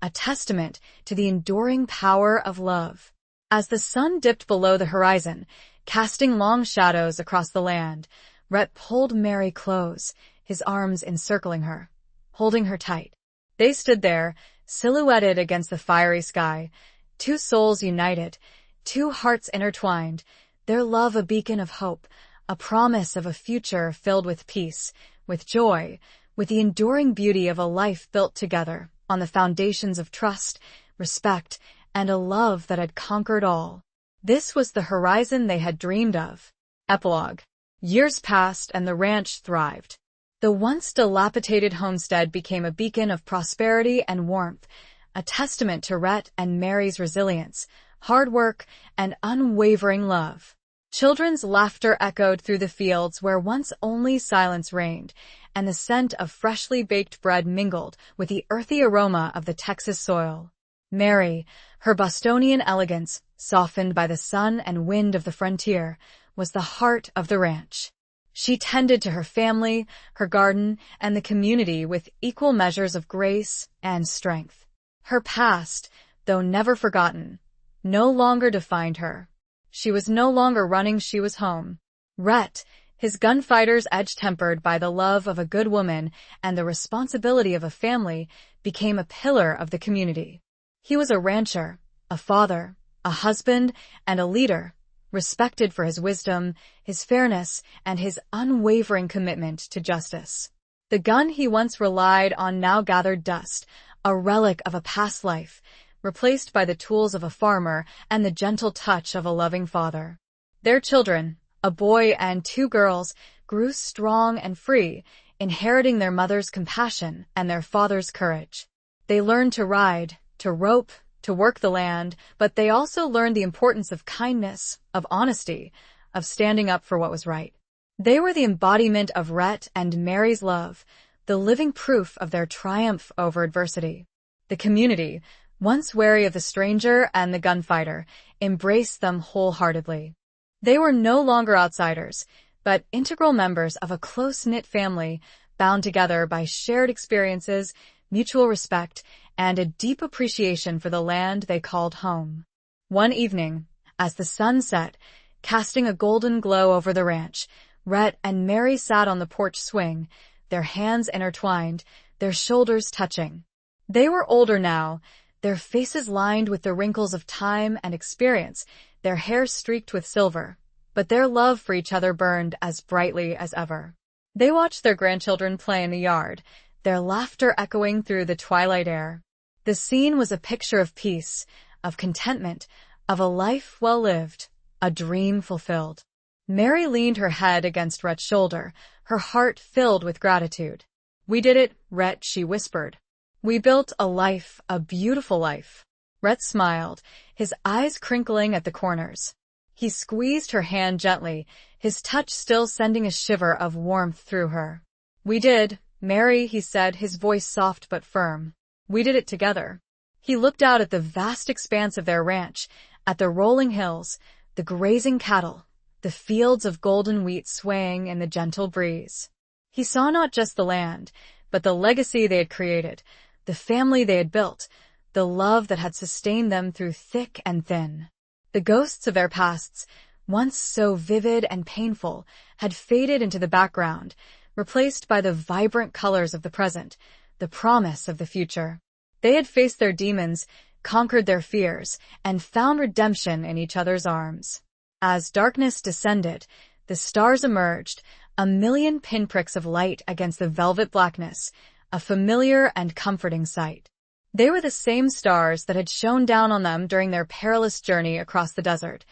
a testament to the enduring power of love. As the sun dipped below the horizon, casting long shadows across the land, Rhett pulled Mary close, his arms encircling her, holding her tight. They stood there, silhouetted against the fiery sky, two souls united, two hearts intertwined, their love a beacon of hope, a promise of a future filled with peace, with joy, with the enduring beauty of a life built together on the foundations of trust, respect, and a love that had conquered all. This was the horizon they had dreamed of. Epilogue. Years passed and the ranch thrived. The once dilapidated homestead became a beacon of prosperity and warmth, a testament to Rhett and Mary's resilience, hard work, and unwavering love. Children's laughter echoed through the fields where once only silence reigned, and the scent of freshly baked bread mingled with the earthy aroma of the Texas soil. Mary, her Bostonian elegance, softened by the sun and wind of the frontier, was the heart of the ranch. She tended to her family, her garden, and the community with equal measures of grace and strength. Her past, though never forgotten, no longer defined her. She was no longer running, she was home. Rhett, his gunfighter's edge tempered by the love of a good woman and the responsibility of a family, became a pillar of the community. He was a rancher, a father, a husband, and a leader, respected for his wisdom, his fairness, and his unwavering commitment to justice. The gun he once relied on now gathered dust, a relic of a past life, replaced by the tools of a farmer and the gentle touch of a loving father. Their children, a boy and two girls, grew strong and free, inheriting their mother's compassion and their father's courage. They learned to ride, to rope, to work the land, but they also learned the importance of kindness, of honesty, of standing up for what was right. They were the embodiment of Rhett and Mary's love, the living proof of their triumph over adversity. The community, once wary of the stranger and the gunfighter, embraced them wholeheartedly. They were no longer outsiders, but integral members of a close-knit family, bound together by shared experiences, mutual respect, and a deep appreciation for the land they called home. One evening, as the sun set, casting a golden glow over the ranch, Rhett and Mary sat on the porch swing, their hands intertwined, their shoulders touching. They were older now, their faces lined with the wrinkles of time and experience, their hair streaked with silver, but their love for each other burned as brightly as ever. They watched their grandchildren play in the yard, their laughter echoing through the twilight air. The scene was a picture of peace, of contentment, of a life well lived, a dream fulfilled. Mary leaned her head against Rhett's shoulder, her heart filled with gratitude. "We did it, Rhett," she whispered. "We built a life, a beautiful life." Rhett smiled, his eyes crinkling at the corners. He squeezed her hand gently, his touch still sending a shiver of warmth through her. "We did, Mary," he said, his voice soft but firm. "We did it together." He looked out at the vast expanse of their ranch, at the rolling hills, the grazing cattle, the fields of golden wheat swaying in the gentle breeze. He saw not just the land, but the legacy they had created, the family they had built, the love that had sustained them through thick and thin. The ghosts of their pasts, once so vivid and painful, had faded into the background, replaced by the vibrant colors of the present, the promise of the future. They had faced their demons, conquered their fears, and found redemption in each other's arms. As darkness descended, the stars emerged, a million pinpricks of light against the velvet blackness, a familiar and comforting sight. They were the same stars that had shone down on them during their perilous journey across the desert,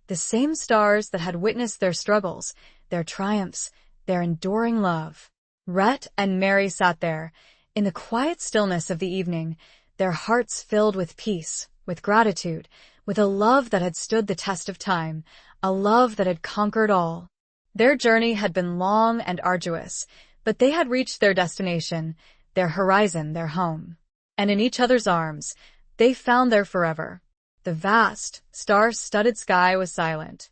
the same stars that had witnessed their struggles, their triumphs, their enduring love. Rhett and Mary sat there, in the quiet stillness of the evening, their hearts filled with peace, with gratitude, with a love that had stood the test of time, a love that had conquered all. Their journey had been long and arduous, but they had reached their destination, their horizon, their home. And in each other's arms, they found their forever. The vast, star-studded sky was silent.